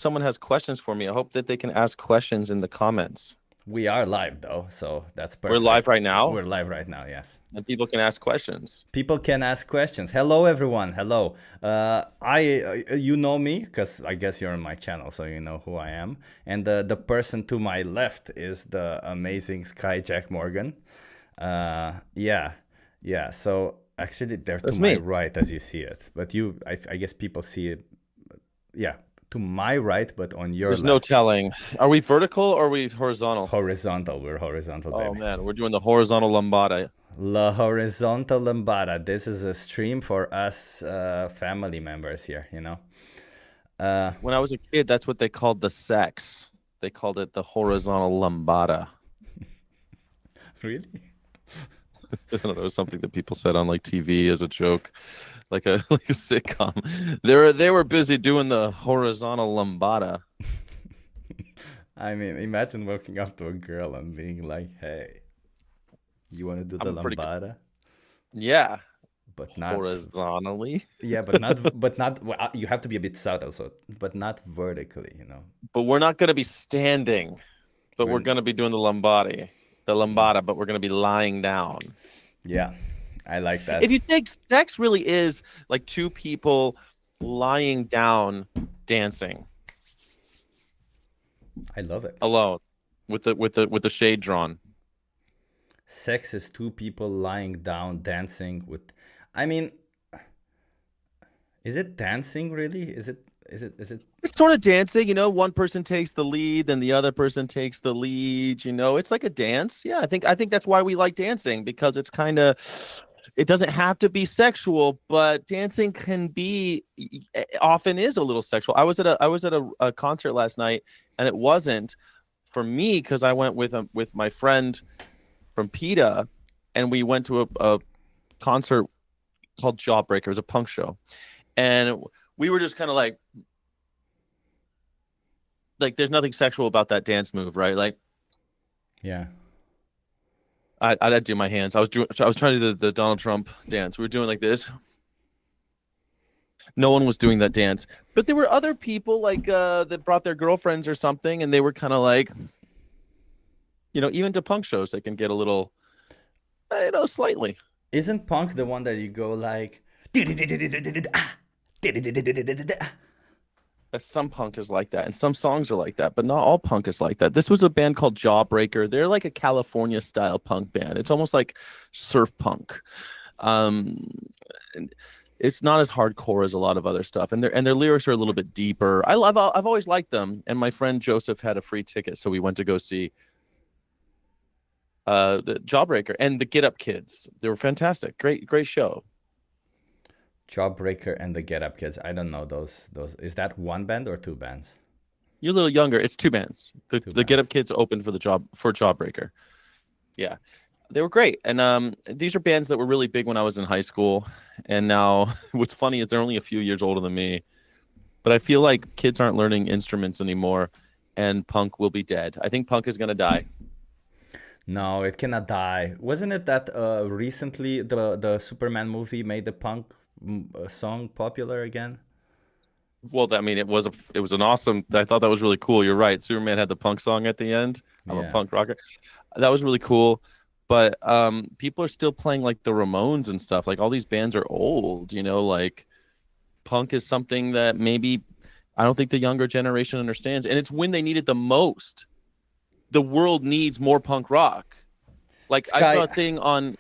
someone has questions for me. I hope that they can ask questions in the comments. We are live though, so that's We're live perfect. right now, We're live right now, yes. and people can ask questions. People can ask questions. Hello, everyone. Hello. You know me because I guess you're on my channel, so you know who I am. And the person to my left is the amazing Sky Jack Morgan. Yeah, yeah. So actually, they're to That's my me. right as you see it, but I guess people see it. Yeah, to my right, but on your There's no left, telling. Are we vertical or are we horizontal? horizontal. We're horizontal, Oh baby. man, we're doing the horizontal lambada. La Horizontal Lambada. This is a stream for us family members here, you know. When I was a kid, that's what they called the sex. They called it the horizontal lambada. Really? I don't know, it was something that people said on like TV as a joke, like a like a sitcom. They were busy doing the horizontal lambada. I mean, imagine walking up to a girl and being like, "Hey, you want to do the I'm pretty good. lambada?" Yeah, But not, horizontally. yeah, but not. Well, you have to be a bit subtle, so, but not vertically, you know. But we're not going to be standing, but we're We're, going to be doing the lambada, but we're going to be lying down. yeah, I like If that. you think sex really is like two people lying down dancing I love it. alone with the shade drawn. Sex is two people lying down dancing with. I mean, is it dancing really? Is it? It's sort of dancing, one person takes the lead, then the other person takes the lead. It's like a dance. Yeah, I think that's why we like dancing, because it's kind of, it doesn't have to be sexual, but dancing can be, often is a little sexual. I was at a concert last night, and it wasn't for me because I went with my friend from PETA, and we went to a concert called Jawbreaker. It was a punk show, and we were just kind of like there's nothing sexual about that dance move, right? Like Yeah. I'd do my hands. I was trying to do the Donald Trump dance. We were doing like this. No one was doing that dance, but there were other people like that brought their girlfriends or something, and they were kind of like, even to punk shows, they can get a little, slightly. Isn't punk the one that you go like Some punk is like that, and some songs are like that, but not all punk is like that. This was a band called Jawbreaker. They're like a California style punk band. It's almost like surf punk. Um, and it's not as hardcore as a lot of other stuff, and their lyrics are a little bit deeper. I've always liked them, and my friend Joseph had a free ticket, so we went to go see the Jawbreaker and the Get Up Kids. They were fantastic. Great show. Jawbreaker and the Get Up Kids? I don't know those. Is that one band or two bands? You're a little younger. It's two bands. The Two the Get Up bands. Kids opened for Jawbreaker. Yeah. They were great. And these are bands that were really big when I was in high school. And now what's funny is they're only a few years older than me. But I feel like kids aren't learning instruments anymore, and punk will be dead. I think punk is going to die. No, it cannot die. Wasn't it that recently the Superman movie made the punk song popular again? Well, I mean, it was an awesome. I thought that was really cool. You're right. Superman had the punk song at the end. I'm a Yeah. punk rocker. That was really cool. But people are still playing like the Ramones and stuff. Like all these bands are old, like punk is something that maybe I don't think the younger generation understands. And it's when they need it the most. The world needs more punk rock. Like I saw Sky, a thing on.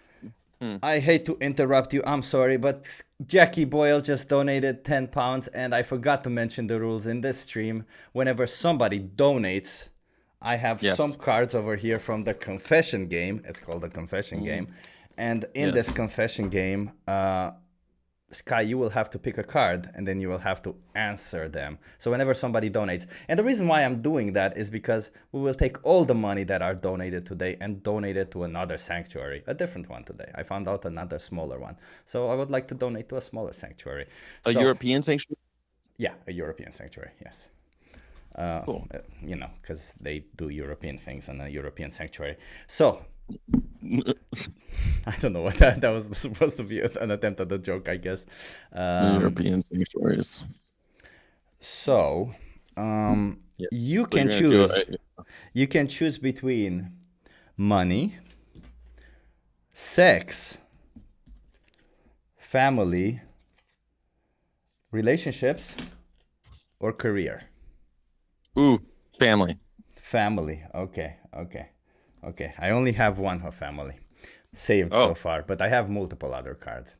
I hate to interrupt you. I'm sorry, but Jackie Boyle just donated £10, and I forgot to mention the rules in this stream. Whenever somebody donates, I have some Yes. cards over here from the confession game. It's called the confession game. And in this Yes. confession game, Sky, you will have to pick a card and then you will have to answer them. So whenever somebody donates, and the reason why I'm doing that is because we will take all the money that are donated today and donate it to another sanctuary, a different one today. I found out another smaller one. So I would like to donate to a smaller sanctuary. A So European sanctuary. yeah, a European sanctuary, yes. Cool. Because they do European things in a European sanctuary. So I don't know what that was supposed to be an attempt at a joke, I guess. European sanctuaries. So, Yeah. You So you're can gonna do it, choose. right? You can choose between money, sex, family, relationships, or career. Ooh, family. Family. Okay. Okay. Okay. I only have one of family saved so Oh, far, but I have multiple other cards.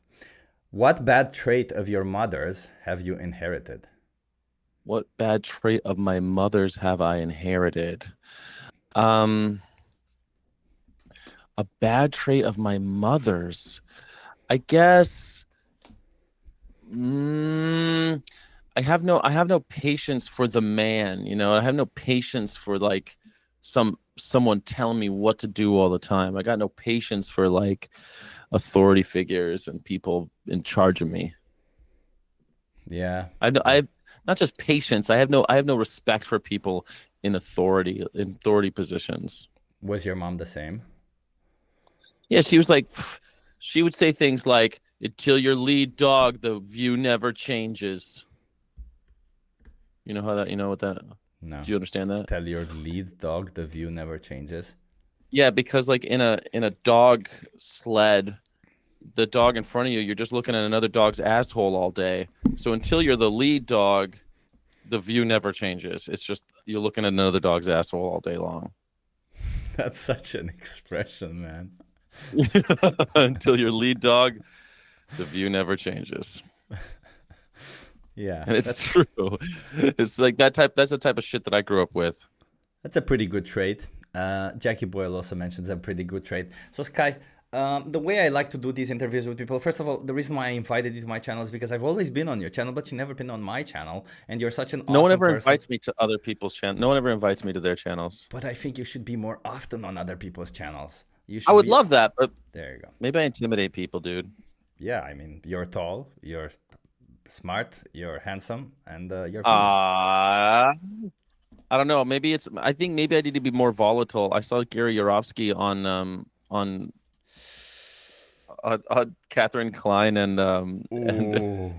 What bad trait of your mother's have you inherited? what bad trait of my mother's have I inherited? Um, a bad trait of my mother's. I guess. Mm, I have no patience for the man, I have no patience for like someone telling me what to do all the time. I got no patience for like authority figures and people in charge of me. Yeah. I have not just patience, I have no respect for people in authority positions. Was your mom the same? Yeah, she was like she would say things like until your lead dog, the view never changes. You know what that No. do you understand that? Tell your lead dog the view never changes. Yeah, because like in a dog sled, the dog in front of you, you're just looking at another dog's asshole all day. So until you're the lead dog, the view never changes. It's just you're looking at another dog's asshole all day long. That's such an expression, man. Until you're lead dog, the view never changes. Yeah, And it's that's true. It's like that's the type of shit that I grew up with. that's a pretty good trait. Jackie Boyle also mentions a pretty good trait. So Sky, the way I like to do these interviews with people, first of all, the reason why I invited you to my channel is because I've always been on your channel, but you've never been on my channel, and you're such an No one awesome ever person. invites me to other people's channel. No one ever invites me to their channels. But I think you should be more often on other people's channels. You I should would be. love that, but There you go. maybe I intimidate people, dude. Yeah, I mean, you're tall, you're smart, you're handsome, and you're vegan. Uh I don't know. I think maybe I need to be more volatile. I saw Gary Yourofsky on Catherine Klein and Ooh.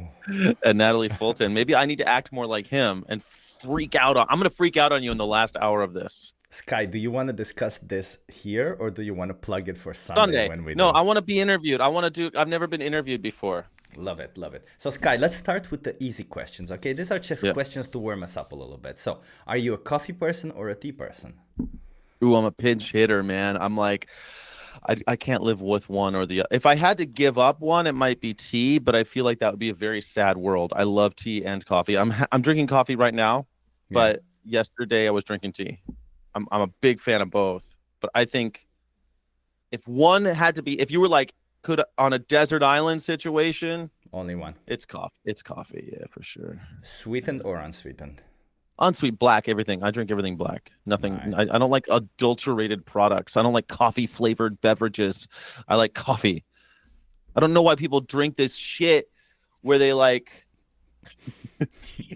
and Natalie Fulton. Maybe I need to act more like him and freak out on. I'm gonna freak out on you in the last hour of this Sky, do you want to discuss this here or do you want to plug it for Sunday Sunday. when we No, do? I want to be interviewed. I want to do. I've never been interviewed before. Love it, love it. So, Sky, let's start with the easy questions, okay? These are just Yeah. questions to warm us up a little bit. So, are you a coffee person or a tea person? Ooh, I'm a pinch hitter, man. I'm like, I can't live with one or the other. If I had to give up one, it might be tea, but I feel like that would be a very sad world. I love tea and coffee. I'm drinking coffee right now, Yeah. but yesterday I was drinking tea. I'm a big fan of both, but I think if one had to be, if you were like, could on a desert island situation, Only one. it's coffee. It's coffee, yeah, for sure. Sweetened or unsweetened? Unsweet, black, everything. I drink everything black. Nothing. I, Nice. I don't like adulterated products. I don't like coffee flavored beverages. I like coffee. I don't know why people drink this shit where they like.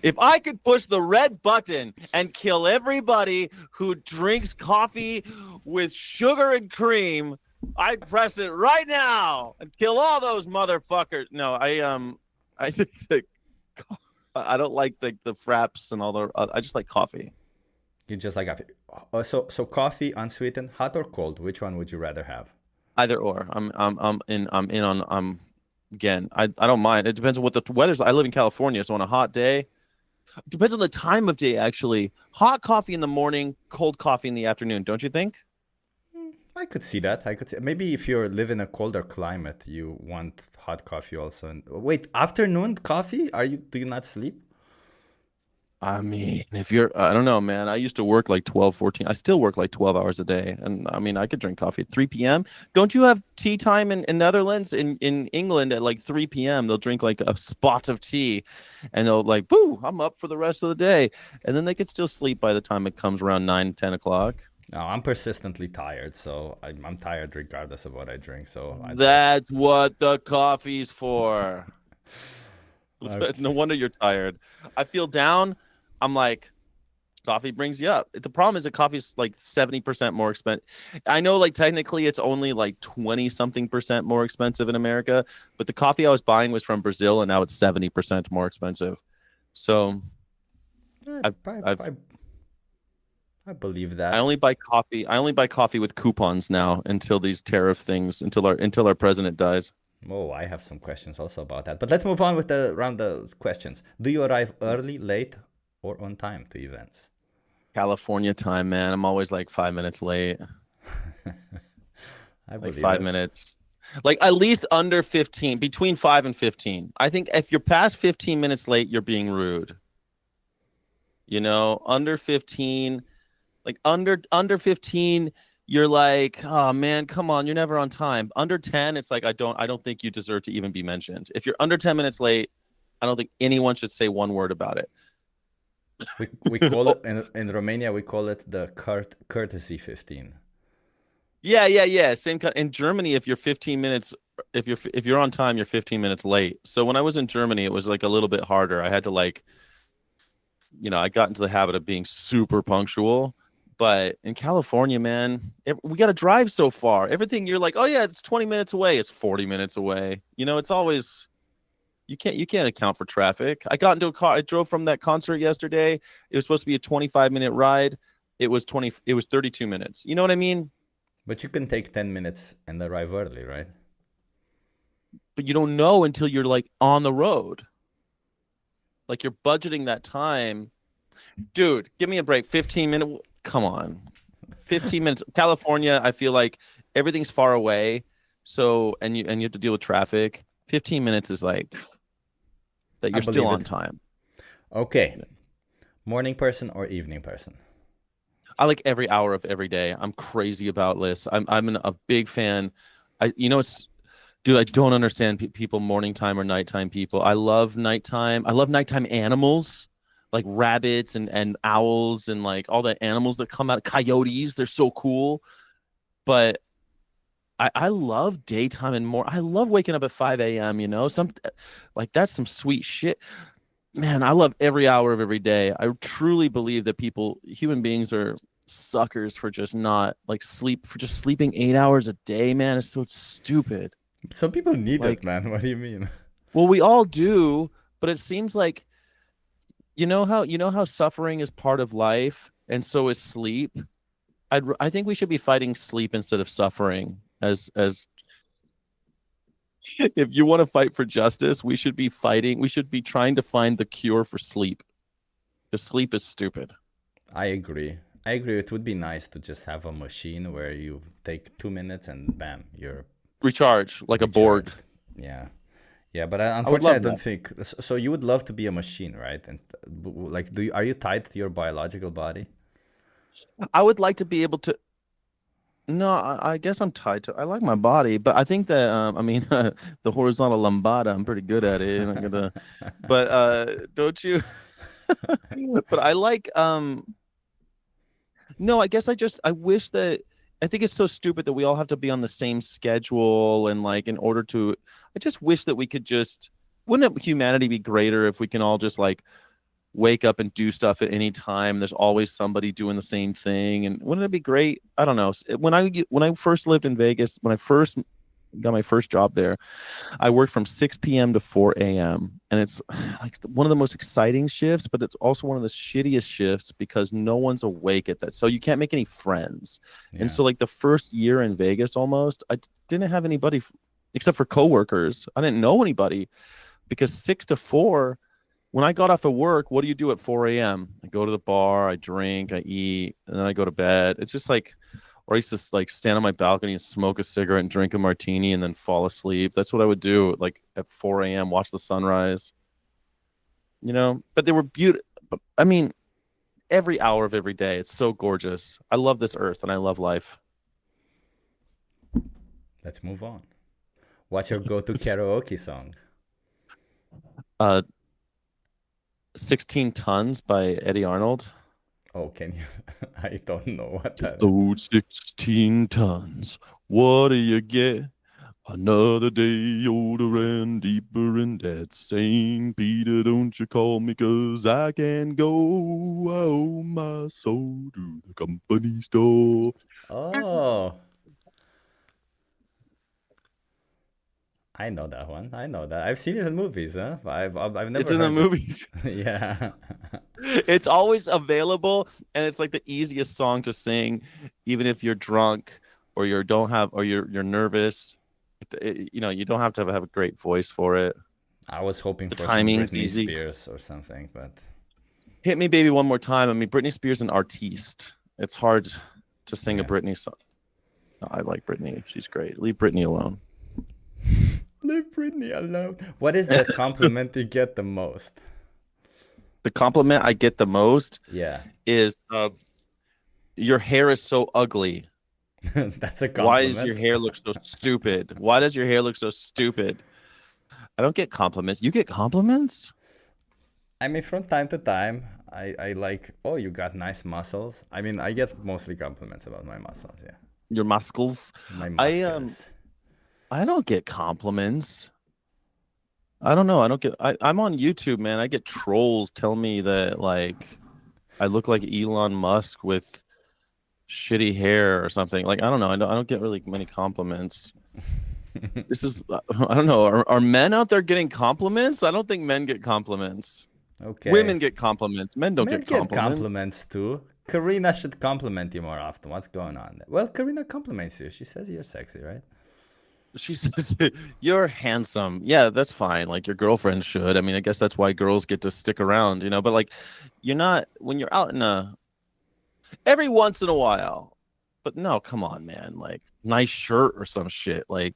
If I could push the red button and kill everybody who drinks coffee with sugar and cream, I'd press it right now and kill all those motherfuckers. No, I think that I don't like the fraps and all the. I just like coffee. You just like coffee. So coffee, unsweetened, hot or cold? Which one would you rather have? Either or. I'm in on again. I don't mind. It depends on what the weather's. I live in California, so on a hot day, it depends on the time of day actually. Hot coffee in the morning, cold coffee in the afternoon, don't you think? I could see that. I could see. Maybe if you live in a colder climate, you want hot coffee also. And wait, afternoon coffee? Do you not sleep? I mean, if you're I don't know, man. I used to work like 12, 14. I still work like 12 hours a day. And I mean, I could drink coffee at 3 p.m. Don't you have tea time in Netherlands? In England at like 3 p.m. they'll drink like a spot of tea and they'll like, boo, I'm up for the rest of the day. And then they could still sleep by the time it comes around 9, 10 o'clock. No, I'm persistently tired, so I'm tired regardless of what I drink. So That's what the coffee's for. No okay. wonder you're tired. I feel down. I'm like, coffee brings you up. The problem is that coffee's like 70% more expensive. I know like technically it's only like 20 something percent more expensive in America, but the coffee I was buying was from Brazil and now it's 70% more expensive. So I, I've I, I've I, I believe I that. only buy coffee. I only buy coffee with coupons now until these tariff things until our president dies. Oh, I have some questions also about that. But let's move on with the round of questions. Do you arrive early, late, or on time to events? California time, man. I'm always like 5 minutes late. I Like believe five it. minutes. Like at least under 15, between 5 and 15. I think if you're past 15 minutes late, you're being rude. Under 15, like under 15, you're like, oh man, come on, you're never on time. Under 10, it's like I don't think you deserve to even be mentioned. If you're under 10 minutes late, I don't think anyone should say one word about it. We call Oh, it in Romania we call it the courtesy 15. yeah, yeah, yeah. Same kind in Germany, if you're 15 minutes, if you're on time, you're 15 minutes late. So when I was in Germany, it was like a little bit harder. I had to like, I got into the habit of being super punctual. But in California, man, we got to drive so far. Everything you're like, oh yeah, it's 20 minutes away. It's 40 minutes away. It's always you can't account for traffic. I got into a car. I drove from that concert yesterday. It was supposed to be a 25-minute ride. It was 32 minutes. You know what I mean? But you can take 10 minutes and arrive early, right? But you don't know until you're like on the road. Like you're budgeting that time. Dude, give me a break. 15 minutes. Come on. 15 minutes. California, I feel like everything's far away. So and you have to deal with traffic. 15 minutes is like that I you're still believe on it. time. Okay. Morning person or evening person? I like every hour of every day. I'm crazy about lists. I'm a big fan. It's dude, I don't understand people morning time or nighttime people. I love nighttime. I love nighttime animals like rabbits and owls and like all the animals that come out. Coyotes, they're so cool. But I love daytime and more. I love waking up at 5 a.m. Some like that's some sweet shit. Man, I love every hour of every day. I truly believe that human beings are suckers for just not like for just sleeping 8 hours a day, man. It's so stupid. Some people need it, Like, man. What do you mean? well, we all do, but it seems like you know how suffering is part of life, and so is sleep. I think we should be fighting sleep instead of suffering. As if you want to fight for justice, we should be fighting. We should be trying to find the cure for sleep. Because sleep is stupid. I agree. I agree. It would be nice to just have a machine where you take 2 minutes and bam, you're Recharge like a Borg. recharged. Yeah. Yeah, but I would unfortunately, I love don't that. think so. You would love to be a machine, right? And like, are you tied to your biological body? I would like to be able to. No, I guess I'm tied to. I like my body, but I think that I mean the horizontal lambada. I'm pretty good at it. I'm gonna, but don't you? But I like no, I guess I wish that I think it's so stupid that we all have to be on the same schedule and like in order to I just wish that we could just wouldn't humanity be greater if we can all just like wake up and do stuff at any time. There's always somebody doing the same thing, and wouldn't it be great? I don't know. When I first lived in Vegas, when I first got my first job there, I worked from 6 p.m. to 4 a.m. and it's like one of the most exciting shifts, but it's also one of the shittiest shifts because no one's awake at that. So you can't make any friends. And Yeah. so like the first year in Vegas almost, I didn't have anybody except for coworkers. I didn't know anybody because 6 to 4, when I got off of work, what do you do at 4 a.m.? I go to the bar, I drink, I eat, and then I go to bed. It's just like, or I used to like stand on my balcony and smoke a cigarette and drink a martini and then fall asleep. That's what I would do, like at 4 a.m., watch the sunrise, But they were beautiful. But I mean, every hour of every day, it's so gorgeous. I love this earth and I love life. Let's move on. What's your go-to karaoke song? uh, 16 Tons by Eddie Arnold. Oh, can you? I don't know what Just that is. those 16 tons. What do you get? Another day older and deeper in that St. Peter, don't you call me 'cause I can go. I owe my soul to the company store. Oh, I know that one. I know that. I've seen it in movies, huh? I've It's never in the heard it. movies. Yeah. It's always available, and it's like the easiest song to sing, even if you're drunk or you don't have or you're nervous. You don't have to have a great voice for it. I was hoping The for some timing's Britney easy. Spears or something, but Hit Me Baby One More Time. I mean, Britney Spears an artiste. It's hard to sing a yeah. Britney song. No, I like Britney. She's great. Leave Britney alone. Leave Britney alone. What is the compliment you get the most? The compliment I get the most Yeah. is your hair is so ugly. That's a Why does your compliment. hair look so stupid? Why does your hair look so stupid? I don't get compliments. You get compliments? I mean, from time to time, I like, oh, you got nice muscles. I mean, I get mostly compliments about my muscles, yeah. Your muscles? My I muscles. I don't get compliments. I don't know. I'm on YouTube, man. I get trolls tell me that like I look like Elon Musk with shitty hair or something. Like I don't know. I don't get really many compliments. This is I don't know. Are men out there getting compliments? I don't think men get compliments. Okay. Women get compliments. Men don't Men get get compliments. compliments too. Karina should compliment you more often. What's going on there? Well, Karina compliments you. She says you're sexy, right? She says you're handsome. Yeah, that's fine. Like your girlfriend should. I mean, I guess that's why girls get to stick around, but like you're not when you're out in a every once in a while. But no, come on, man. Like nice shirt or some shit. Like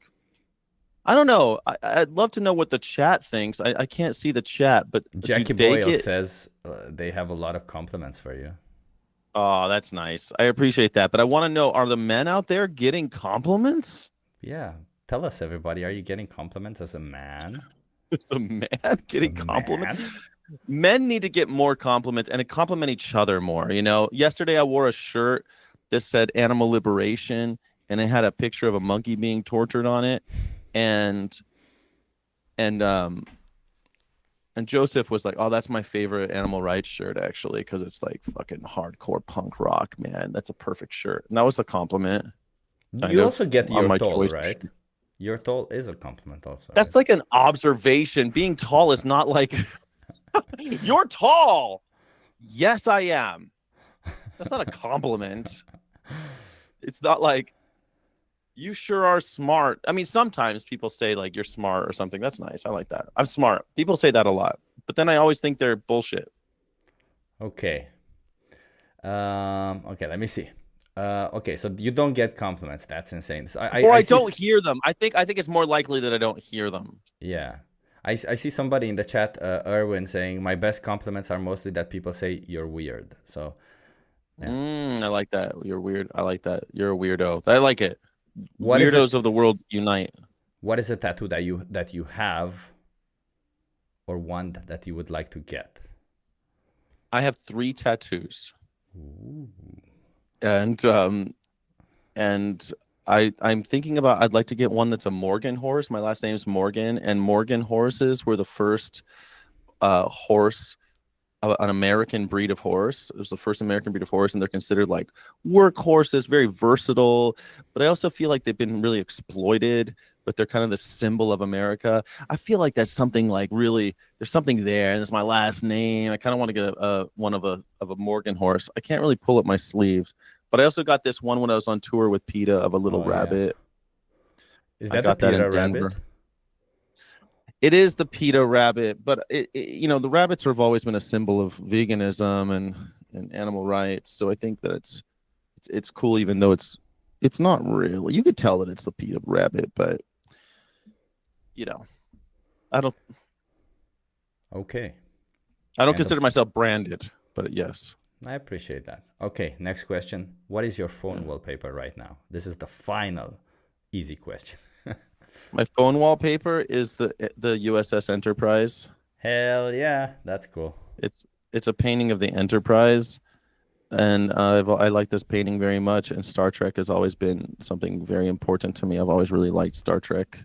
I don't know. I'd love to know what the chat thinks. I can't see the chat, but do Jackie they Boyle get says they have a lot of compliments for you. Oh, that's nice. I appreciate that. But I want to know, are the men out there getting compliments? Yeah. Tell us, everybody, are you getting compliments as a man? Is a man As a getting compliments? man? Men need to get more compliments and to compliment each other more. Yesterday I wore a shirt that said animal liberation and it had a picture of a monkey being tortured on it. And Joseph was like, "Oh, that's my favorite animal rights shirt, actually, because it's like fucking hardcore punk rock, man. That's a perfect shirt." And that was a compliment, kind You of, also get on your my tall, choice. right? Your tall is a compliment also, right? That's like an observation. Being tall is not like you're tall. Yes, I am. That's not a compliment. It's not like you sure are smart. I mean, sometimes people say like you're smart or something. That's nice. I like that. I'm smart. People say that a lot, but then I always think they're bullshit. Okay. Okay, let me see. Okay, so you don't get compliments. That's insane. So Or I see don't hear them. I think it's more likely that I don't hear them. yeah. I see somebody in the chat, Erwin, saying my best compliments are mostly that people say you're weird. So yeah. I like that. You're weird. I like that. You're a weirdo. I like it. What is Weirdos it? of the world unite. What is a tattoo that you have, or one that you would like to get? I have 3 tattoos. Ooh. And I'm thinking about I'd like to get one that's a Morgan horse. My last name is Morgan, and Morgan horses were the first horse, an American breed of horse. It was the first American breed of horse, and they're considered like work horses, very versatile. But I also feel like they've been really exploited, but they're kind of the symbol of America. I feel like that's something like really there's something there, and it's my last name. I kind of want to get one of a Morgan horse. I can't really pull up my sleeves, but I also got this one when I was on tour with PETA of a little rabbit. Is I that the got that in PETA Denver. rabbit? It is the PETA rabbit, but the rabbits have always been a symbol of veganism and animal rights. So I think that it's cool, even though it's not real. You could tell that it's the PETA rabbit, but I don't. Okay. I don't consider myself branded, but yes. I appreciate that. Okay, next question. What is your phone wallpaper right now? This is the final easy question. My phone wallpaper is the USS Enterprise. Hell yeah, that's cool. It's a painting of the Enterprise, and I like this painting very much. And Star Trek has always been something very important to me. I've always really liked Star Trek.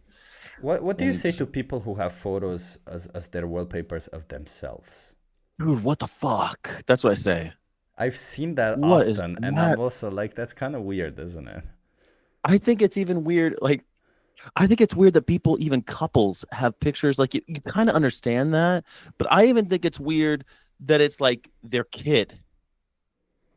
What do you say to people who have photos as their wallpapers of themselves? Dude, what the fuck? That's what I say. I've seen that What is often, and that? I'm also like, that's kind of weird, isn't it? I think it's even weird. Like, I think it's weird that people, even couples, have pictures. Like you kind of understand that, but I even think it's weird that it's like their kid.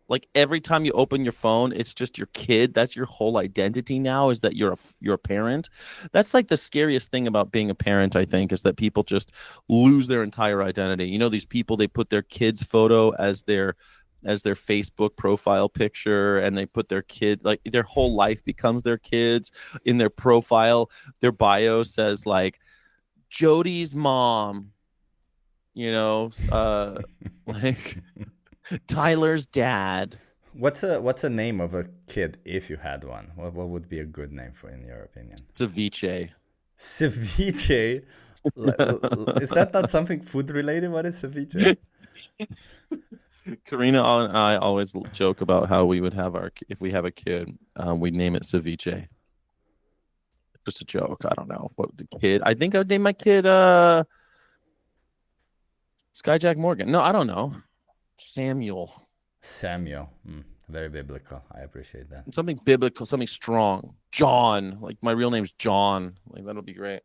Like every time you open your phone, it's just your kid. That's your whole identity now, is that you're a parent. That's like the scariest thing about being a parent, I think, is that people just lose their entire identity. You know, these people, they put their kid's photo as their Facebook profile picture, and they put their kid, like their whole life becomes their kids. In their profile, their bio says like Jody's mom, you know, like Tyler's dad. What's a name of a kid if you had one? What would be a good name for, in your opinion? Ceviche. Ceviche. Is that not something food related? What is ceviche? Karina and I always joke about how we would have if we have a kid, we'd name it Ceviche. Just a joke. I don't know what the kid. I think I'd name my kid Skyjack Morgan. No, I don't know. Samuel. Samuel. Very biblical. I appreciate that. Something biblical, something strong. John. Like my real name's John. Like that'll be great.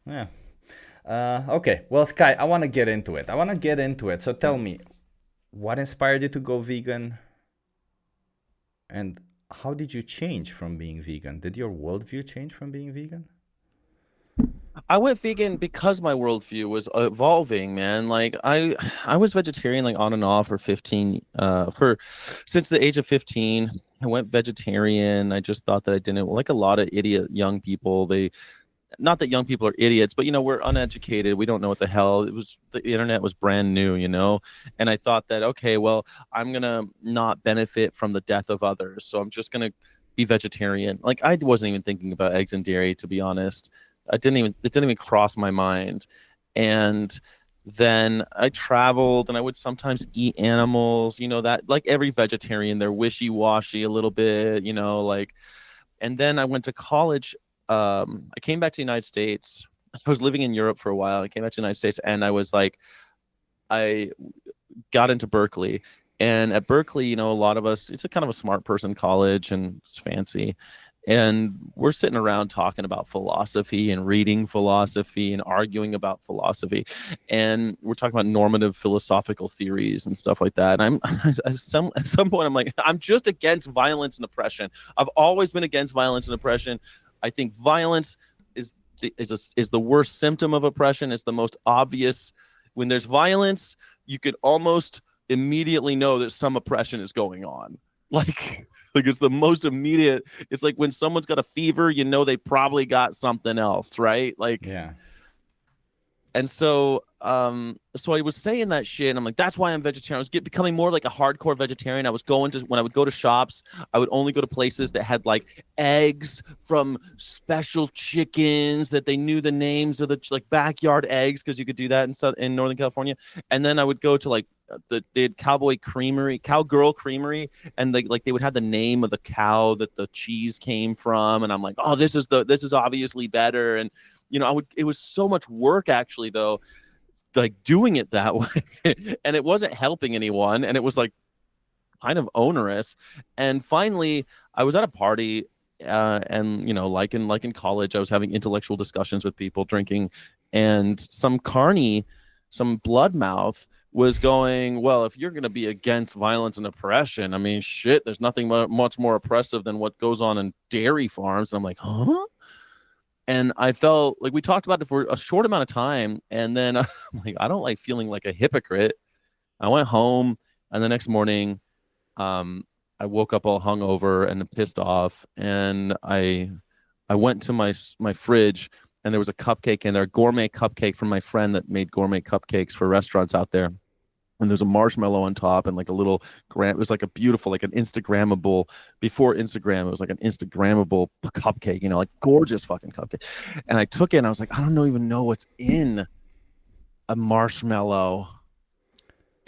Yeah. Okay. Well, Sky, I want to get into it. So tell me, what inspired you to go vegan? And how did you change from being vegan? Did your worldview change from being vegan? I went vegan because my worldview was evolving, man. Like I was vegetarian like on and off for 15 for since the age of 15. I went vegetarian. I just thought that I didn't, like a lot of idiot young people. They, not that young people are idiots, but you know, we're uneducated. We don't know what the hell. It was, the internet was brand new, you know. And I thought that, okay, well, I'm gonna not benefit from the death of others, so I'm just gonna be vegetarian. Like I wasn't even thinking about eggs and dairy, to be honest. It didn't even cross my mind. And then I traveled and I would sometimes eat animals, you know, that like every vegetarian, they're wishy-washy a little bit, you know, like. And then I went to college. I came back to the United States. I was living in Europe for a while. I came back to the United States and I was like, I got into Berkeley. And at Berkeley, you know, a lot of us, it's a kind of a smart person college and it's fancy. And we're sitting around talking about philosophy and reading philosophy and arguing about philosophy. And we're talking about normative philosophical theories and stuff like that. And at some point, I'm like, I'm just against violence and oppression. I've always been against violence and oppression. I think violence is the worst symptom of oppression. It's the most obvious. When there's violence, you could almost immediately know that some oppression is going on. Like it's the most immediate. It's like when someone's got a fever, you know they probably got something else, right? Like, Yeah. and so so I was saying that shit, and I'm like, that's why I'm vegetarian. I was becoming more like a hardcore vegetarian. I was going to, when I would go to shops, I would only go to places that had like eggs from special chickens that they knew the names of, the like backyard eggs, because you could do that in Northern California. And then I would go to like they had Cowgirl Creamery, and they would have the name of the cow that the cheese came from, and I'm like, oh, this is obviously better. And you know, it was so much work actually, though, like doing it that way. And it wasn't helping anyone, and it was like kind of onerous. And finally I was at a party, and you know, like in college, I was having intellectual discussions with people drinking, and some bloodmouth was going, well, if you're going to be against violence and oppression, I mean, shit, there's nothing much more oppressive than what goes on in dairy farms. And I'm like, huh? And I felt like we talked about it for a short amount of time. And then I'm like, I don't like feeling like a hypocrite. I went home, and the next morning, I woke up all hungover and pissed off. And I went to my fridge, and there was a cupcake in there, a gourmet cupcake from my friend that made gourmet cupcakes for restaurants out there. And there's a marshmallow on top and like a little it was like a beautiful, like an Instagrammable, before Instagram, it was like an Instagrammable cupcake, you know, like gorgeous fucking cupcake. And I took it and I was like, I don't even know what's in a marshmallow.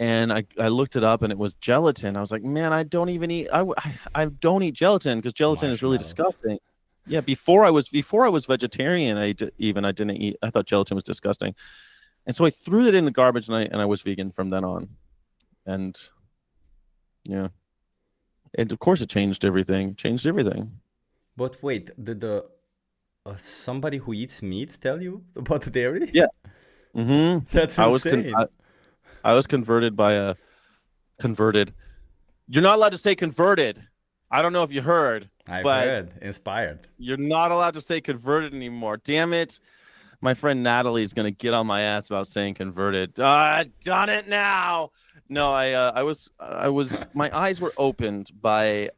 And I looked it up and it was gelatin. I was like, man, I don't even eat, I don't eat gelatin because gelatin is really disgusting. Yeah, before I was vegetarian, I didn't eat. I thought gelatin was disgusting. And so I threw it in the garbage, and I was vegan from then on. And yeah. And of course it changed everything. But wait, Somebody who eats meat tell you about the dairy? Yeah. Mm-hmm. That's I was insane. I was converted by a converted. You're not allowed to say converted. I don't know if you heard, I've but heard. Inspired. you're not allowed to say converted anymore. Damn it. My friend Natalie's gonna get on my ass about saying converted. Done it now. No, I was my eyes were opened by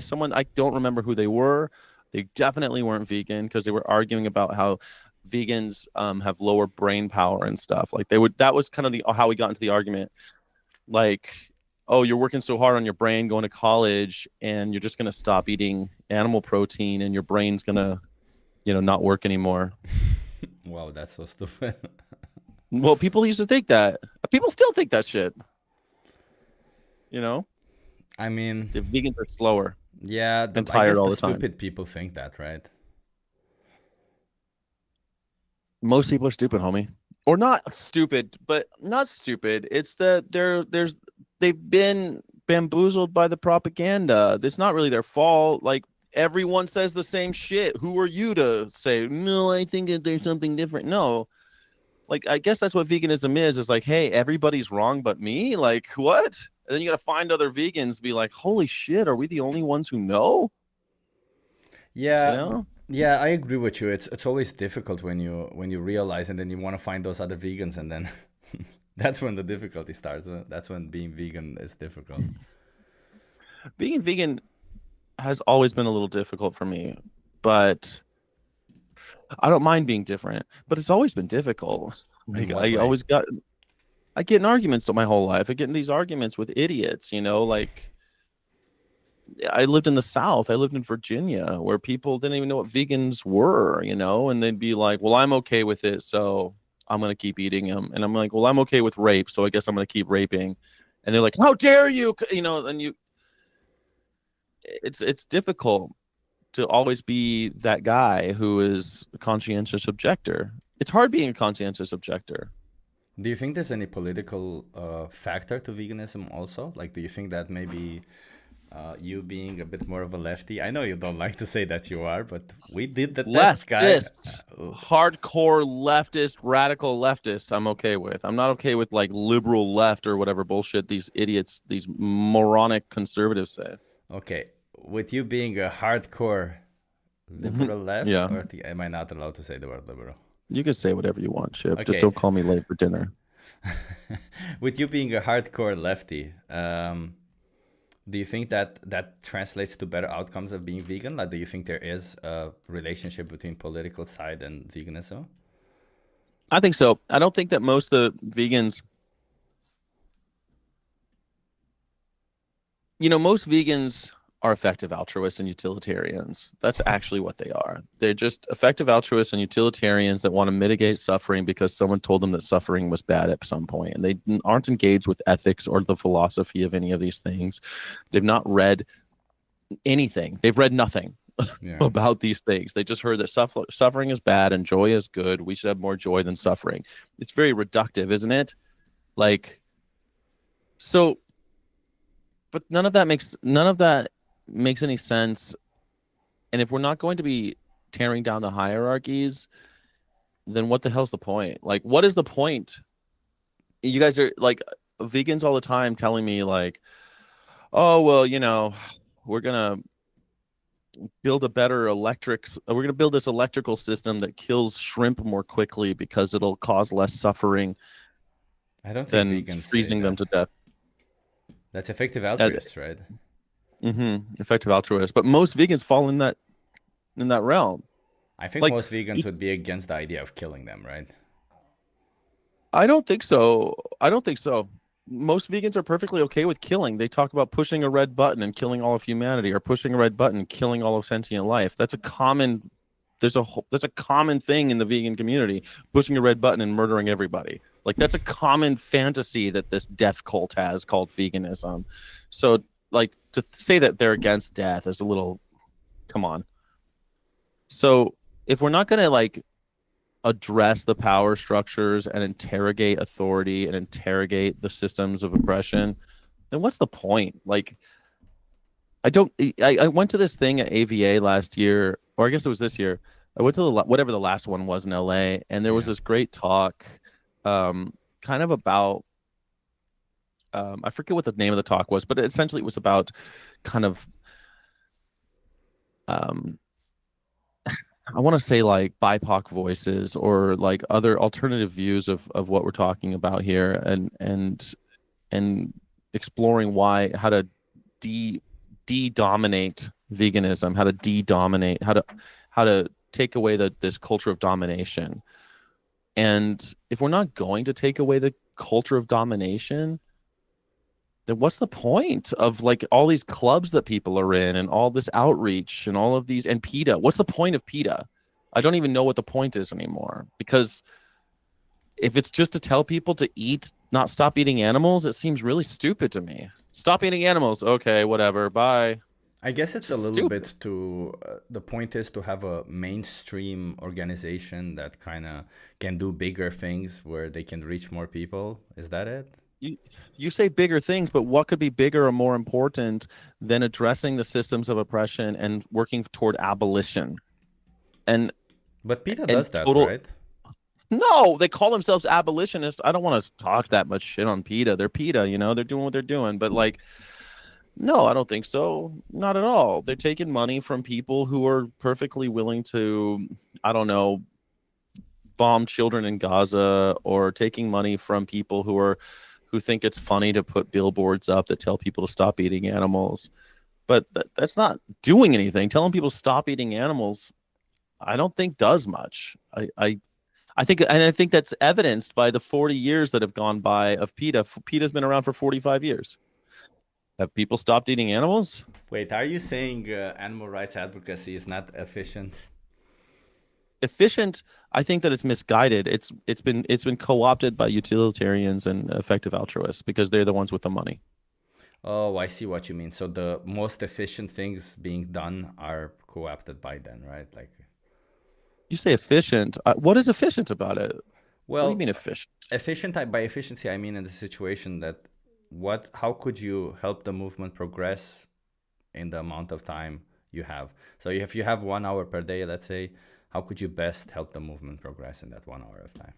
someone. I don't remember who they were. They definitely weren't vegan because they were arguing about how vegans have lower brain power and stuff. Like that was kind of the how we got into the argument. Like, oh, you're working so hard on your brain going to college and you're just gonna stop eating animal protein and your brain's gonna, not work anymore. Wow, that's so stupid. Well, people used to think that. People still think that shit. You know, I mean, the vegans are slower yeah, and I tired guess all the the time. stupid people think that, right? Most people are stupid, homie, or not stupid, but not stupid. It's that they've been bamboozled by the propaganda. It's not really their fault. Like everyone says the same shit. Who are you to say no? I think that there's something different. No, like I guess that's what veganism is. It's like, hey, everybody's wrong but me. Like what? And then you got to find other vegans, be like, holy shit, are we the only ones who know? You Yeah, know? yeah, I agree with you. It's always difficult when you realize and then you want to find those other vegans and then that's when the difficulty starts. That's when being vegan is difficult. Being vegan has always been a little difficult for me, but I don't mind being different. But it's always been difficult. In Like what way? I get in arguments my whole life. I get in these arguments with idiots, like I lived in the South. I lived in Virginia where people didn't even know what vegans were, and they'd be like, well, I'm okay with it, so I'm going to keep eating them. And I'm like, well, I'm okay with rape, so I guess I'm going to keep raping. And they're like, how dare you? And it's difficult to always be that guy who is a conscientious objector. It's hard being a conscientious objector. Do you think there's any political factor to veganism also? Like, do you think that maybe you being a bit more of a lefty? I know you don't like to say that you are, but we did the test, guy. Leftist, hardcore leftist, radical leftist, I'm okay with. I'm not okay with like liberal left or whatever bullshit these idiots, these moronic conservatives say. Okay, with you being a hardcore liberal left, Yeah, or am I not allowed to say the word liberal? you can say whatever you want, Chip. Just Okay, don't call me late for dinner. with you being a hardcore lefty, do you think that that translates to better outcomes of being vegan? Like, do you think there is a relationship between political side and veganism? I think so. I don't think that most of the vegans, most vegans are effective altruists and utilitarians. That's actually what they are. They're just effective altruists and utilitarians that want to mitigate suffering because someone told them that suffering was bad at some point, and they aren't engaged with ethics or the philosophy of any of these things. They've not read anything. They've read nothing Yeah. about these things. They just heard that suffering is bad and joy is good. We should have more joy than suffering. It's very reductive, isn't it? Like, so, but none of that makes any sense. And if we're not going to be tearing down the hierarchies, then what the hell's the point? Like, what is the point? You guys are like vegans all the time telling me like, oh, well, we're gonna build we're gonna build this electrical system that kills shrimp more quickly because it'll cause less suffering I don't think than vegans say freezing them that. to death. That's effective altruists, right? Effective altruist. But most vegans fall in that realm. I think Like, most vegans would be against the idea of killing them, right? I don't think so. Most vegans are perfectly okay with killing. They talk about pushing a red button and killing all of humanity, or pushing a red button and killing all of sentient life. That's a common thing in the vegan community, pushing a red button and murdering everybody. Like, that's a common fantasy that this death cult has called veganism. So, like, to say that they're against death is a little, come on. So if we're not going to like address the power structures and interrogate authority and interrogate the systems of oppression, then what's the point? Like, I went to this thing at AVA last year, or I guess it was this year, I went to whatever the last one was in LA, and there was Yeah. this great talk, kind of about I forget what the name of the talk was, but essentially it was about kind of um, I want to say like BIPOC voices or like other alternative views of what we're talking about here, and exploring why how to de de-dominate veganism, how to de-dominate, how to take away this culture of domination. And if we're not going to take away the culture of domination, then what's the point of like all these clubs that people are in and all this outreach and all of these and PETA? What's the point of PETA? I don't even know what the point is anymore, because if it's just to tell people to eat, not stop eating animals, it seems really stupid to me. Stop eating animals. Okay, whatever. Bye. I guess it's a Just little stupid. bit to the point is to have a mainstream organization that kind of can do bigger things where they can reach more people. Is that it? You you say bigger things, but what could be bigger or more important than addressing the systems of oppression and working toward abolition? And But PETA and does that, total right? no, they call themselves abolitionists. I don't want to talk that much shit on PETA. They're PETA, they're doing what they're doing. But like, no, I don't think so. Not at all. They're taking money from people who are perfectly willing to, I don't know, bomb children in Gaza, or taking money from people who think it's funny to put billboards up that tell people to stop eating animals. But that's not doing anything. Telling people to stop eating animals, I don't think does much. I think that's evidenced by the 40 years that have gone by of PETA. PETA's been around for 45 years. Have people stopped eating animals? Wait, are you saying animal rights advocacy is not efficient? Efficient, I think that it's misguided. It's been co-opted by utilitarians and effective altruists because they're the ones with the money. Oh, I see what you mean. So the most efficient things being done are co-opted by them, right? Like, You say efficient. What is efficient about it? What do you well, mean efficient? efficient by efficiency, I mean in the situation that how could you help the movement progress in the amount of time you have? So if you have 1 hour per day, let's say, how could you best help the movement progress in that 1 hour of time?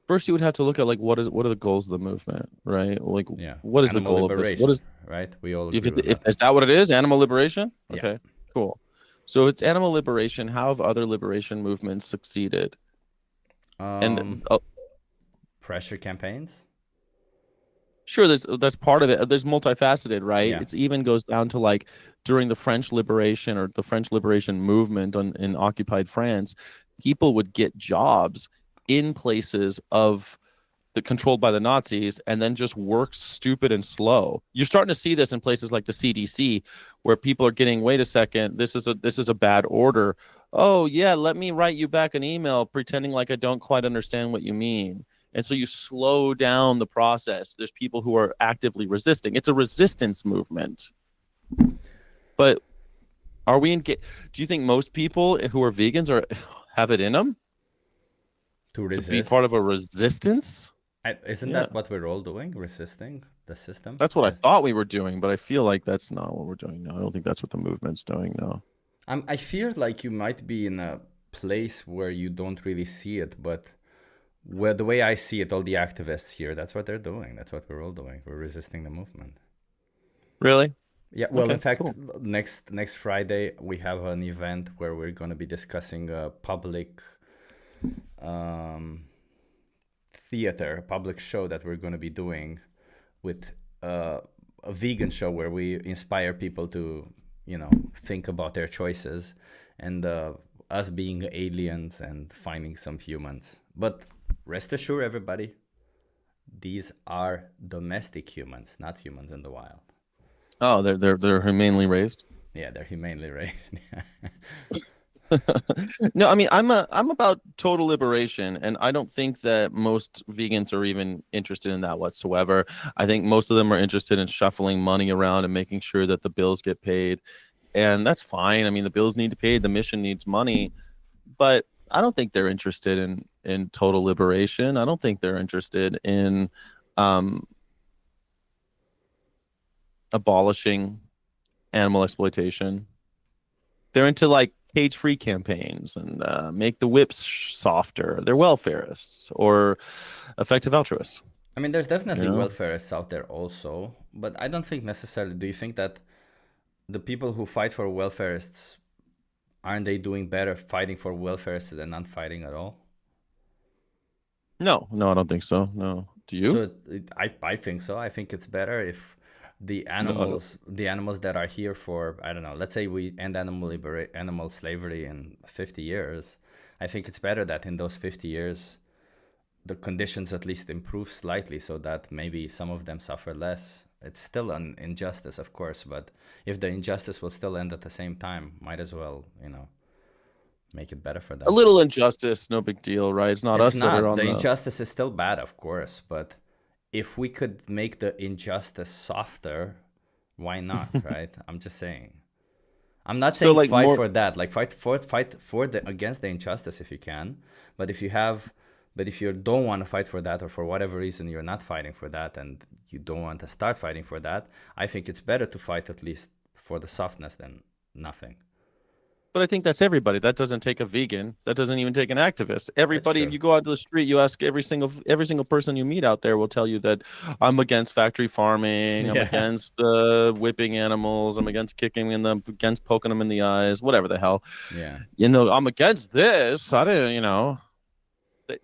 First, you would have to look at like what are the goals of the movement, right? Like, Yeah, what is the animal goal of this? What liberation, is right? We all if agree with if that. is that what it is? Animal liberation? Yeah. Okay, cool. So it's animal liberation. How have other liberation movements succeeded? Um, And Pressure campaigns. sure, that's part of it. There's multifaceted, right? Yeah. It's even goes down to like during the French Liberation or the French Liberation movement in occupied France, people would get jobs in places of the controlled by the Nazis and then just work stupid and slow. You're starting to see this in places like the CDC, where people are getting, wait a second, this is a bad order. Oh yeah, let me write you back an email pretending like I don't quite understand what you mean. And so you slow down the process. There's people who are actively resisting. It's a resistance movement. But are we in do you think most people who are vegans are have it in them To to be part resist. of a resistance? Isn't Yeah. that what we're all doing? Resisting the system? That's what I thought we were doing, but I feel like that's not what we're doing now. I don't think that's what the movement's doing now. I feel like you might be in a place where you don't really see it, but where the way I see it, all the activists here, that's what they're doing. That's what we're all doing. We're resisting the movement. Really? Yeah, well, in Okay, fact, cool. next Friday we have an event where we're going to be discussing a public um, theater, a public show that we're going to be doing with a vegan show where we inspire people to, think about their choices, and us being aliens and finding some humans. But rest assured, everybody, these are domestic humans, not humans in the wild. Oh, they're humanely raised. Yeah, they're humanely raised. No, I mean I'm about total liberation, and I don't think that most vegans are even interested in that whatsoever. I think most of them are interested in shuffling money around and making sure that the bills get paid, and that's fine. I mean, the bills need to pay, the mission needs money, but I don't think they're interested in total liberation. I don't think they're interested in um, abolishing animal exploitation. They're into like cage-free campaigns and make the whips softer. They're welfarists or effective altruists. I mean, there's You definitely know, welfarists out there also, but I don't think necessarily. Do you think that the people who fight for welfarists aren't they doing better fighting for welfarists than not fighting at all? no, no, I don't think so. No, do you? So I think so. I think it's better if No, I don't. the animals that are here for, I don't know, let's say we end animal slavery in 50 years. I think it's better that in those 50 years the conditions at least improve slightly so that maybe some of them suffer less. It's still an injustice, of course, but if the injustice will still end at the same time, might as well, make it better for A them. little injustice, no big deal, right? It's not It's us that are not. on The the. injustice is still bad, of course, but if we could make the injustice softer, why not, right? I'm just saying. I'm not So saying like fight more. for that. Like fight for the against the injustice if you can. But if you don't want to fight for that, or for whatever reason you're not fighting for that, and you don't want to start fighting for that, I think it's better to fight at least for the softness than nothing. But I think that's everybody. That doesn't take a vegan. That doesn't even take an activist. That's Everybody, if true. you go out to the street, you ask every single person you meet out there will tell you that I'm against factory farming. I'm Yeah. against whipping animals. I'm against kicking in them, against poking them in the eyes, whatever the hell. Yeah. I'm against this. I didn't,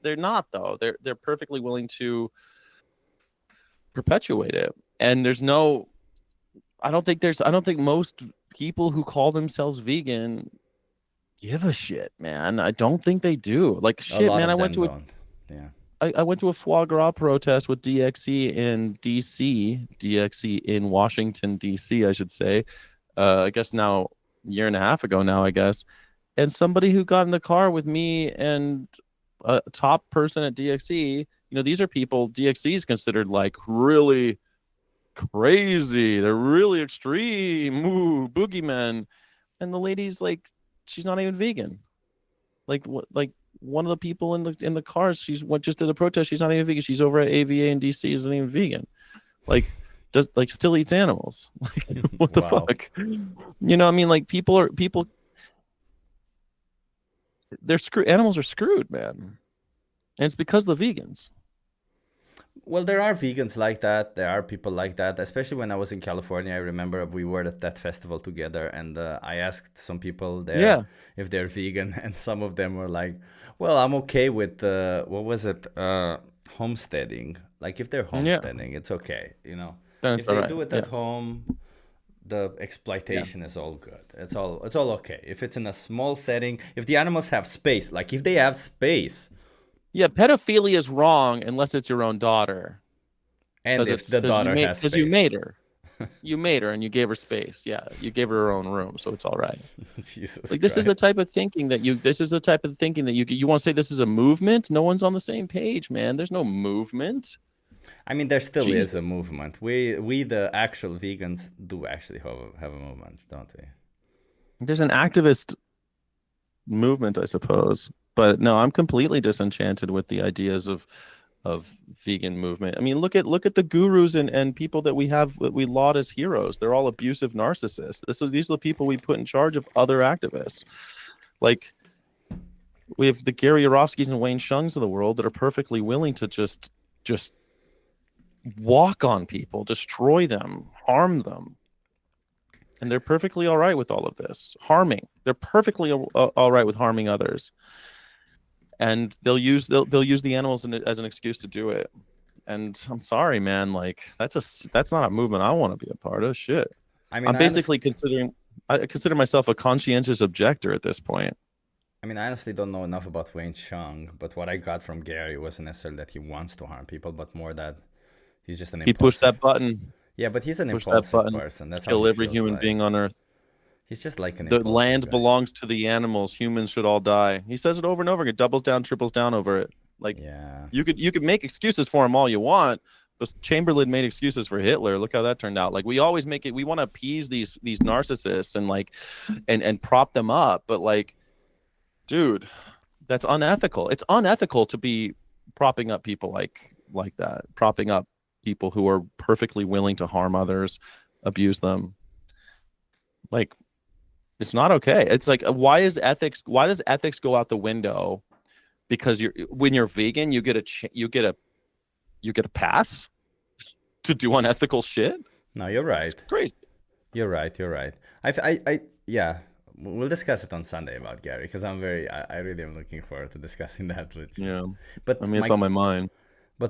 they're not though. They're perfectly willing to perpetuate it. And I don't think most people who call themselves vegan give a shit, man. I don't think they do. Like A shit, lot man. of them don't. Yeah. I went to a foie gras protest with DXE in DC, DXE in Washington DC, I should say. I guess now a year and a half ago now, I guess. And somebody who got in the car with me and a top person at DXE, these are people DXE is considered like really crazy. They're really extreme, ooh, boogeymen. And the lady's like, she's not even vegan. Like what? Like one of the people in the cars, she's what just did a protest. She's not even vegan. She's over at AVA in DC. Isn't even vegan. Like does like still eats animals. Like what the Wow. fuck? I mean, like people. They're screwed. Animals are screwed, man. And it's because of the vegans. Well, there are vegans like that. There are people like that. Especially when I was in California, I remember we were at that festival together, and I asked some people there Yeah, if they're vegan, and some of them were like, "Well, I'm okay with what was it, homesteading. Like if they're yeah. homesteading, it's okay. That's If all they right. do it Yeah, at home, the yeah, exploitation is all good. It's all okay. If it's in a small setting, if the animals have space, like if they have space, yeah. Pedophilia is wrong unless it's your own daughter, and if the because daughter has you space." made her. You made her and you gave her space. Yeah, you gave her own room, so it's all right. Jesus Like this is Christ. the type of thinking that you want to say this is a movement. No one's on the same page, man. There's no movement. I mean, there still is Jesus. a movement. We the actual vegans do actually have a movement, don't we? There's an activist movement, I suppose. But no, I'm completely disenchanted with the ideas of vegan movement. I mean, look at the gurus and people that we laud as heroes. They're all abusive narcissists. These are the people we put in charge of other activists. Like we have the Gary Yorovskis and Wayne Shungs of the world that are perfectly willing to just walk on people, destroy them, harm them. And they're perfectly all right with all of this harming. They're perfectly all right with harming others, and they'll use the animals as an excuse to do it. And I'm sorry, man. Like that's not a movement I want to be a part of. Shit. I mean, I'm I honestly, basically I consider myself a conscientious objector at this point. I honestly don't know enough about Wayne Chung, but what I got from Gary wasn't necessarily that he wants to harm people, but more that he's just an He pushed impulsive. that button, Yeah, but he's an pushed that impulsive button person. to That's how kill he every feels human like. being on Earth. He's just like an The impulsive land guy. belongs to the animals. Humans should all die. He says it over and over again, doubles down, triples down over it. Like Yeah. you could make excuses for him all you want. But Chamberlain made excuses for Hitler. Look how that turned out. Like we always make it. We want to appease these narcissists and like and prop them up. But like, dude, that's unethical. It's unethical to be propping up people like that. Propping up people who are perfectly willing to harm others, abuse them. Like It's not okay. It's like why does ethics go out the window? Because when you're vegan, you get a pass to do unethical shit. No, you're It's right. crazy. You're right. You're right. Yeah. We'll discuss it on Sunday about Gary because I really am looking forward to discussing that with you. Yeah. I But mean, it's on my mind.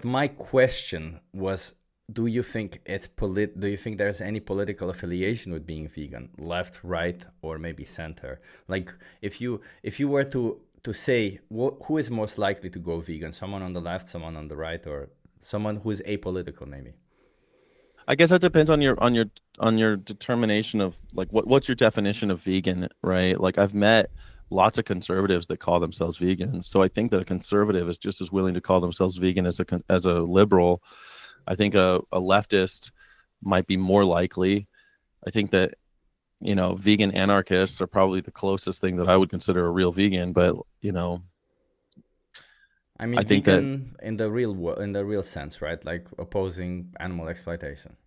my question was, do you think there's any political affiliation with being vegan, left, right, or maybe center? Like if you were to say who is most likely to go vegan, someone on the left, someone on the right, or someone who is apolitical, maybe? I guess that depends on your determination of like what's your definition of vegan, right? Like I've met lots of conservatives that call themselves vegan. So I think that a conservative is just as willing to call themselves vegan as a liberal. I think a leftist might be more likely. I think that, vegan anarchists are probably the closest thing that I would consider a real vegan, but I I mean, think that vegan in the in the real sense, right? Like opposing animal exploitation.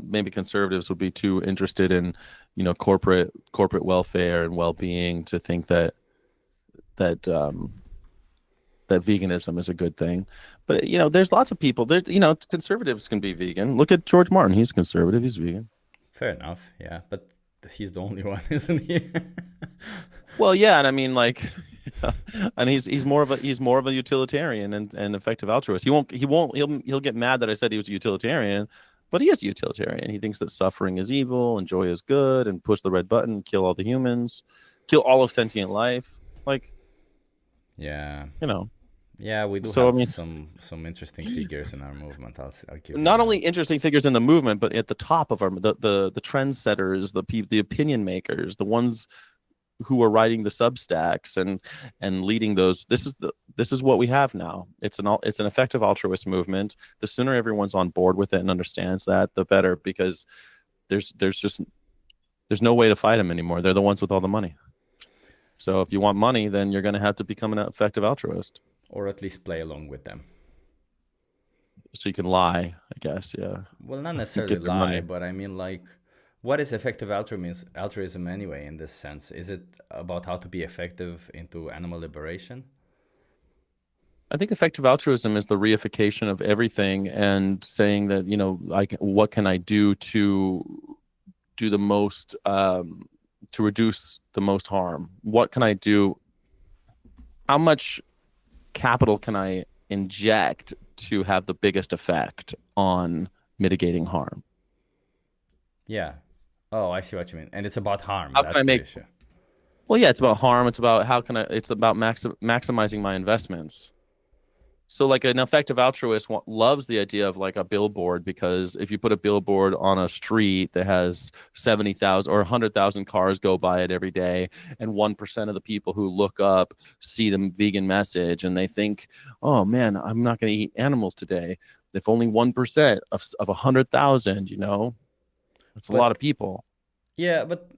maybe conservatives would be too interested in, corporate welfare and well-being to think that that veganism is a good thing. But there's lots of people. Conservatives can be vegan. Look at George Martin. He's conservative. He's vegan. Fair enough, yeah, but he's the only one, isn't he? Well, yeah, and I mean, like, and he's more of a utilitarian and effective altruist. He'll get mad that I said he was a utilitarian, but he is a utilitarian. He thinks that suffering is evil and joy is good, and push the red button, kill all the humans, kill all of sentient life. Like, Yeah, you know. yeah, we do So I have mean, some interesting figures in our movement. I'll give you not that. only interesting figures in the movement, but at the top of the trendsetters, the opinion makers, the ones who are writing the Substacks and leading those. This is what we have now. It's an effective altruist movement. The sooner everyone's on board with it and understands that, the better, because there's no way to fight them anymore. They're the ones with all the money. So if you want money, then you're going to have to become an effective altruist. Or at least play along with them. So you can lie, I guess. Yeah, Well, not necessarily get their lie, money. but I mean, like, what is effective altruism anyway in this sense? Is it about how to be effective into animal liberation? I think effective altruism is the reification of everything and saying that, like, what can I do to do the most, to reduce the most harm? What can I do? How much capital can I inject to have the biggest effect on mitigating harm? Yeah. Oh, I see what you mean. And it's about harm. How can I That's the make, issue. well, yeah, it's about harm. It's about it's about maximizing my investments. So like an effective altruist loves the idea of like a billboard, because if you put a billboard on a street that has 70,000 or 100,000 cars go by it every day, and 1% of the people who look up see the vegan message and they think, oh man, I'm not going to eat animals today. If only 1% of 100,000, it's a lot But of people. yeah, but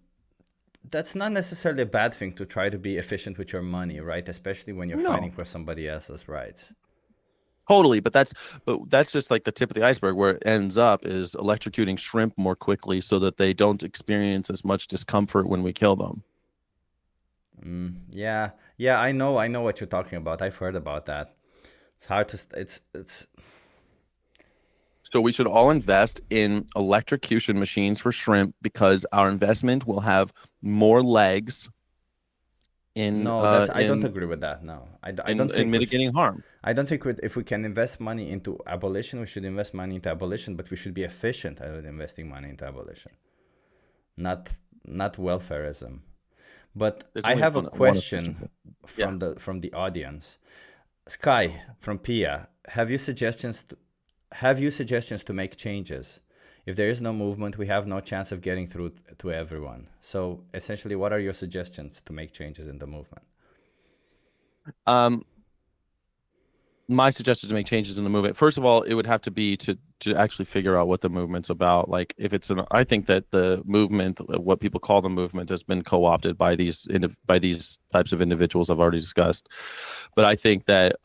that's not necessarily a bad thing to try to be efficient with your money, right? Especially when you're fighting No. for somebody else's rights. Totally, but that's just like the tip of the iceberg. Where it ends up is electrocuting shrimp more quickly so that they don't experience as much discomfort when we kill them. Yeah, yeah, I know what you're talking about. I've heard about that. It's hard to, it's, So we should all invest in electrocution machines for shrimp, because our investment will have more legs in no, uh I don't in agree with that. No, I in, don't in think mitigating harm. I don't think if we can invest money into abolition, we should invest money into abolition, but we should be efficient at investing money into abolition, not welfareism. But There's I only have a one efficient question way. Yeah. from the audience. Sky from Pia, have you suggestions to make changes? If there is no movement, we have no chance of getting through to everyone. So essentially, what are your suggestions to make changes in the movement? Um, my suggestion to make changes in the movement. First of all, it would have to be to actually figure out what the movement's about. Like, if I think that the movement, what people call the movement, has been co-opted by these types of individuals I've already discussed. But I think that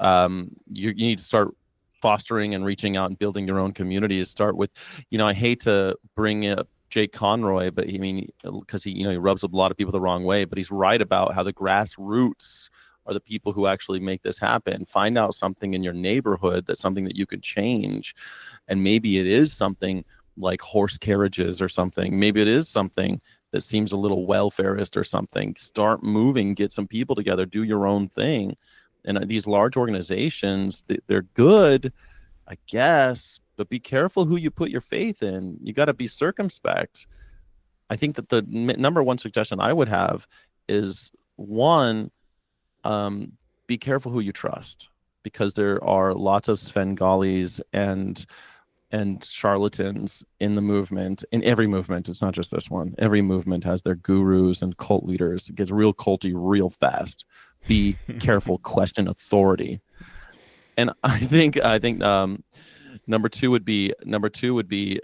you need to start fostering and reaching out and building your own community. To start with, I hate to bring up Jake Conroy, but because he rubs a lot of people the wrong way, but he's right about how the grassroots are the people who actually make this happen. Find out something in your neighborhood that's something that you can change. And maybe it is something like horse carriages or something. Maybe it is something that seems a little welfareist or something. Start moving, get some people together, do your own thing. And these large organizations, they're good, I guess, but be careful who you put your faith in. You got to be circumspect. I think that the number one suggestion I would have is one, be careful who you trust, because there are lots of Svengalis and charlatans in the movement, in every movement. It's not just this one. Every movement has their gurus and cult leaders. It gets real culty real fast. Be careful, question authority. And I think number two would be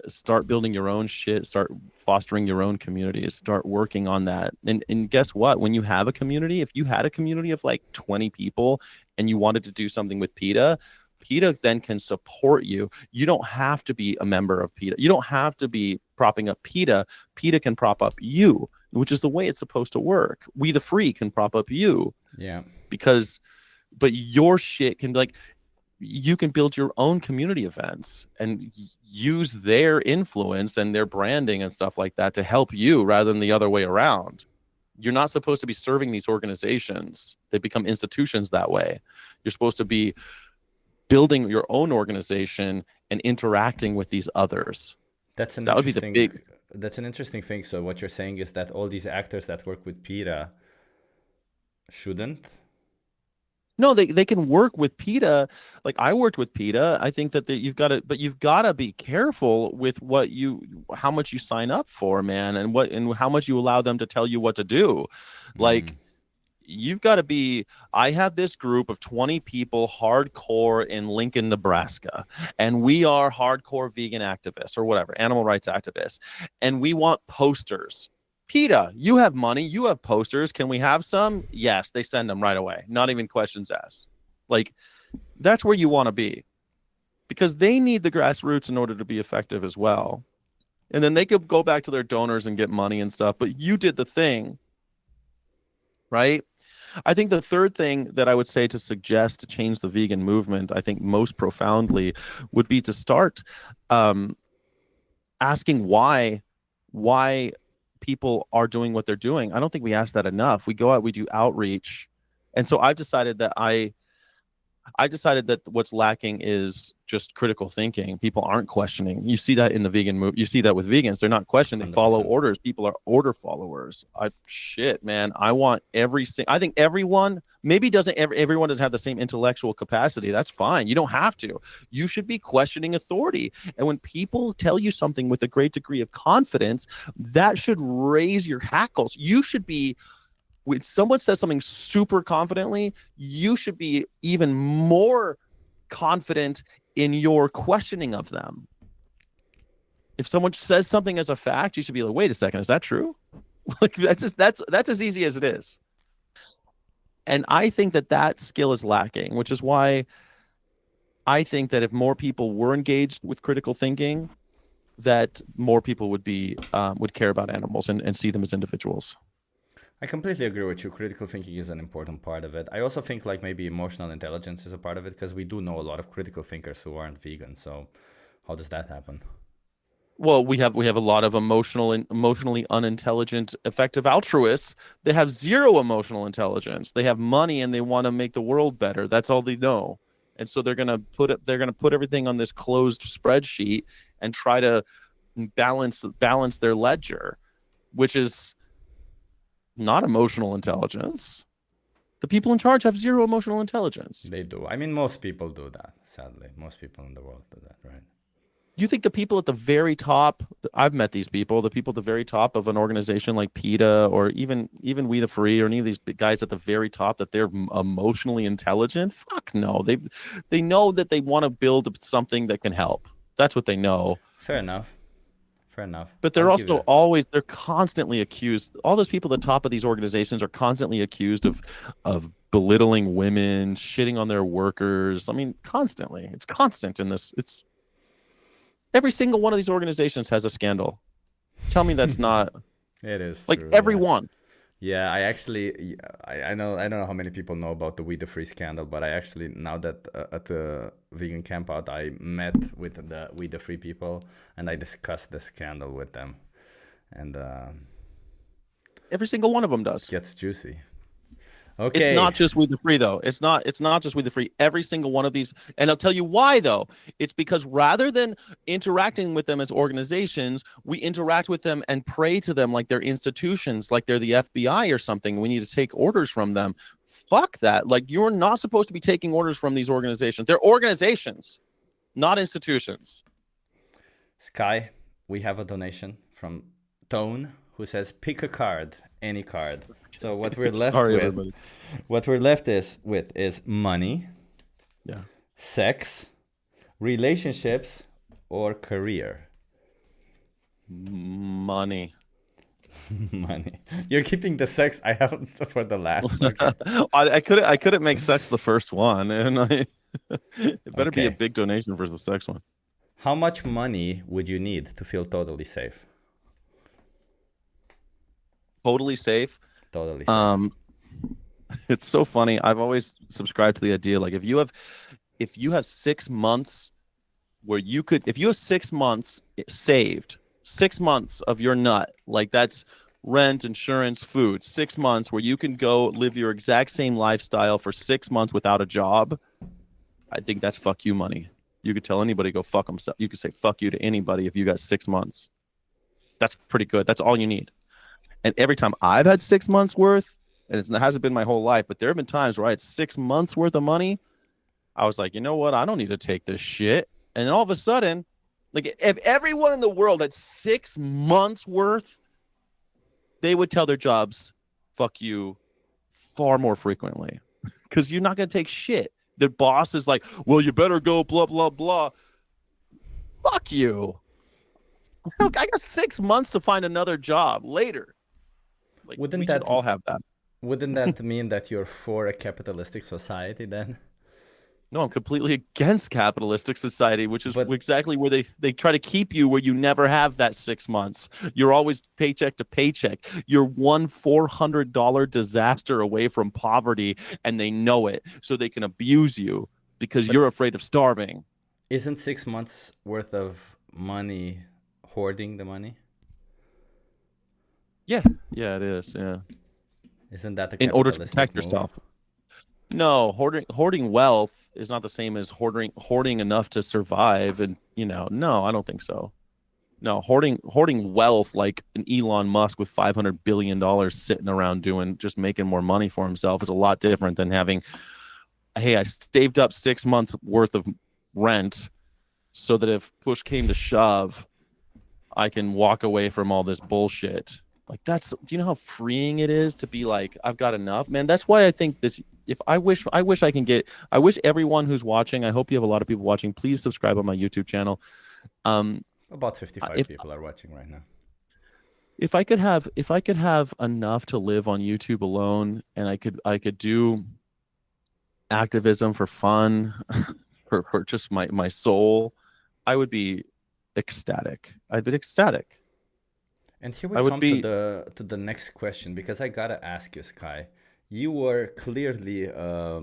start building your own shit, start fostering your own communities, start working on that. And guess what? When you have a community, if you had a community of like 20 people and you wanted to do something with PETA then can support you. You don't have to be a member of PETA. You don't have to be propping up PETA. PETA can prop up you, which is the way it's supposed to work. We the Free can prop up you. Yeah. But your shit can be like, you can build your own community events and use their influence and their branding and stuff like that to help you rather than the other way around. You're not supposed to be serving these organizations. They become institutions that way. You're supposed to be building your own organization and interacting with these others. That's an interesting thing. So what you're saying is that all these actors that work with PETA shouldn't? No, they can work with PETA. Like I worked with PETA. I think that you've got to be careful with how much you sign up for, man, and how much you allow them to tell you what to do. Like you've got to be, I have this group of 20 people hardcore in Lincoln, Nebraska, and we are hardcore vegan activists or whatever, animal rights activists, and we want posters. PETA, you have money, you have posters. Can we have some? Yes, they send them right away. Not even questions asked. Like, that's where you want to be, because they need the grassroots in order to be effective as well. And then they could go back to their donors and get money and stuff, but you did the thing, right? I think the third thing that I would say to suggest to change the vegan movement, I think most profoundly, would be to start asking why people are doing what they're doing. I don't think we ask that enough. We go out, we do outreach. And so I've decided that what's lacking is just critical thinking. People aren't questioning. You see that in the vegan movement. You see that with vegans. They're not questioning. They follow orders. People are order followers. I think everyone, maybe everyone doesn't have the same intellectual capacity. That's fine. You don't have to. You should be questioning authority. And when people tell you something with a great degree of confidence, that should raise your hackles. You should be, when someone says something super confidently, you should be even more confident in your questioning of them. If someone says something as a fact, you should be like, wait a second, is that true? Like that's as easy as it is. And I think that skill is lacking, which is why I think that if more people were engaged with critical thinking, that more people would care about animals and see them as individuals. I completely agree with you. Critical thinking is an important part of it. I also think like maybe emotional intelligence is a part of it, because we do know a lot of critical thinkers who aren't vegan. So how does that happen? Well, we have a lot of emotionally unintelligent, effective altruists. They have zero emotional intelligence. They have money and they want to make the world better. That's all they know. And so they're gonna put everything on this closed spreadsheet and try to balance their ledger, which is not emotional intelligence. The people in charge have zero emotional intelligence. They do. I mean, most people do that, sadly. Most people in the world do that, right? You think the people at the very top, I've met these people, the people at the very top of an organization like PETA or even We the Free or any of these big guys at the very top, that they're emotionally intelligent? Fuck no. They know that they want to build something that can help. That's what they know. Fair enough. But they're they're constantly accused. All those people at the top of these organizations are constantly accused of belittling women, shitting on their workers. I mean, constantly. It's constant in this. Every single one of these organizations has a scandal. Tell me that's not It is like true. Yeah. everyone. Yeah, I actually, I know, I don't know how many people know about the We the Free scandal, but I actually, now that at the vegan camp out, I met with the We the Free people and I discussed the scandal with them, and Every single one of them does. gets juicy. It's Okay. not just We the Free though. It's not just We the Free. Every single one of these, and I'll tell you why though. It's because rather than interacting with them as organizations, we interact with them and pray to them like they're institutions, like they're the FBI or something. We need to take orders from them. Fuck that. Like you're not supposed to be taking orders from these organizations. They're organizations, not institutions. Sky, we have a donation from Tone who says, pick a card, any card. So what we're left Sorry, with, everybody. what we're left is money, Yeah. sex, relationships, or career. Money. Money. You're keeping the sex I have for the last. Okay. I couldn't make sex the first one, and it better be a Okay. big donation for the sex one. How much money would you need to feel totally safe? Totally safe. Totally safe. It's so funny. I've always subscribed to the idea like if you have 6 months where you could, if you have 6 months saved, 6 months of your nut, like that's rent, insurance, food, 6 months where you can go live your exact same lifestyle for 6 months without a job. I think that's fuck you money. You could tell anybody go fuck themselves. You could say fuck you to anybody if you got 6 months. That's pretty good. That's all you need. And every time I've had 6 months worth, and it hasn't been my whole life, but there have been times where I had 6 months worth of money. I was like, you know what? I don't need to take this shit. And then all of a sudden, like if everyone in the world had 6 months worth, they would tell their jobs, fuck you, far more frequently. Because you're not going to take shit. The boss is like, well, you better go, blah, blah, blah. Fuck you. Look, I got 6 months to find another job later. Like, Wouldn't we should that all have that. Wouldn't that mean that you're for a capitalistic society then? No, I'm completely against capitalistic society, which is But exactly where they try to keep you where you never have that 6 months. You're always paycheck to paycheck. You're one $400 disaster away from poverty, and they know it, so they can abuse you because you're afraid of starving. isn't 6 months worth of money hoarding the money? Yeah, it is. Yeah, Isn't that a in order to capitalistic protect move? yourself. No, hoarding wealth is not the same as hoarding enough to survive. And no, I don't think so. No, hoarding wealth like an Elon Musk with $500 billion sitting around just making more money for himself is a lot different than having, hey, I saved up 6 months worth of rent so that if push came to shove, I can walk away from all this bullshit. Like do you know how freeing it is to be like, I've got enough, man? That's why I think this, I wish everyone who's watching, I hope you have a lot of people watching, please subscribe on my YouTube channel. About 55 people are watching right now. If I could have enough to live on YouTube alone, and I could do activism for fun, for just my soul, I would be ecstatic. I'd be ecstatic. And here we come to the next question, because I gotta ask you, Sky. You were clearly a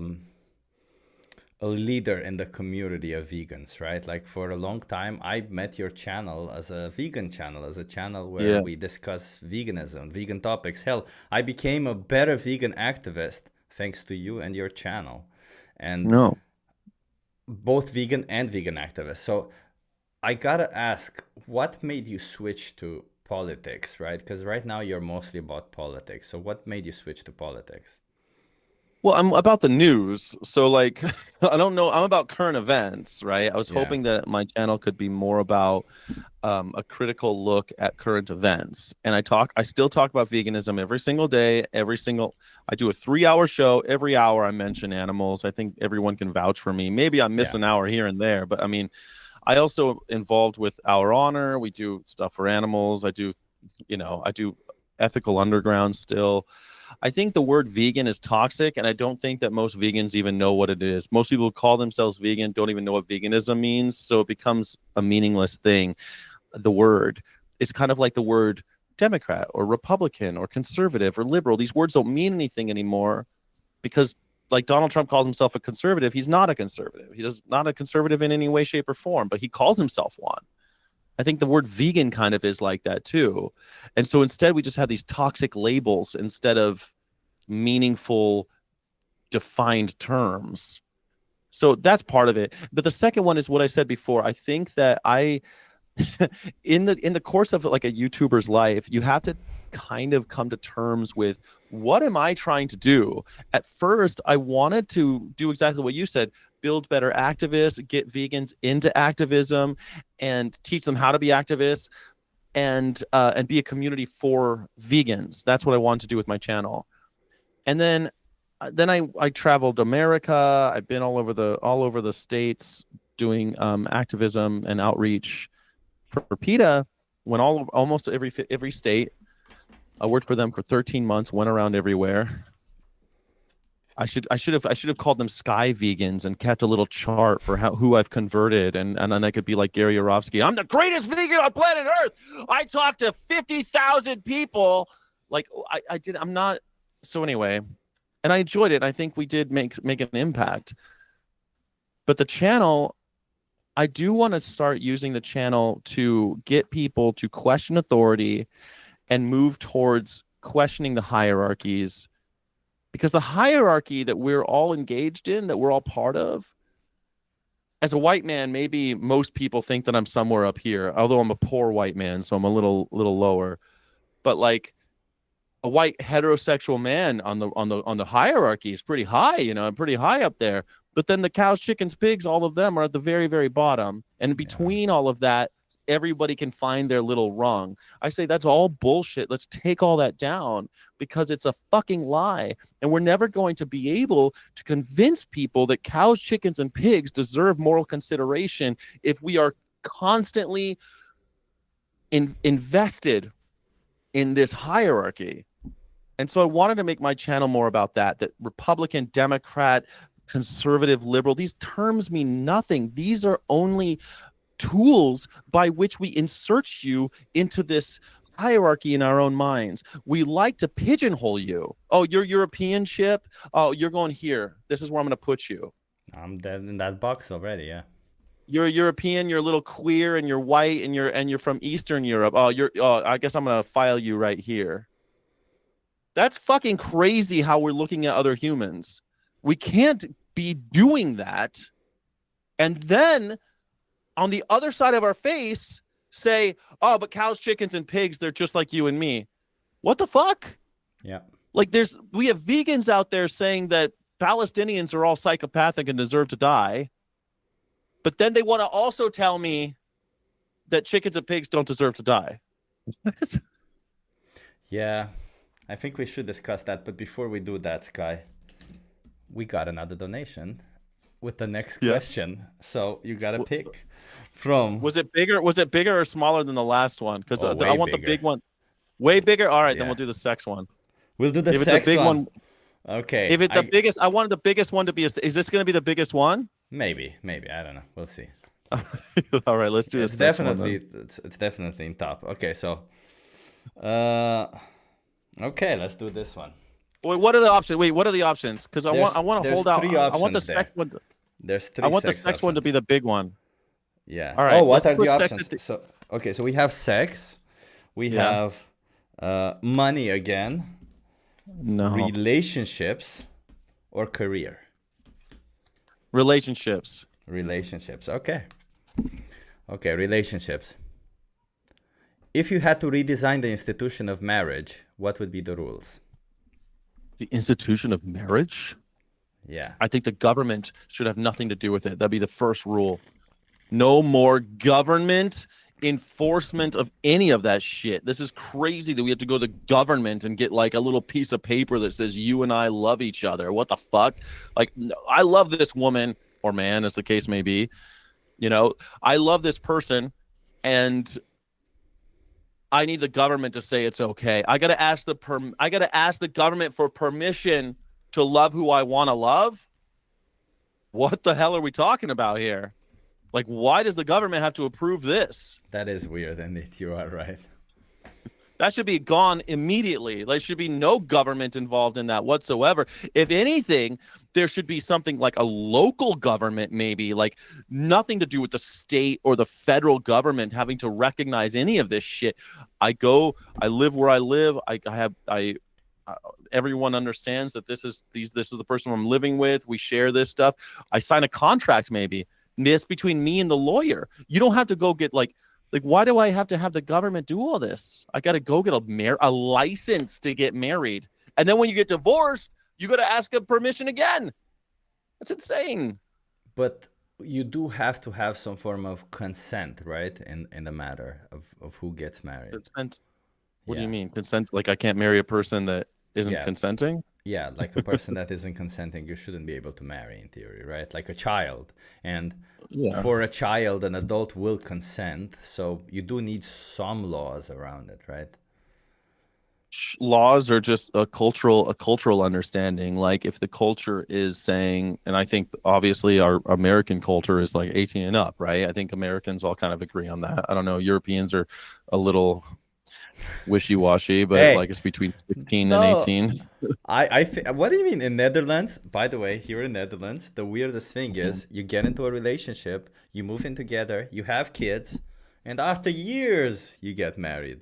leader in the community of vegans, right? Like for a long time, I met your channel as a vegan channel, as a channel where we discuss veganism, vegan topics. Hell, I became a better vegan activist thanks to you and your channel. And both vegan and vegan activists. So I gotta ask, what made you switch to politics, right? Because right now you're mostly about politics. So what made you switch to politics? Well, I'm about the news. So like, I don't know. I'm about current events, right? I was hoping that my channel could be more about a critical look at current events. And I still talk about veganism every single day, I do a 3-hour show. Every hour I mention animals. I think everyone can vouch for me. Maybe I miss an hour here and there, but I mean, I also involved with Our Honor. We do stuff for animals. I do ethical underground still. I think the word vegan is toxic, and I don't think that most vegans even know what it is. Most people who call themselves vegan don't even know what veganism means, so it becomes a meaningless thing. The word, it's kind of like the word Democrat or Republican or conservative or liberal. These words don't mean anything anymore because, like, Donald Trump calls himself a conservative. He's not a conservative. He does not a conservative in any way, shape, or form, but he calls himself one. I think the word vegan kind of is like that too. And so instead we just have these toxic labels instead of meaningful defined terms. So that's part of it. But the second one is what I said before. I think that in the course of like a YouTuber's life, you have to kind of come to terms with, what am I trying to do? At first, I wanted to do exactly what you said, build better activists, get vegans into activism, and teach them how to be activists, and be a community for vegans. That's what I wanted to do with my channel. And then I traveled America. I've been all over the states doing activism and outreach for PETA. Went almost every state. I worked for them for 13 months. Went around everywhere. I should have called them Sky Vegans and kept a little chart for who I've converted, and then I could be like Gary Yourofsky. I'm the greatest vegan on planet Earth. I talked to 50,000 people. Like I did. I'm not. So anyway, and I enjoyed it. I think we did make an impact. But the channel, I do want to start using the channel to get people to question authority and move towards questioning the hierarchies. Because the hierarchy that we're all engaged in, that we're all part of, as a white man, maybe most people think that I'm somewhere up here, although I'm a poor white man, so I'm a little lower. But like a white heterosexual man on the hierarchy is pretty high, I'm pretty high up there. But then the cows, chickens, pigs, all of them are at the very, very bottom. And between all of that, everybody can find their little rung. I say that's all bullshit. Let's take all that down, because it's a fucking lie. And we're never going to be able to convince people that cows, chickens, and pigs deserve moral consideration if we are constantly invested in this hierarchy. And so I wanted to make my channel more about that Republican, Democrat, conservative, liberal, these terms mean nothing. These are only tools by which we insert you into this hierarchy in our own minds. We like to pigeonhole you. Oh, you're European ship. Oh, you're going here. This is where I'm going to put you. I'm dead in that box already. Yeah. You're European. You're a little queer, and you're white, and you're from Eastern Europe. Oh, I guess I'm going to file you right here. That's fucking crazy how we're looking at other humans. We can't be doing that. And then on the other side of our face say, oh, but cows, chickens, and pigs, they're just like you and me. What the fuck? Yeah. Like we have vegans out there saying that Palestinians are all psychopathic and deserve to die. But then they want to also tell me that chickens and pigs don't deserve to die. Yeah, I think we should discuss that. But before we do that, Sky, we got another donation with the next question. So you got to pick from. Was it bigger or smaller than the last one? Because I want bigger. the big one. Way bigger? All right, then we'll do the sex one. We'll do the if sex it's a big one. Okay. If it's the biggest, I wanted the biggest one to be. Is this going to be the biggest one? Maybe. I don't know. We'll see. All right, let's do this. It's definitely in top. Okay, so, okay, let's do this one. Wait, what are the options? What are the options? Because I want to hold out. I want the sex one. There's three. I want the sex one to be the big one. Yeah. All right. Oh, what are the options? So we have sex. We have money again. No. Relationships or career. Relationships. Okay. Okay, relationships. If you had to redesign the institution of marriage, what would be the rules? The institution of marriage? Yeah. I think the government should have nothing to do with it. That'd be the first rule. No more government enforcement of any of that shit. This is crazy that we have to go to the government and get like a little piece of paper that says you and I love each other. What the fuck? Like, I love this woman or man, as the case may be. I love this person, and I need the government to say it's okay. I gotta ask the government for permission to love who I want to love. What the hell are we talking about here? Like, why does the government have to approve this? That is weird, and you are right. That should be gone immediately. There should be no government involved in that whatsoever. If anything, there should be something like a local government, maybe, like nothing to do with the state or the federal government having to recognize any of this shit. I live where I live. Everyone understands that this is the person I'm living with. We share this stuff. I sign a contract, maybe. It's between me and the lawyer. You don't have to go get like, why do I have to have the government do all this? I got to go get a license to get married. And then when you get divorced, you got to ask a permission again. That's insane. But you do have to have some form of consent, right? In the matter of who gets married. Consent? What do you mean? Consent? Like I can't marry a person that isn't Yeah. consenting? Yeah, like a person that isn't consenting, you shouldn't be able to marry in theory, right? Like a child. And Yeah. for a child, an adult will consent. So you do need some laws around it, right? Laws are just a cultural understanding. Like if the culture is saying, and I think obviously our American culture is like 18 and up, right? I think Americans all kind of agree on that. I don't know, Europeans are a little wishy-washy, but Hey, like it's between 16 and no, 18. what do you mean in Netherlands? By the way, here in Netherlands, the weirdest thing is you get into a relationship, you move in together, you have kids, and after years you get married.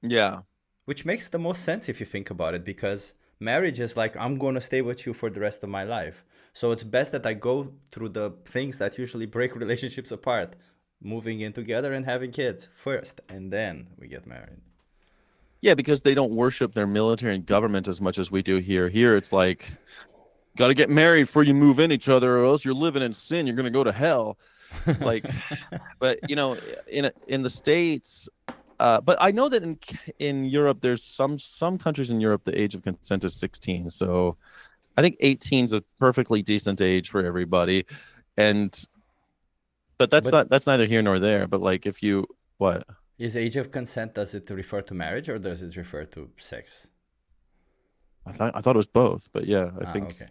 Yeah. Which makes the most sense if you think about it, because marriage is like, I'm going to stay with you for the rest of my life. So it's best that I go through the things that usually break relationships apart, moving in together and having kids first, and then we get married. Yeah, because they don't worship their military and government as much as we do here. Here it's like, got to get married before you move in each other, or else you're living in sin. You're going to go to hell. Like, but you know, in the States, but I know that in Europe, there's some countries in Europe, the age of consent is 16. So I think 18 is a perfectly decent age for everybody. But that's neither here nor there. But like if you what? Is age of consent, does it refer to marriage or does it refer to sex? I thought it was both, but yeah, I think. Okay.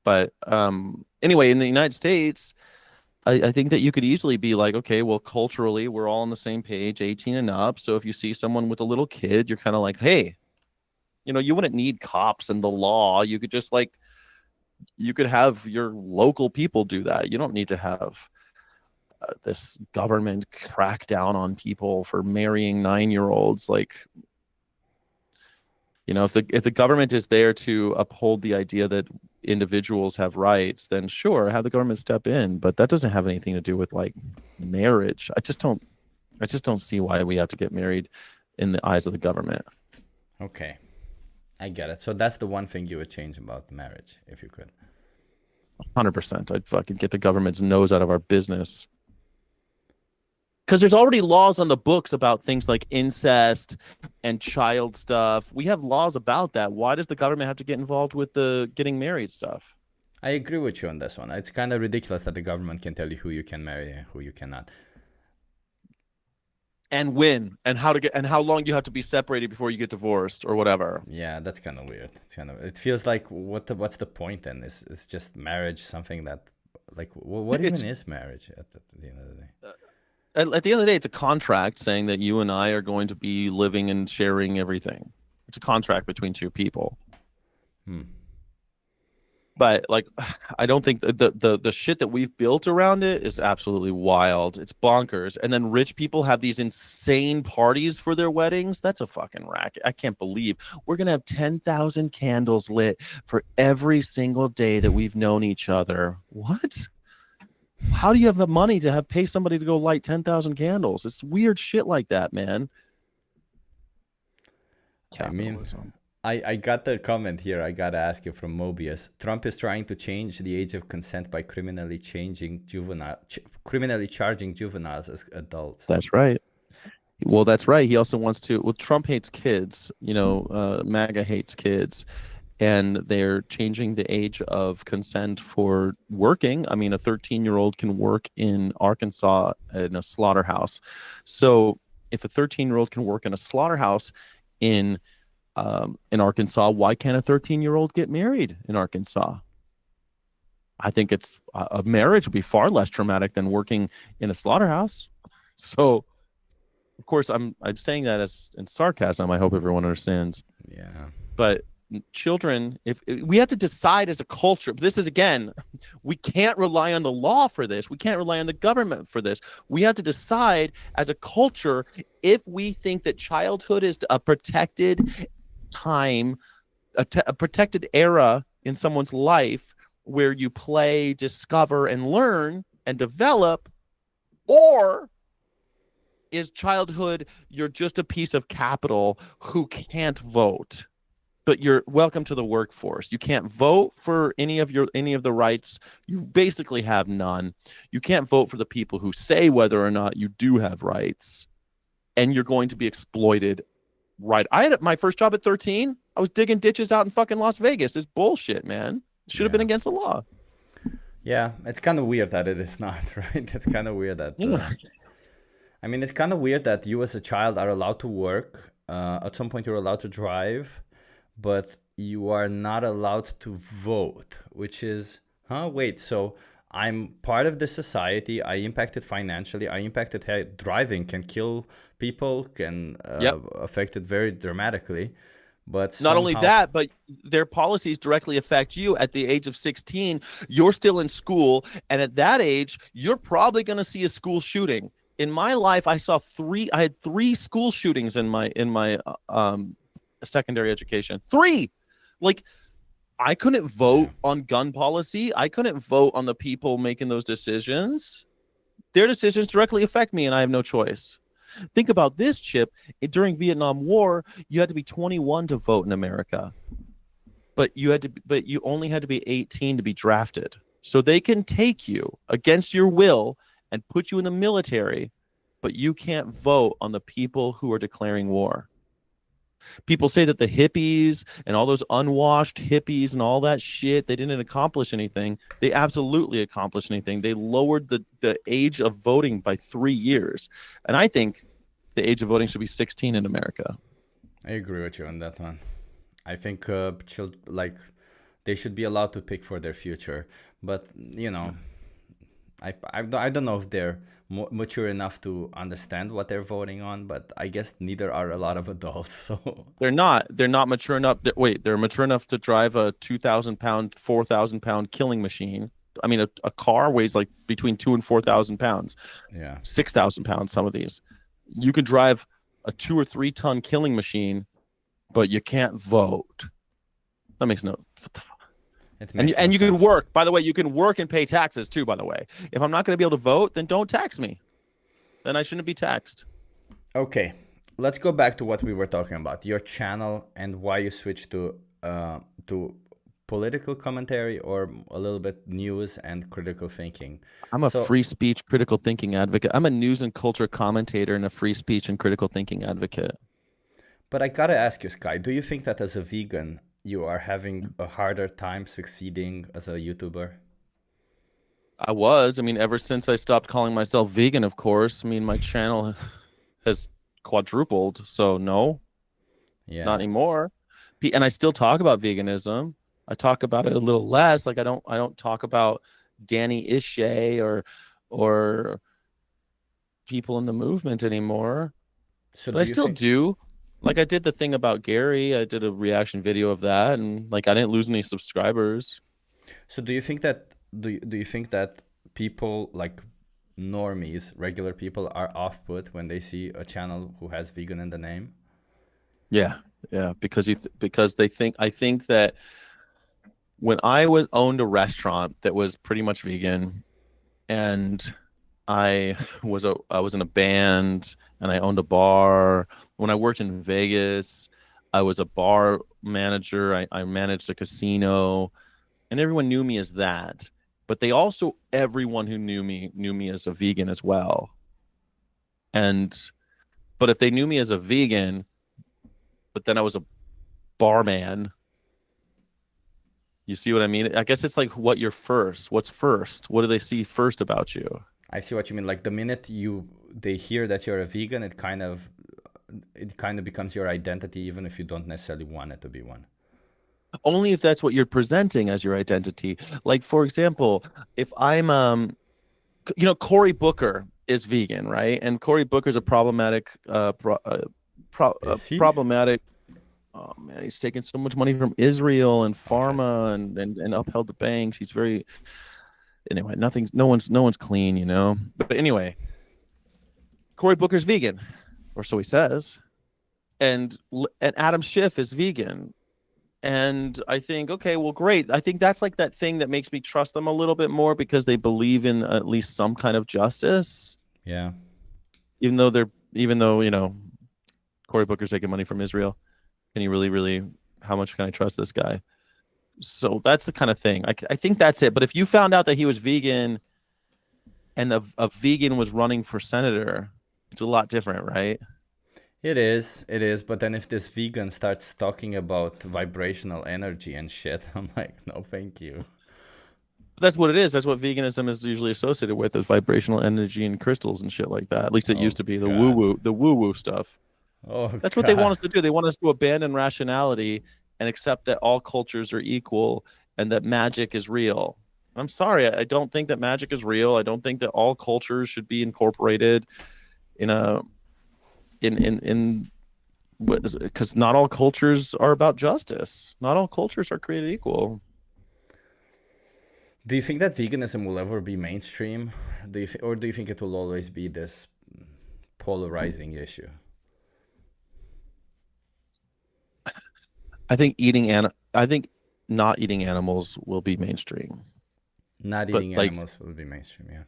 But anyway, in the United States, I think that you could easily be like, okay, well, culturally, we're all on the same page, 18 and up. So if you see someone with a little kid, you're kind of like, hey, you wouldn't need cops and the law. You could just you could have your local people do that. You don't need to have this government crack down on people for marrying 9-year-olds. Like, if the government is there to uphold the idea that individuals have rights, then sure, have the government step in. But that doesn't have anything to do with like marriage. I just don't see why we have to get married in the eyes of the government. Okay, I get it. So that's the one thing you would change about marriage, if you could. 100%. I'd fucking get the government's nose out of our business. Because there's already laws on the books about things like incest and child stuff. We have laws about that. Why does the government have to get involved with the getting married stuff? I agree with you on this one. It's kind of ridiculous that the government can tell you who you can marry and who you cannot. And when and how long you have to be separated before you get divorced or whatever. Yeah, that's kind of weird. It feels like what's the point then? Is just marriage something that like what even is marriage at the end of the day? At the end of the day, it's a contract saying that you and I are going to be living and sharing everything. It's a contract between two people. But like, I don't think the shit that we've built around it is absolutely wild. It's bonkers. And then rich people have these insane parties for their weddings. That's a fucking racket. I can't believe we're going to have 10,000 candles lit for every single day that we've known each other. What? How do you have the money to pay somebody to go light 10,000 candles? It's weird shit like that, man. Capitalism. I got the comment here. I got to ask you from Mobius. Trump is trying to change the age of consent by criminally charging juveniles as adults. That's right. Well, that's right. He also wants to. Well, Trump hates kids. MAGA hates kids. And they're changing the age of consent for working. I mean, a 13-year-old can work in Arkansas in a slaughterhouse. So if a 13-year-old can work in a slaughterhouse in Arkansas, why can't a 13-year-old get married in Arkansas? I think it's a marriage would be far less traumatic than working in a slaughterhouse. So, of course, I'm saying that as in sarcasm. I hope everyone understands. Yeah. But children, if we have to decide as a culture, this is again, we can't rely on the law for this. We can't rely on the government for this. We have to decide as a culture if we think that childhood is a protected time, a protected era in someone's life where you play, discover, and learn and develop, or is childhood you're just a piece of capital who can't vote, but you're welcome to the workforce. You can't vote for any of the rights. You basically have none. You can't vote for the people who say whether or not you do have rights, and you're going to be exploited. Right. I had my first job at 13. I was digging ditches out in fucking Las Vegas. It's bullshit, man. Should have been against the law. Yeah, it's kind of weird that it is not, right? It's kind of weird that I mean, it's kind of weird that you as a child are allowed to work. At some point you're allowed to drive, but you are not allowed to vote, which is, wait, so I'm part of the society. I impacted financially. I impacted how driving can kill people, can affect it very dramatically. But not only that, but their policies directly affect you. At the age of 16, you're still in school. And at that age, you're probably going to see a school shooting. In my life, I had three school shootings in my secondary education. 3. Like, I couldn't vote on gun policy. I couldn't vote on the people making those decisions. Their decisions directly affect me, and I have no choice. Think about this, Chip. During Vietnam War, you had to be 21 to vote in America, but you only had to be 18 to be drafted. So they can take you against your will and put you in the military, but you can't vote on the people who are declaring war. People say that the hippies and all those unwashed hippies and all that shit, they didn't accomplish anything. They absolutely accomplished anything. They lowered the age of voting by 3 years. And I think the age of voting should be 16 in America. I agree with you on that one. I think they should be allowed to pick for their future. But, you know, I don't know if they're mature enough to understand what they're voting on, but I guess neither are a lot of adults. So they're not mature enough. They're mature enough to drive a 2,000-pound, 4,000-pound killing machine. I mean, a car weighs like between 2,000 and 4,000 pounds. Yeah, 6,000 pounds. Some of these, you can drive a 2 or 3 ton killing machine, but you can't vote. That makes no. And you can work, by the way, you can work and pay taxes too, by the way. If I'm not going to be able to vote, then don't tax me. Then I shouldn't be taxed. Okay, let's go back to what we were talking about, your channel and why you switched to political commentary or a little bit news and critical thinking. I'm a free speech critical thinking advocate. I'm a news and culture commentator and a free speech and critical thinking advocate. But I got to ask you, Sky, do you think that as a vegan, you are having a harder time succeeding as a YouTuber? I was. I mean, ever since I stopped calling myself vegan, of course. I mean, my channel has quadrupled. So no, not anymore. And I still talk about veganism. I talk about it a little less. Like I don't talk about Danny Ishay or people in the movement anymore. So but I still do. Like I did the thing about Gary. I did a reaction video of that, and like I didn't lose any subscribers. So do you think that people like normies, regular people, are off-put when they see a channel who has vegan in the name? Yeah, because I think that when I owned a restaurant that was pretty much vegan, and I was in a band and I owned a bar. When I worked in Vegas, I was a bar manager. I managed a casino, and everyone knew me as that. But everyone who knew me as a vegan as well. But if they knew me as a vegan, but then I was a barman, you see what I mean? I guess it's like what's first? What do they see first about you? I see what you mean. Like the minute they hear that you're a vegan, it kind of becomes your identity, even if you don't necessarily want it to be one. Only if that's what you're presenting as your identity. Like, for example, if I'm Cory Booker is vegan, right? And Cory Booker's a Is he? problematic. Oh man, he's taking so much money from Israel and Oh shit. pharma and upheld the banks. He's very anyway. No one's clean, you know. But anyway, Cory Booker's vegan, or so he says, and Adam Schiff is vegan. And I think, okay, well, great. I think that's like that thing that makes me trust them a little bit more because they believe in at least some kind of justice, Yeah. even though, Cory Booker's taking money from Israel. Can you really, how much can I trust this guy? So that's the kind of thing. I think that's it. But if you found out that he was vegan and a vegan was running for senator, it's a lot different, right? It is. But then if this vegan starts talking about vibrational energy and shit, I'm like, no, thank you. That's what it is. That's what veganism is usually associated with, is vibrational energy and crystals and shit like that. At least it Oh used to be God. the woo woo stuff. Oh That's what they want God. us to do. They want us to abandon rationality and accept that all cultures are equal and that magic is real. I'm sorry, I don't think that magic is real. I don't think that all cultures should be incorporated in a in because not all cultures are about justice. Not all cultures are created equal. Do you think that veganism will ever be mainstream? Or do you think it will always be this polarizing issue? I think not eating animals will be mainstream. Not But eating like animals will be mainstream, yeah.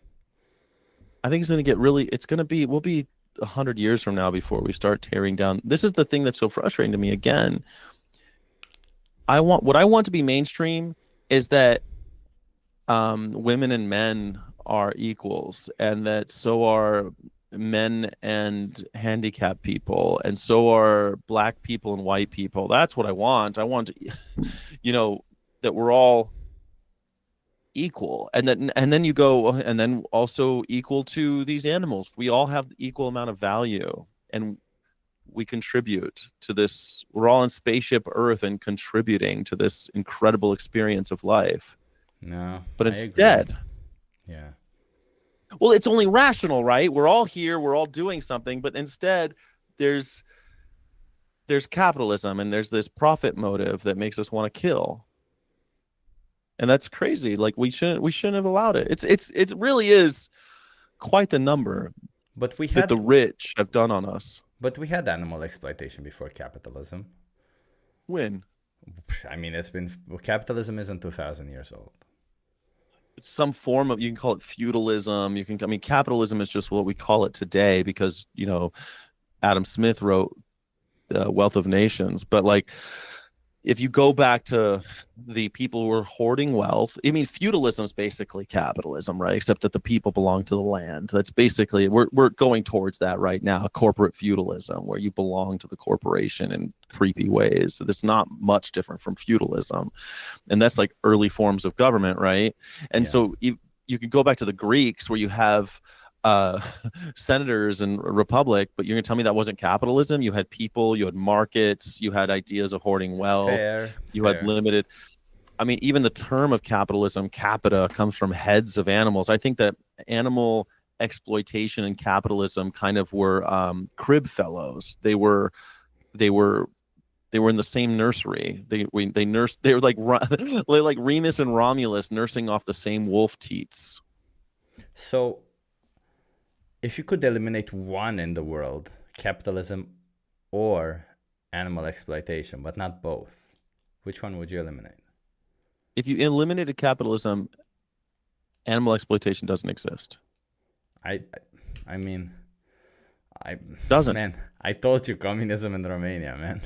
I think we'll be 100 years from now before we start tearing down. This is the thing that's so frustrating to me again. What I want to be mainstream is that women and men are equals, and that so are men and handicapped people, and so are black people and white people. That's what I want. I want to, that we're all equal, and then you go, and then also equal to these animals. We all have the equal amount of value, and we contribute to this. We're all on spaceship Earth and contributing to this incredible experience of life. No, But I agree. instead, Yeah. well, it's only rational, right? We're all here, we're all doing something, but instead there's there's capitalism and there's this profit motive that makes us want to kill. And that's crazy. Like we shouldn't have allowed it. It really is quite the number But we that the had rich have done on us. but we had animal exploitation before capitalism. When I mean, capitalism isn't 2000 years old. it's some form of, you can call it feudalism. I mean, capitalism is just what we call it today because, Adam Smith wrote The Wealth of Nations. But like, if you go back to the people who were hoarding wealth, I mean, feudalism is basically capitalism, right? Except that the people belong to the land. That's basically, we're going towards that right now, corporate feudalism, where you belong to the corporation in creepy ways. So that's not much different from feudalism. And that's like early forms of government, right? And Yeah. so you can go back to the Greeks where you have uh senators and republic, but you're gonna tell me that wasn't capitalism? You had people, you had markets, you had ideas of hoarding wealth, Fair, you had fair. limited. I mean, even the term of capitalism, capita, comes from heads of animals. I think that animal exploitation and capitalism kind of were crib fellows. They were they were in the same nursery. They nursed. They were like they're like Remus and Romulus nursing off the same wolf teats. So, if you could eliminate one in the world, capitalism or animal exploitation, but not both, which one would you eliminate? If you eliminated capitalism, animal exploitation doesn't exist. I, I mean, I, Doesn't. man, I told you communism in Romania, man.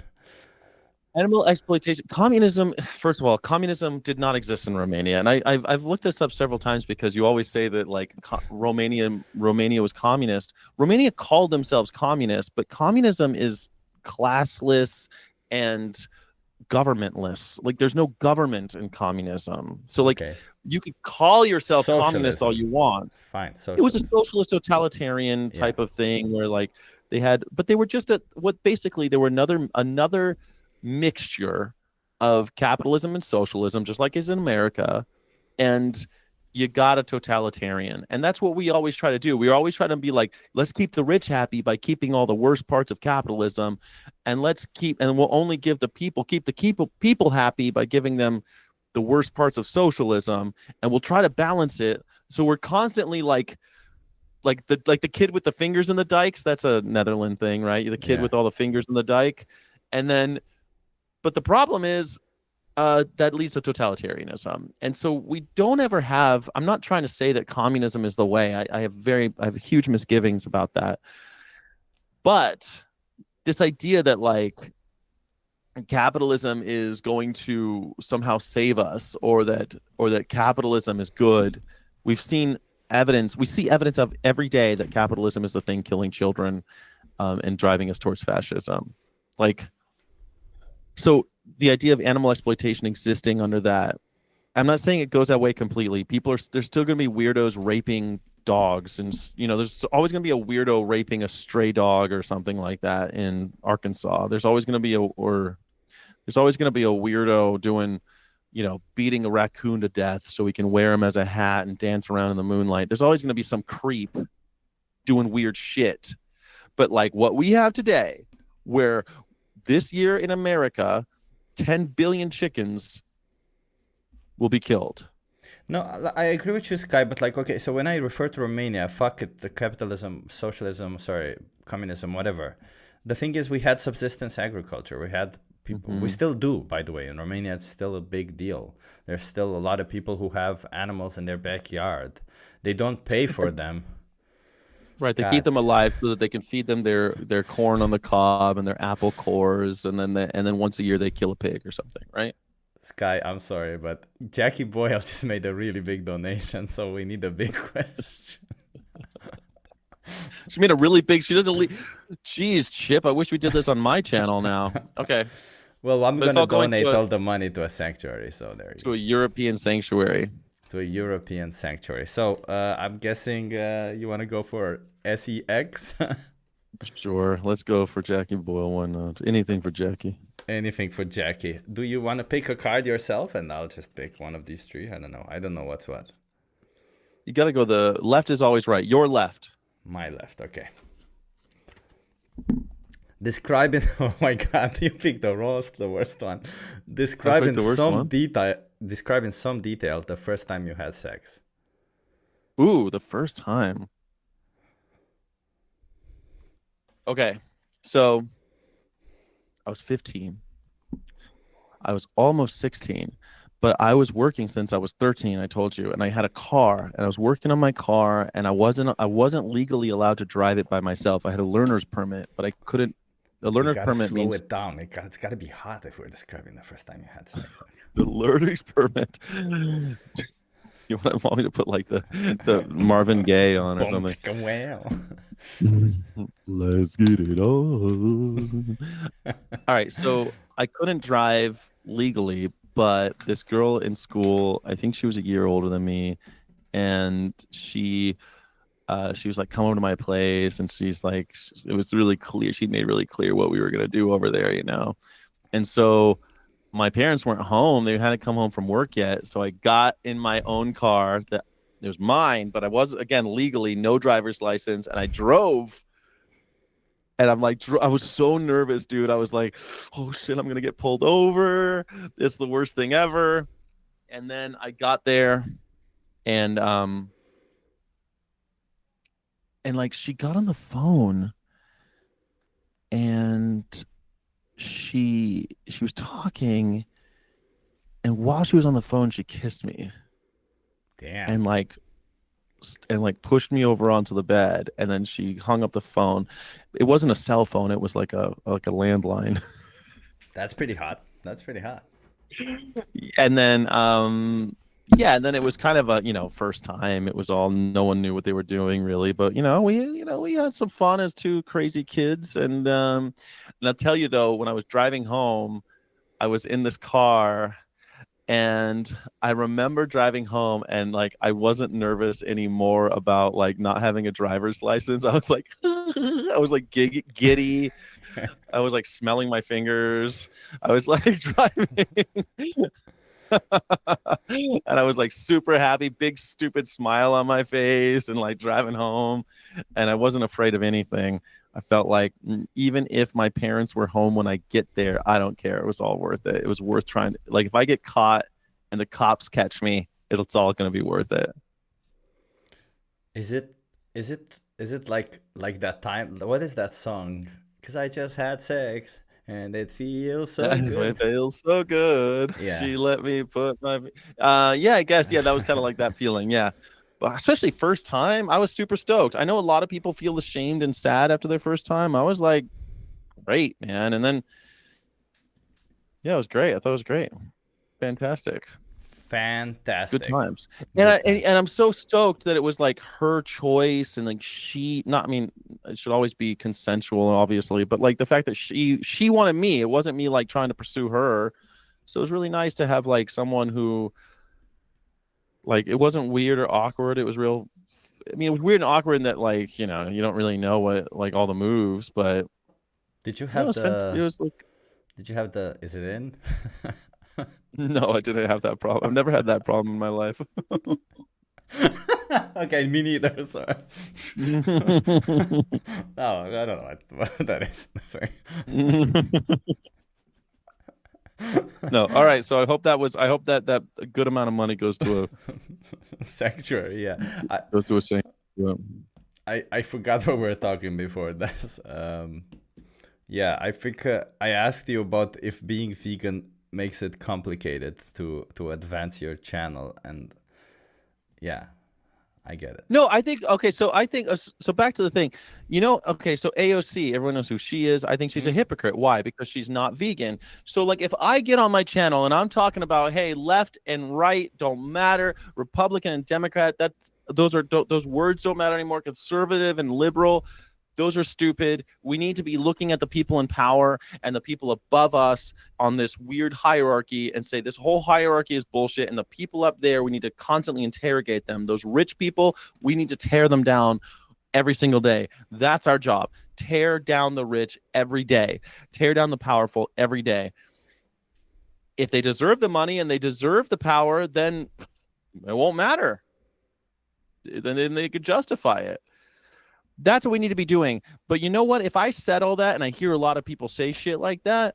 Animal exploitation, communism. First of all, communism did not exist in Romania, and I've looked this up several times because you always say that like Romania was communist. Romania called themselves communist, but communism is classless and governmentless. Like there's no government in communism. So like Okay, you could call yourself communist all socialism. you want. Fine, It was a socialism. socialist totalitarian Yeah. type of thing where like they were just what basically they were another mixture of capitalism and socialism, just like is in America, and you got a totalitarian. And that's what we always try to do. We always try to be like, let's keep the rich happy by keeping all the worst parts of capitalism, and we'll only give the people, keep the people happy by giving them the worst parts of socialism, and we'll try to balance it. So we're constantly like the kid with the fingers in the dikes. That's a Netherlands thing, right? The kid Yeah. with all the fingers in the dike. And then, but the problem is, that leads to totalitarianism. And so we don't ever have, I'm not trying to say that communism is the way. I have huge misgivings about that. But this idea that like capitalism is going to somehow save us, or that capitalism is good, we've seen evidence, we see evidence of every day that capitalism is the thing killing children, and driving us towards fascism. Like, so the idea of animal exploitation existing under that, I'm not saying it goes that way completely. There's still going to be weirdos raping dogs, and there's always going to be a weirdo raping a stray dog or something like that in Arkansas. There's always going to be there's always going to be a weirdo doing, beating a raccoon to death so he can wear him as a hat and dance around in the moonlight. There's always going to be some creep doing weird shit. But like what we have today, where this year in America, 10 billion chickens will be killed. No, I agree with you, Sky, but like, okay, so when I refer to Romania, fuck it, the capitalism, socialism, sorry, communism, whatever. The thing is, we had subsistence agriculture. We had people, we still do, by the way. In Romania, it's still a big deal. There's still a lot of people who have animals in their backyard. They don't pay for them. Right, they God. keep them alive so that they can feed them their corn on the cob and their apple cores, and then once a year they kill a pig or something, right? Sky, I'm sorry, but Jackie Boyle just made a really big donation, so we need a big question. She made a really big. She doesn't leave. Jeez, Chip, I wish we did this on my channel now. Okay, Well, I'm But it's gonna all going to donate a- all the money to a sanctuary, so there you to go. a European sanctuary. To a European sanctuary. So I'm guessing you want to go for SEX? Sure, let's go for Jackie Boyle. Why not? Anything for Jackie. Anything for Jackie. Do you want to pick a card yourself? And I'll just pick one of these three. I don't know. I don't know what's what. You got to go. The left is always right. Your left. My left. Okay. Describe in oh my god, you picked the worst one. Describe in the worst some one? detail. Describe in some detail the first time you had sex. Ooh, the first time. Okay, so I was 15. I was almost 16, but I was working since I was 13, I told you, and I had a car, and I was working on my car, and I wasn't legally allowed to drive it by myself. I had a learner's permit, but I couldn't. The You learner's gotta permit slow means it down. It's gotta be hot if we're describing the first time you had sex. the learner's permit. You want me to put like the Marvin Gaye on or Boom, something? chicka, wow. Let's get it on. All right, so I couldn't drive legally, but this girl in school, I think she was a year older than me, and she was like, come over to my place, and she's like, it was really clear. She made really clear what we were gonna do over there, And so my parents weren't home. They hadn't come home from work yet. So I got in my own car that it was mine, but I was, again, legally no driver's license. And I drove, and I'm like, I was so nervous, dude. I was like, oh shit, I'm going to get pulled over. It's the worst thing ever. And then I got there, and like she got on the phone, and she was talking, and while she was on the phone she kissed me Damn. and like pushed me over onto the bed, and then she hung up the phone. It wasn't a cell phone, it was like a landline. That's pretty hot. That's pretty hot. And then yeah, and then it was kind of a first time. It was all, no one knew what they were doing really, but we had some fun as two crazy kids. And I'll tell you though, when I was driving home, I was in this car, and I remember driving home, and like I wasn't nervous anymore about like not having a driver's license. I was like I was like giddy. I was like smelling my fingers. I was like driving. And I was like super happy, big stupid smile on my face, and like driving home. And I wasn't afraid of anything. I felt like even if my parents were home when I get there, I don't care. It was all worth it. It was worth trying to, like, if I get caught and the cops catch me, it's all going to be worth it. Is it is it like that time? What is that song? Because I just had sex and it feels so It good. feels so good. Yeah. She let me put my yeah, I guess. Yeah, that was kind of like that feeling. Yeah. But especially first time, I was super stoked. I know a lot of people feel ashamed and sad after their first time. I was like, great, man. And then yeah, it was great. I thought it was great. Fantastic. Good Fantastic. times. And Good time. I'm so stoked that it was like her choice and like she not I mean it should always be consensual obviously, but like the fact that she wanted me. It wasn't me like trying to pursue her. So it was really nice to have like someone who like it wasn't weird or awkward. It was real. I mean, it was weird and awkward in that like you don't really know what like all the moves, but Did you no, it have was it the was like did you have the is it in? no, I didn't have that problem. I've never had that problem in my life. Okay, me neither, so no, I don't know what that is. No, all right. So I hope that a good amount of money Sanctuary, yeah. I, goes to a saint. Yeah. I forgot what we were talking before this. Yeah, I think I asked you about if being vegan makes it complicated to advance your channel, and yeah, I get it. No, I think okay. So I think so. Back to the thing, Okay, so AOC, everyone knows who she is. I think she's a Mhm. hypocrite. Why? Because she's not vegan. So like, if I get on my channel and I'm talking about, hey, left and right don't matter, Republican and Democrat, those words don't matter anymore. Conservative and liberal, those are stupid. We need to be looking at the people in power and the people above us on this weird hierarchy and say this whole hierarchy is bullshit. And the people up there, we need to constantly interrogate them. Those rich people, we need to tear them down every single day. That's our job. Tear down the rich every day, tear down the powerful every day. If they deserve the money and they deserve the power, then it won't matter. Then they could justify it. That's what we need to be doing. But you know what? If I said all that and I hear a lot of people say shit like that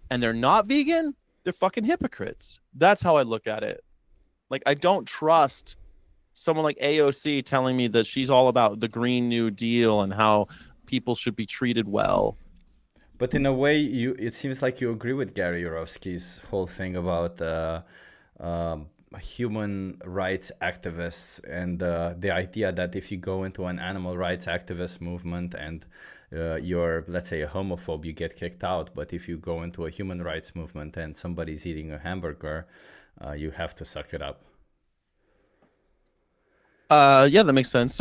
and they're not vegan, they're fucking hypocrites. That's how I look at it. Like, I don't trust someone like AOC telling me that she's all about the Green New Deal and how people should be treated well. But in a way, it seems like you agree with Gary Yourofsky's whole thing about um, human rights activists and the idea that if you go into an animal rights activist movement and you're, let's say, a homophobe, you get kicked out. But if you go into a human rights movement and somebody's eating a hamburger, you have to suck it up. Yeah, that makes sense.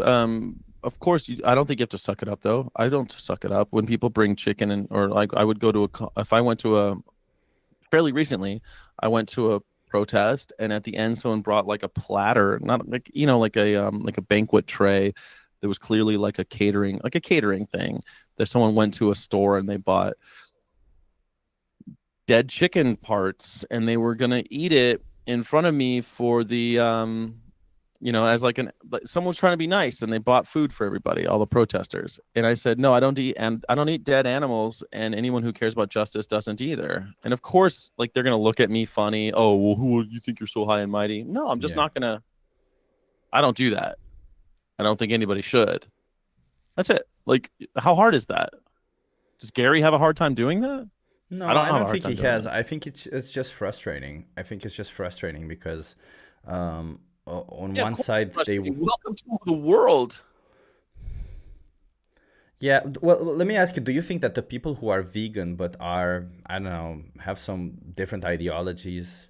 Of course, I don't think you have to suck it up though. I don't suck it up when people bring chicken or like I would go to if I went to a fairly recently, I went to a protest and at the end someone brought like a platter, not like like a banquet tray that was clearly like a catering thing that someone went to a store and they bought dead chicken parts and they were gonna eat it in front of me for the as like someone was trying to be nice and they bought food for everybody, all the protesters. And I said, no, I don't eat dead animals, and anyone who cares about justice doesn't either. And of course, like they're gonna look at me funny. Oh, well, who you think you're so high and mighty? No, I'm just Yeah. not gonna. I don't do that. I don't think anybody should. That's it. Like, how hard is that? Does Gary have a hard time doing that? I No, don't I have a don't hard think he time doing has. that. I think it's just frustrating. I think it's just frustrating because on Yeah, of one course. side they Welcome to the world. yeah, well, let me ask you, do you think that the people who are vegan but are, I don't know, have some different ideologies,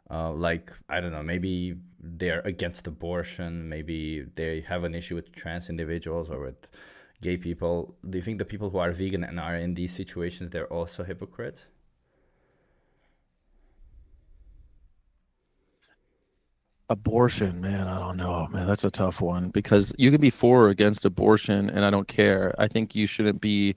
like, I don't know, maybe they're against abortion, maybe they have an issue with trans individuals or with gay people. Do you think the people who are vegan and are in these situations, they're also hypocrites? Abortion, man, I don't know, man. That's a tough one because you can be for or against abortion, and I don't care. I think you shouldn't be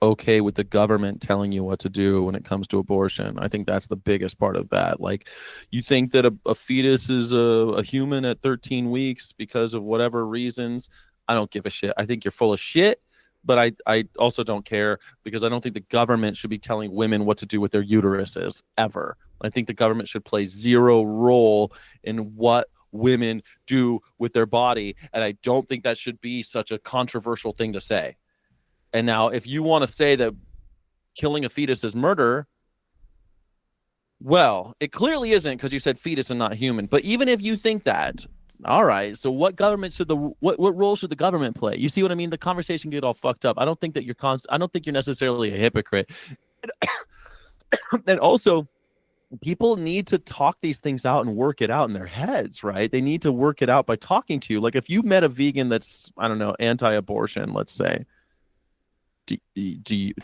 okay with the government telling you what to do when it comes to abortion. I think that's the biggest part of that. Like, you think that a fetus is a human at 13 weeks because of whatever reasons. I don't give a shit. I think you're full of shit, but I also don't care because I don't think the government should be telling women what to do with their uteruses ever. I think the government should play zero role in what women do with their body. And I don't think that should be such a controversial thing to say. And now, if you want to say that killing a fetus is murder, well, it clearly isn't because you said fetus and not human. But even if you think that, all right, so what government should what role should the government play? You see what I mean? The conversation get all fucked up. I don't think that I don't think you're necessarily a hypocrite. And also, people need to talk these things out and work it out in their heads, right? They need to work it out by talking to you. Like if you met a vegan that's, I don't know, anti-abortion, let's say, do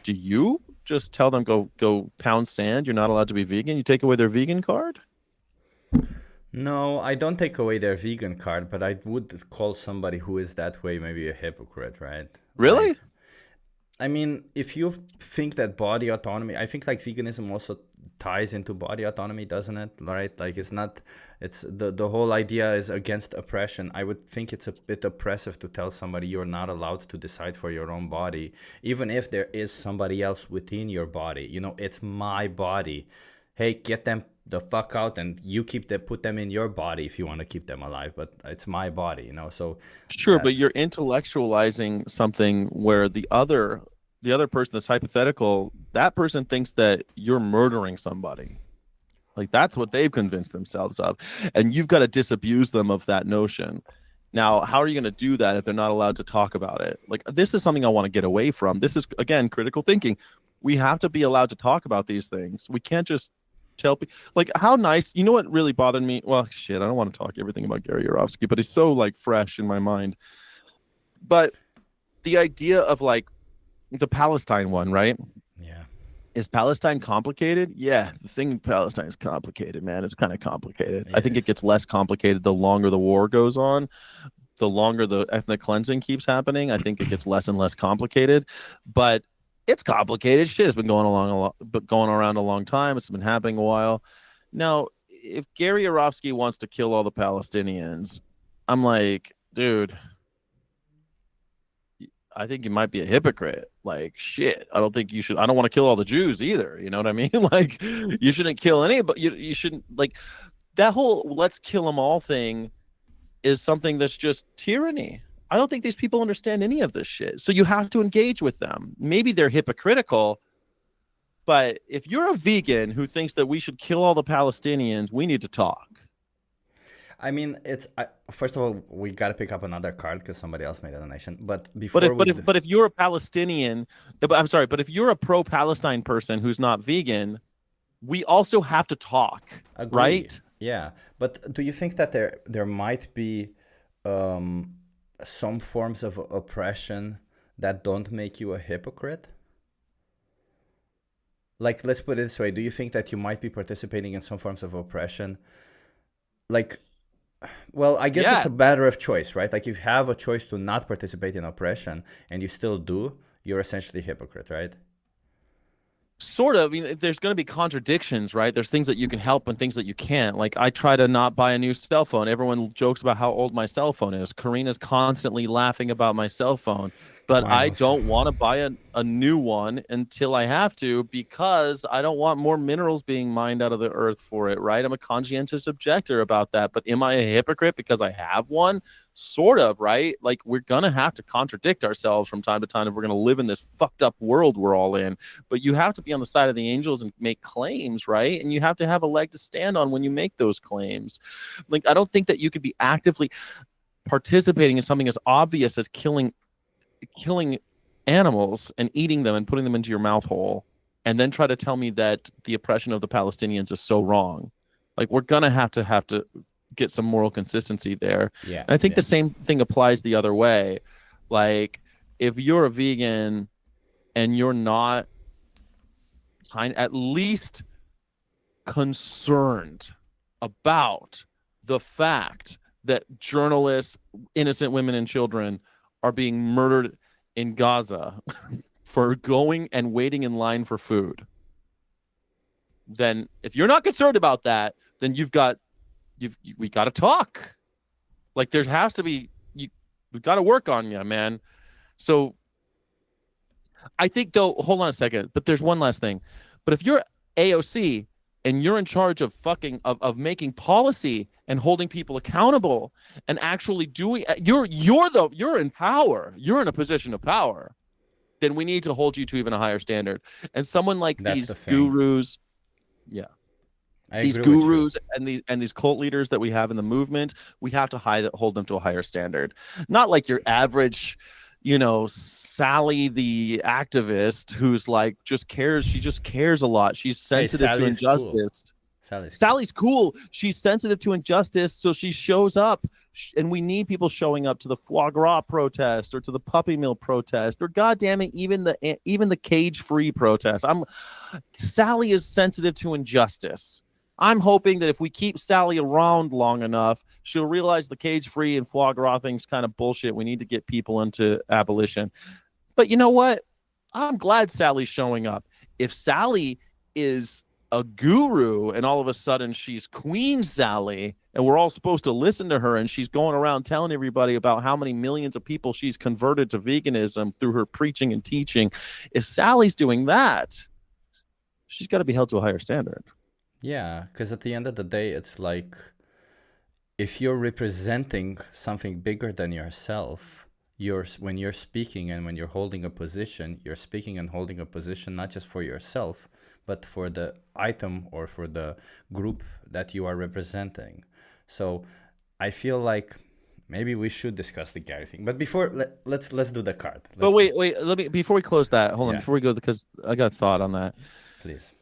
you just tell them go pound sand? You're not allowed to be vegan. You take away their vegan card? No, I don't take away their vegan card, but I would call somebody who is that way maybe a hypocrite, right? Really? Like, I mean, if you think that body autonomy, I think like veganism also ties into body autonomy, doesn't it? Right? Like it's not, it's the whole idea is against oppression. I would think it's a bit oppressive to tell somebody you're not allowed to decide for your own body, even if there is somebody else within your body. You know, it's my body. Hey, get them the fuck out and you put them in your body if you want to keep them alive, but it's my body, you know. So Sure, but you're intellectualizing something where the other person that's hypothetical, that person thinks that you're murdering somebody. Like that's what they've convinced themselves of. And you've got to disabuse them of that notion. Now, how are you going to do that if they're not allowed to talk about it? Like this is something I want to get away from. This is again critical thinking. We have to be allowed to talk about these things. We can't just tell people like how nice, you know what really bothered me? Well, shit, I don't want to talk everything about Gary Yourofsky, but he's so like fresh in my mind. But the idea of like the Palestine one, right? yeah. Is Palestine complicated? Yeah, the thing in Palestine is complicated, man. It's kind of complicated. I think it gets less complicated the longer the war goes on, the longer the ethnic cleansing keeps happening. I think it gets less and less complicated, but it's complicated. Shit has been going around a long time. It's been happening a while. Now, if Gary Yourofsky wants to kill all the Palestinians, I'm like, dude, I think you might be a hypocrite. Like, shit, I don't think you should. I don't want to kill all the Jews either. You know what I mean? Like, you shouldn't kill any, but you shouldn't, like, that whole let's kill them all thing is something that's just tyranny. I don't think these people understand any of this shit. So you have to engage with them. Maybe they're hypocritical, but if you're a vegan who thinks that we should kill all the Palestinians, we need to talk. I mean, first of all, we got to pick up another card because somebody else made a donation. But if you're a Palestinian, I'm sorry, but if you're a pro-Palestine person who's not vegan, we also have to talk, Agree. Right? Yeah, but do you think that there might be some forms of oppression that don't make you a hypocrite? Like, let's put it this way: do you think that you might be participating in some forms of oppression, like? Well, I guess it's a matter of choice, right? Like if you have a choice to not participate in oppression and you still do, you're essentially a hypocrite, right? Sort of. I mean, there's going to be contradictions, right? There's things that you can help and things that you can't. Like I try to not buy a new cell phone. Everyone jokes about how old my cell phone is. Karina's constantly laughing about my cell phone, but I don't want to buy a new one until I have to because I don't want more minerals being mined out of the earth for it, right? I'm a conscientious objector about that. But am I a hypocrite because I have one? Sort of, right? Like we're going to have to contradict ourselves from time to time if we're going to live in this fucked up world we're all in. But you have to be on the side of the angels and make claims, right? And you have to have a leg to stand on when you make those claims. Like I don't think that you could be actively participating in something as obvious as killing animals and eating them and putting them into your mouth hole and then try to tell me that the oppression of the Palestinians is so wrong. Like we're going to have to get some moral consistency there. Yeah. And I think the same thing applies the other way. Like if you're a vegan and you're not at least concerned about the fact that journalists, innocent women and children are being murdered in Gaza for going and waiting in line for food, then if you're not concerned about that, then we got to talk. Like there has to be we've got to work on you, man. So I think though, hold on a second, but there's one last thing. But if you're AOC and you're in charge of making policy and holding people accountable and actually doing, you're in power. You're in a position of power. Then we need to hold you to even a higher standard. And someone like these gurus, yeah, these gurus and these cult leaders that we have in the movement, we have to hold them to a higher standard. Not like your average, Sally the activist who's like she just cares a lot. She's sensitive to injustice. Cool. Sally's cool. She's sensitive to injustice, so she shows up. And we need people showing up to the foie gras protest or to the puppy mill protest or goddamn it, even the cage-free protest. Sally is sensitive to injustice. I'm hoping that if we keep Sally around long enough, she'll realize the cage-free and foie gras thing's kind of bullshit. We need to get people into abolition. But you know what? I'm glad Sally's showing up. If Sally is a guru and all of a sudden she's Queen Sally and we're all supposed to listen to her and she's going around telling everybody about how many millions of people she's converted to veganism through her preaching and teaching, if Sally's doing that, she's got to be held to a higher standard. Yeah, because at the end of the day, it's like if you're representing something bigger than yourself, when you're speaking and when you're holding a position, you're speaking and holding a position not just for yourself, but for the item or for the group that you are representing. So I feel like maybe we should discuss the Gary thing. But before, let's do the card. But wait, before we close that, hold on, before we go, because I got a thought on that. Please.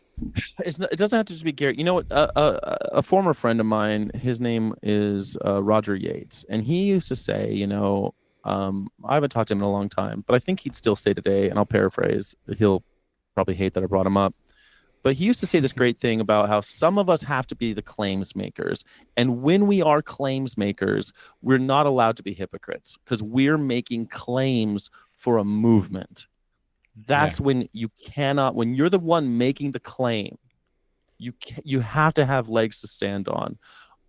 It doesn't have to just be Gary. You know what? A former friend of mine, his name is Roger Yates, and he used to say, I haven't talked to him in a long time, but I think he'd still say today, and I'll paraphrase. He'll probably hate that I brought him up. But he used to say this great thing about how some of us have to be the claims makers. And when we are claims makers, we're not allowed to be hypocrites because we're making claims for a movement. That's when when you're the one making the claim, you have to have legs to stand on.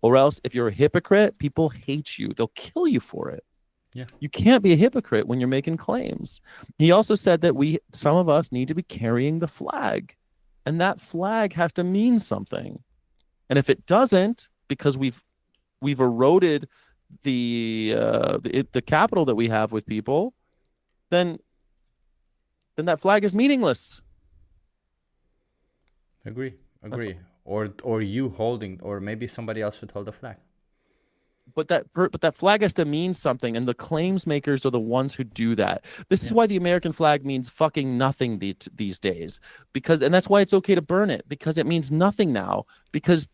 Or else if you're a hypocrite, people hate you. They'll kill you for it. Yeah. You can't be a hypocrite when you're making claims. He also said that some of us need to be carrying the flag. And that flag has to mean something. And if it doesn't, because we've eroded the capital that we have with people, then that flag is meaningless. Agree. Or you holding, or maybe somebody else should hold the flag. But that flag has to mean something, and the claims makers are the ones who do that. This is why the American flag means fucking nothing these days. And that's why it's okay to burn it, because it means nothing now. Because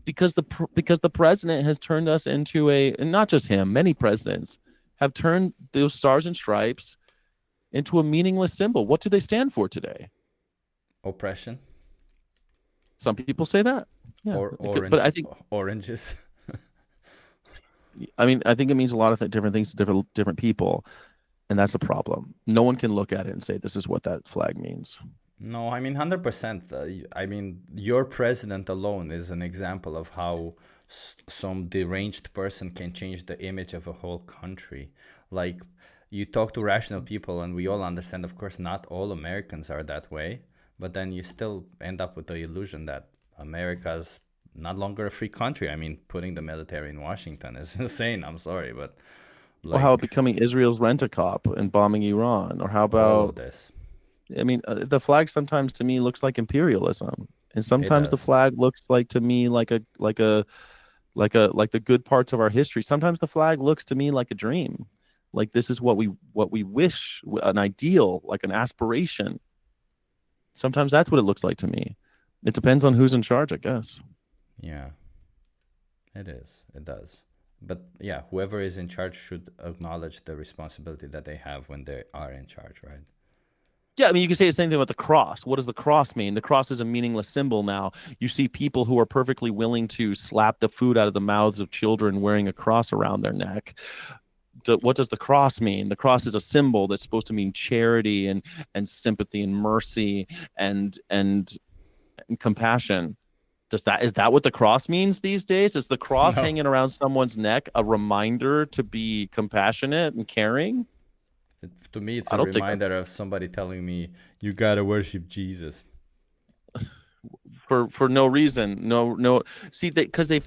the president has turned us into and not just him, many presidents have turned those stars and stripes into a meaningless symbol. What do they stand for today? Oppression. Some people say that. Yeah. Or orange, but I think oranges. I think it means a lot of different things to different people, and that's a problem. No one can look at it and say this is what that flag means. No, 100%. Your president alone is an example of how some deranged person can change the image of a whole country. Like, you talk to rational people, and we all understand, of course, not all Americans are that way, but then you still end up with the illusion that America's not longer a free country. Putting the military in Washington is insane. I'm sorry, but or how about becoming Israel's rent-a-cop and bombing Iran, or how about all of this? The flag sometimes to me looks like imperialism, and sometimes the flag looks like to me like the good parts of our history. Sometimes the flag looks to me like a dream, like this is what we wish, an ideal, like an aspiration. Sometimes that's what it looks like to me. It depends on who's in charge, I guess. Yeah, it is. It does. But yeah, whoever is in charge should acknowledge the responsibility that they have when they are in charge, right? Yeah, I mean, you can say the same thing about the cross. What does the cross mean? The cross is a meaningless symbol now. You see people who are perfectly willing to slap the food out of the mouths of children wearing a cross around their neck. What does the cross mean? The cross is a symbol that's supposed to mean charity and sympathy and mercy and compassion. Is that what the cross means these days? Is the cross No. hanging around someone's neck a reminder to be compassionate and caring? To me, it's I a don't think that's reminder of somebody telling me you gotta worship Jesus. for no reason. No. See, because they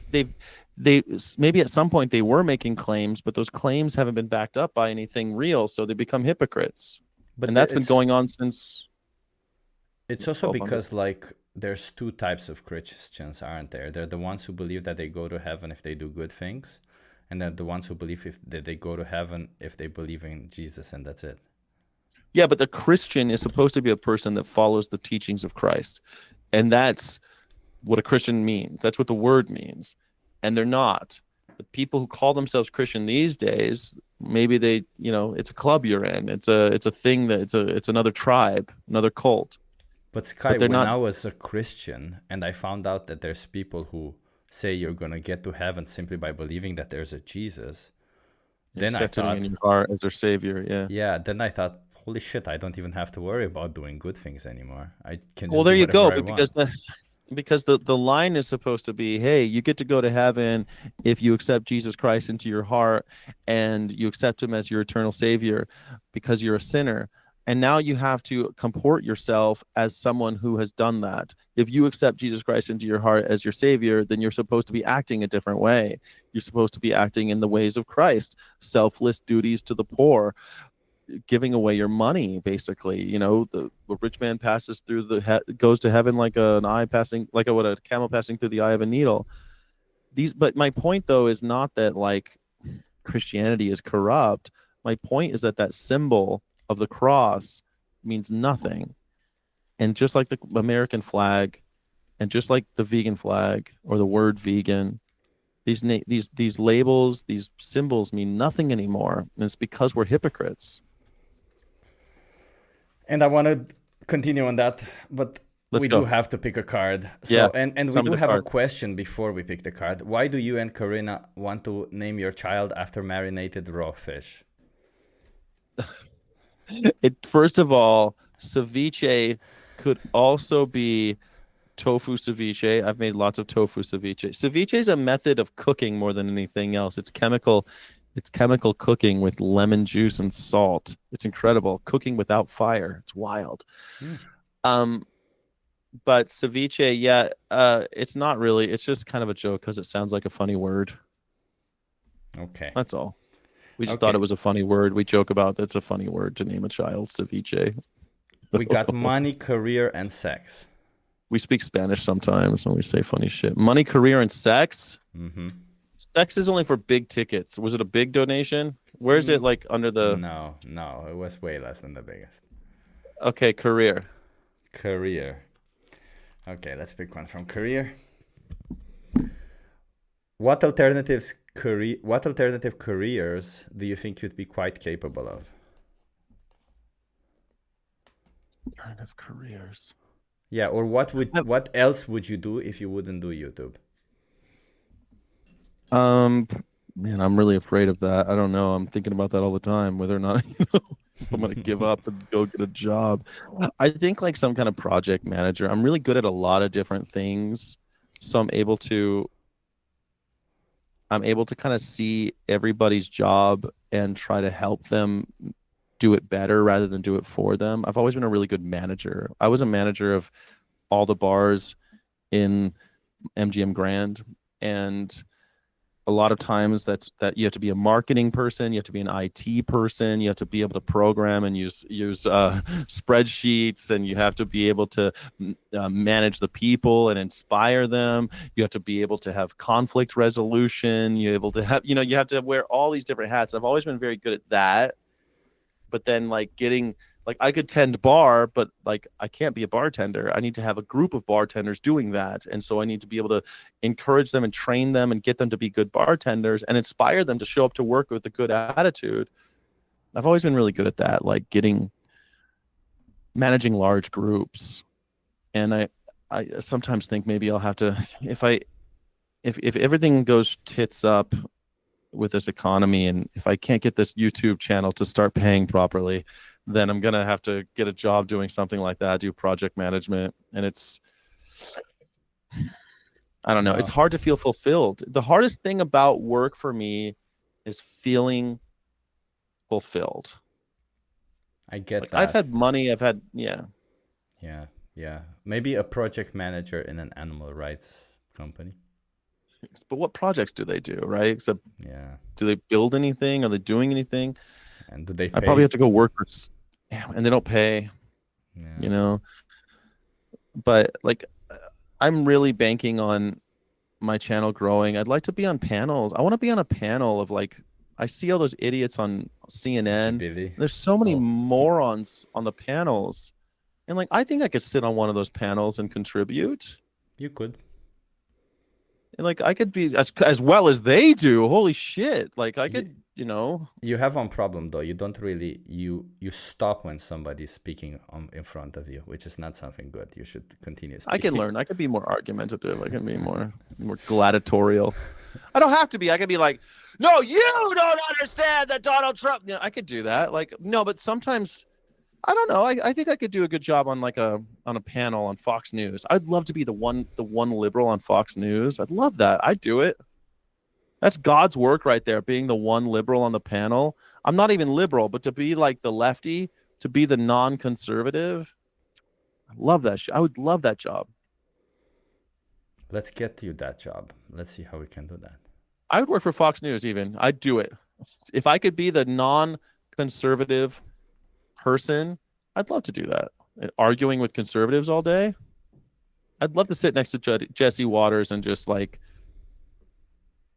maybe at some point they were making claims, but those claims haven't been backed up by anything real, so they become hypocrites, But and that's been it's going on since also 1200. because like there's two types of Christians, aren't there? They're the ones who believe that they go to heaven if they do good things, and then the ones who believe that they go to heaven if they believe in Jesus, and that's it. Yeah, but the Christian is supposed to be a person that follows the teachings of Christ, and that's what a Christian means. That's what the word means, and they're not. The people who call themselves Christian these days, maybe they, it's a club you're in. It's a thing that it's another tribe, another cult. But Sky, But they're when not I was a Christian and I found out that there's people who say you're gonna get to heaven simply by believing that there's a Jesus, then I accepting in thought, your heart as their savior. Yeah. yeah, then I thought, holy shit, I don't even have to worry about doing good things anymore. I can Well, just there do you go. whatever I But want. because the line is supposed to be, hey, you get to go to heaven if you accept Jesus Christ into your heart and you accept him as your eternal savior because you're a sinner. And now you have to comport yourself as someone who has done that. If you accept Jesus Christ into your heart as your savior, then you're supposed to be acting a different way. You're supposed to be acting in the ways of Christ, selfless duties to the poor, giving away your money, basically. The rich man passes through goes to heaven like a camel passing through the eye of a needle. But my point though is not that like Christianity is corrupt. My point is that symbol of the cross means nothing. And just like the American flag, and just like the vegan flag or the word vegan, these labels, these symbols mean nothing anymore. And it's because we're hypocrites. And I want to continue on that, but Let's we do go. have to pick a card. Yeah, So, and we tell me do the have a card. question before we pick the card. Why do you and Karina want to name your child after marinated raw fish? First of all, ceviche could also be tofu ceviche. I've made lots of tofu ceviche. Ceviche is a method of cooking more than anything else. It's chemical cooking with lemon juice and salt. It's incredible. Cooking without fire. It's wild. Hmm. But ceviche, yeah, it's not really. It's just kind of a joke because it sounds like a funny word. Okay. That's all. We just thought Okay. it was a funny word. We joke about that's a funny word to name a child, ceviche. We got money, career, and sex. We speak Spanish sometimes when we say funny shit. Money, career, and sex. Mm-hmm. Sex is only for big tickets. Was it a big donation? Where's it like under the? No, it was way less than the biggest. Okay, career. Career. Okay, let's pick one from career. What alternative careers do you think you'd be quite capable of? Alternative careers. Yeah, or what else would you do if you wouldn't do YouTube? Man, I'm really afraid of that. I don't know. I'm thinking about that all the time, whether or not if I'm gonna give up and go get a job. I think like some kind of project manager. I'm really good at a lot of different things, so I'm able to kind of see everybody's job and try to help them do it better rather than do it for them. I've always been a really good manager. I was a manager of all the bars in MGM Grand, and a lot of times that you have to be a marketing person, you have to be an IT person, you have to be able to program and use spreadsheets, and you have to be able to manage the people and inspire them. You have to be able to have conflict resolution. You're able to have, you have to wear all these different hats. I've always been very good at that. But then I could tend bar, but like I can't be a bartender. I need to have a group of bartenders doing that. And so I need to be able to encourage them and train them and get them to be good bartenders and inspire them to show up to work with a good attitude. I've always been really good at that, like getting managing large groups. And I sometimes think maybe I'll have to, if everything goes tits up with this economy, and if I can't get this YouTube channel to start paying properly, then I'm gonna have to get a job doing something like that, do project management. And I don't know, it's Well, hard to feel fulfilled. The hardest thing about work for me is feeling fulfilled. I get Like I've that. had money, I've had, yeah. Yeah, yeah. Maybe a project manager in an animal rights company. But what projects do they do, right? Except, Yeah. do they build anything? Are they doing anything? And do they I probably pay? have to go work for, yeah, and they don't pay, Yeah. you know. But like, I'm really banking on my channel growing. I'd like to be on panels. I want to be on a panel of like, I see all those idiots on CNN. LGBT. There's so many Oh, morons on the panels. And like, I think I could sit on one of those panels and contribute. you could. And like, I could be as well as they do. Holy shit. Like, I You, could, you know, you have one problem though. You don't really you stop when somebody's speaking in front of you, which is not something good. You should continue I can speaking. learn. I could be more argumentative. I can be more gladiatorial. I don't have to be. I could be like, no, you don't understand that Donald Trump. You know, I could do that. Like, no, but sometimes I don't know. I think I could do a good job on like a panel on Fox News. I'd love to be the one liberal on Fox News. I'd love that. I'd do it. That's God's work right there, being the one liberal on the panel. I'm not even liberal, but to be like the lefty, to be the non-conservative, I love that shit. I would love that job. Let's get you that job. Let's see how we can do that. I would work for Fox News even. I'd do it. If I could be the non-conservative person, I'd love to do that. Arguing with conservatives all day. I'd love to sit next to Jesse Waters and just like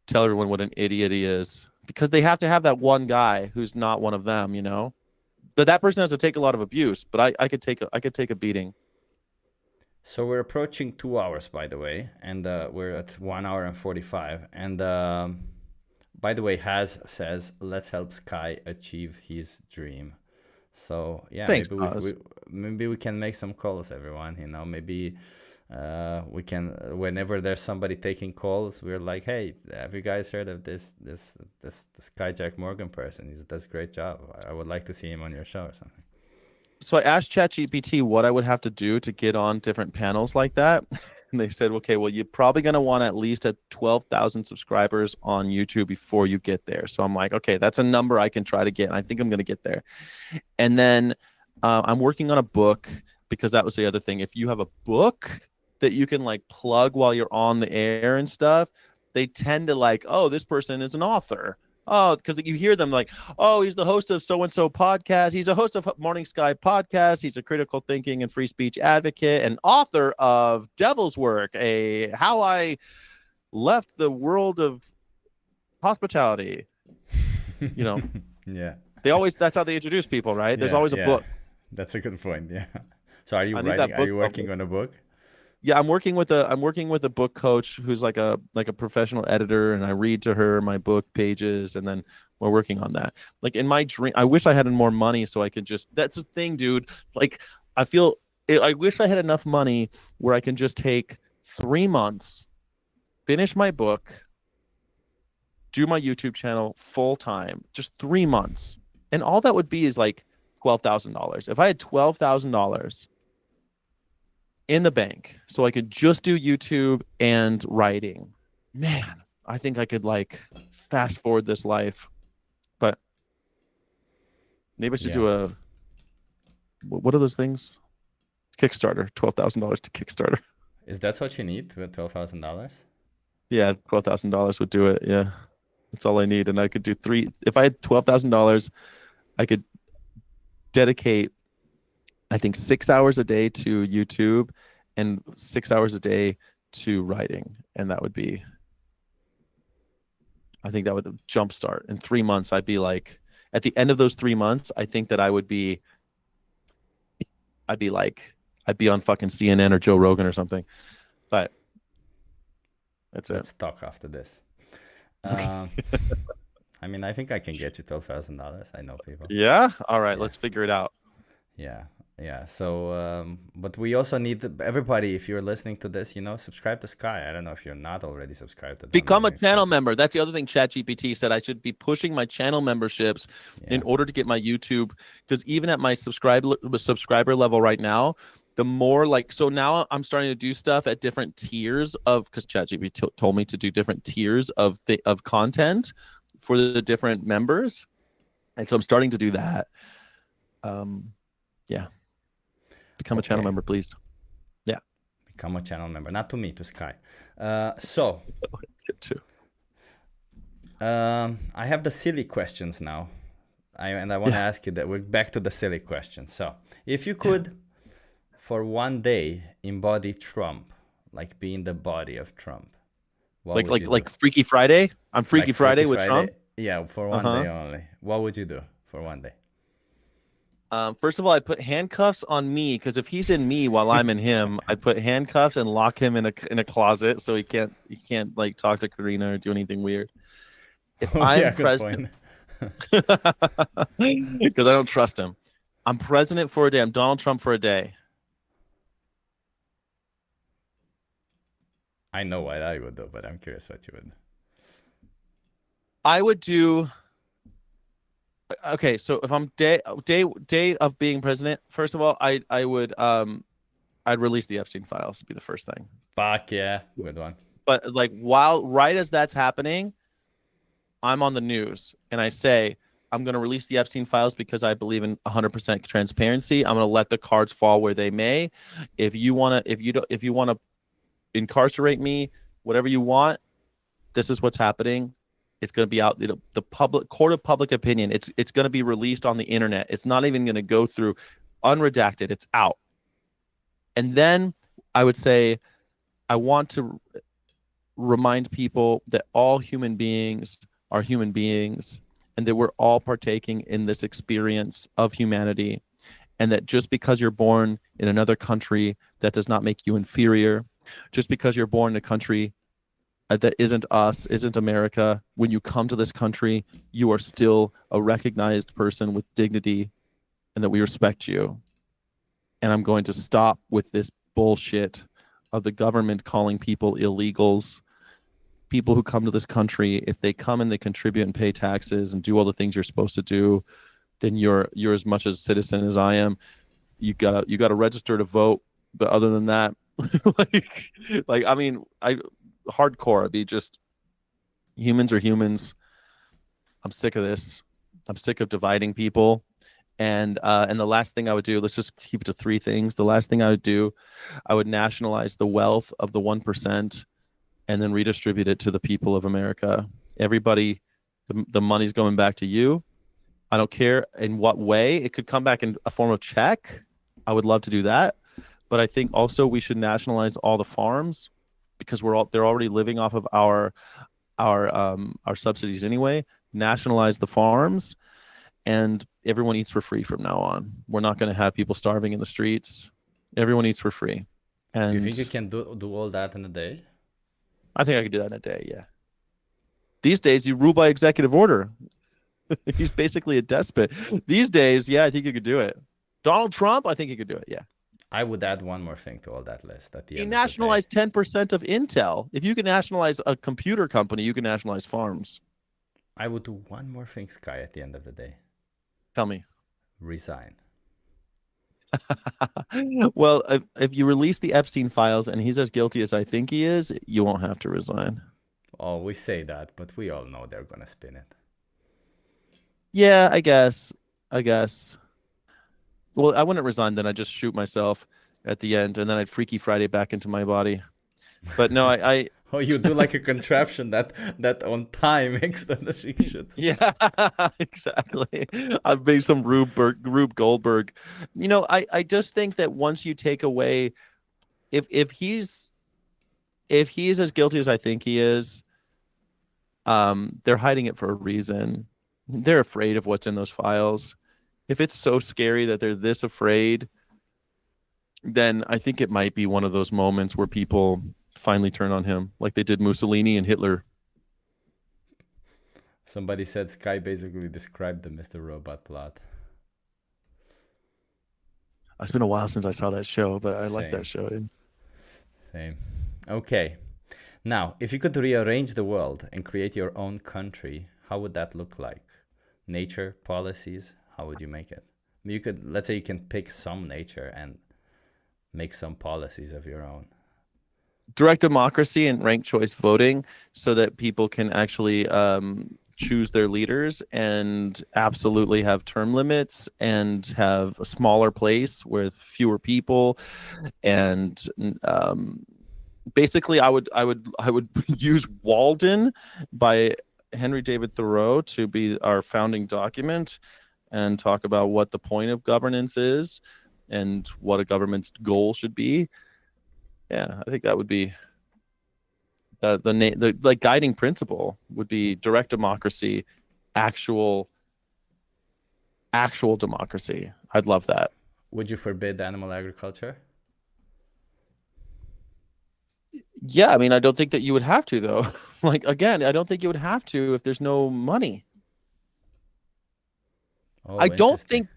tell everyone what an idiot he is, because they have to have that one guy who's not one of them, you know. But that person has to take a lot of abuse. But I could take a beating. So we're approaching 2 hours, by the way, and we're at 1 hour and 45. And by the way, Haz says, "Let's help Sky achieve his dream." So yeah, Thanks, maybe we can make some calls, everyone. You know, maybe we can, whenever there's somebody taking calls, we're like, "Hey, have you guys heard of this Sky Jack Morgan person? He does a great job. I would like to see him on your show or something." So I asked ChatGPT what I would have to do to get on different panels like that. And they said, okay, well, you're probably going to want at least 12,000 subscribers on YouTube before you get there. So I'm like, okay, that's a number I can try to get. And I think I'm going to get there. And then I'm working on a book, because that was the other thing. If you have a book that you can like plug while you're on the air and stuff, they tend to like, oh, this person is an author. Oh, because you hear them like, oh, he's the host of so-and-so podcast. He's a host of Morning Sky podcast. He's a critical thinking and free speech advocate and author of Devil's Work, a how I left the world of hospitality. You know, Yeah. that's how they introduce people, right? There's Yeah, always a yeah. book. That's a good point. Yeah. So are you I need writing? that Are book you working published. on a book? Yeah, I'm working with a book coach who's like a professional editor, and I read to her my book pages, and then we're working on that. Like in my dream, I wish I had more money so I could just. That's the thing, dude. Like I wish I had enough money where I can just take 3 months, finish my book, do my YouTube channel full time, just 3 months, and all that would be is like $12,000. If I had $12,000 in the bank so I could just do YouTube and writing, man, I think I could like fast forward this life. But maybe I should Yeah. do what are those things? Kickstarter, $12,000 to Kickstarter. Is that what you need with $12,000? Yeah, $12,000 would do it. Yeah, that's all I need, and I could do three. If I had $12,000, I could dedicate, I think, 6 hours a day to YouTube and 6 hours a day to writing, and I think that would jumpstart. In 3 months, I'd be like, at the end of those 3 months, I think that I'd be on fucking CNN or Joe Rogan or something. But that's it. Let's talk after this. Okay. I mean, I think I can get you $12,000. I know people. Yeah. All right. Yeah. Let's figure it out. Yeah. Yeah, so but we also need everybody, if you're listening to this, subscribe to Sky. I don't know if you're not already subscribed to Don't Become a Living channel Expensive. member. That's the other thing ChatGPT said. I should be pushing my channel memberships in Yeah. order to get my YouTube. Because even at my subscriber level right now, the more like, so now I'm starting to do stuff at different tiers of, because ChatGPT told me to do different tiers of content for the different members, and so I'm starting to do that. Yeah, become a channel Okay. member, please. Yeah, Become a channel member. Not to me, to Sky. So good too. I have the silly questions now. I want to Yeah, ask you that we're back to the silly questions. So if you could, for one day, embody Trump, like be in the body of Trump, what would you do? like Freaky Friday. I'm Freaky Like Freaky Friday with Friday? Trump. Yeah, for one Uh-huh. day only. What would you do for one day? First of all, I put handcuffs on me because if he's in me while I'm in him, I put handcuffs and lock him in a closet so he can't like talk to Karina or do anything weird. If Oh, yeah, I'm good president, point. because I don't trust him, I'm president for a day. I'm Donald Trump for a day. I know what I would do, but I'm curious what you would. I would do okay. So if I'm day of being president, first of all, I would I'd release the Epstein files to be the first thing. Fuck yeah, good one. But like while right as that's happening, I'm on the news and I say, I'm going to release the Epstein files because I believe in 100% transparency. I'm going to let the cards fall where they may. If you want to, if you want to incarcerate me, whatever you want, this is what's happening. It's going to be out, the public court of public opinion. It's going to be released on the internet. It's not even going to go through unredacted. It's out. And then I would say, I want to remind people that all human beings are human beings and that we're all partaking in this experience of humanity, and that just because you're born in another country, that does not make you inferior. Just because you're born in a country that isn't us, isn't America, when you come to this country, you are still a recognized person with dignity and that we respect you. And I'm going to stop with this bullshit of the government calling people illegals. People who come to this country, if they come and they contribute and pay taxes and do all the things you're supposed to do, then you're as much a citizen as I am. You gotta register to vote, but other than that, like I mean, I hardcore. I'd be just humans are humans. I'm sick of this. I'm sick of dividing people. And the last thing I would do, let's just keep it to three things. The last thing I would do, I would nationalize the wealth of the 1% and then redistribute it to the people of America. Everybody, the money's going back to you. I don't care in what way. It could come back in a form of check. I would love to do that. But I think also we should nationalize all the farms because they're already living off of our subsidies anyway. Nationalize the farms and everyone eats for free from now on. We're not going to have people starving in the streets. Everyone eats for free. Do you think you And can do all that in a day? I think I could do that in a day. Yeah. These days, you rule by executive order. He's basically a despot. These days, yeah, I think you could do it. Donald Trump, I think he could do it. Yeah. I would add one more thing to all that list at the He end of the day. nationalized 10% of Intel. If you can nationalize a computer company, you can nationalize farms. I would do one more thing, Sky, at the end of the day. Tell me. Resign. Well, if you release the Epstein files and he's as guilty as I think he is, you won't have to resign. Oh, we say that, but we all know they're gonna spin it. Yeah, I guess. I guess. Well, I wouldn't resign then. I'd just shoot myself at the end and then I'd Freaky Friday back into my body. But no, I Oh, you do like a contraption that on time makes the shoot. yeah, exactly. I've made some Rube Goldberg. I just think that once you take away if he's as guilty as I think he is, they're hiding it for a reason. They're afraid of what's in those files. If it's so scary that they're this afraid, then I think it might be one of those moments where people finally turn on him, like they did Mussolini and Hitler. Somebody said Sky basically described the Mr. Robot plot. It's been a while since I saw that show, but I like that Same, show. same. Okay. Now, if you could rearrange the world and create your own country, how would that look like? Nature, policies, how would you make it? You could, let's say you can pick some nature and make some policies of your own. Direct democracy and ranked choice voting so that people can actually choose their leaders and absolutely have term limits and have a smaller place with fewer people and basically I would use Walden by Henry David Thoreau to be our founding document and talk about what the point of governance is and what a government's goal should be. Yeah, I think that would be the like guiding principle would be direct democracy, actual actual democracy. I'd love that. Would you forbid animal agriculture? Yeah, I mean, I don't think that you would have to though. Like again, I don't think you would have to if there's no money. I Oh, don't interesting. think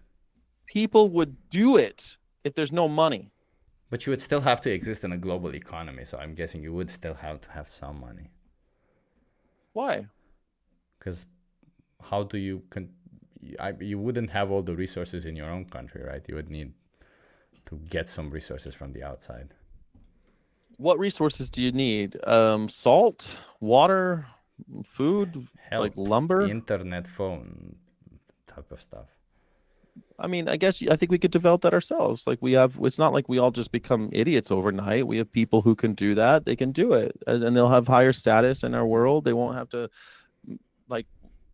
people would do it if there's no money. But you would still have to exist in a global economy, so I'm guessing you would still have to have some money. Why? Because how do you you wouldn't have all the resources in your own country, right? You would need to get some resources from the outside. What resources do you need? Salt, water, food, like Help, lumber? internet, phone, type of stuff. I mean, I think we could develop that ourselves. Like we have, it's not like we all just become idiots overnight. We have people who can do that. They can do it, and they'll have higher status in our world. They won't have to, like,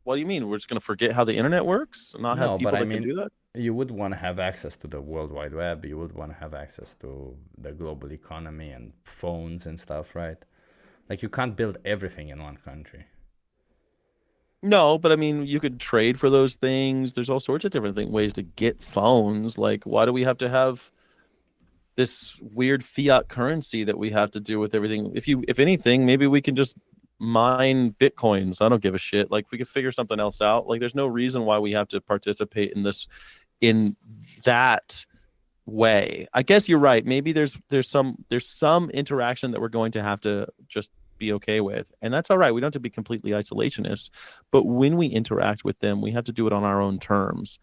what do you mean? We're just gonna forget how the internet works and not have No, but people I that can mean, do that? you would want to have access to the World Wide Web. You would want to have access to the global economy and phones and stuff, right? Like you can't build everything in one country. No, but I mean, you could trade for those things. There's all sorts of different ways to get phones. Like, why do we have to have this weird fiat currency that we have to do with everything? If anything, maybe we can just mine bitcoins. I don't give a shit. Like, we could figure something else out. Like, there's no reason why we have to participate in that way. I guess you're right. Maybe there's some interaction that we're going to have to just be okay with, and that's all right. We don't have to be completely isolationist, but when we interact with them, we have to do it on our own terms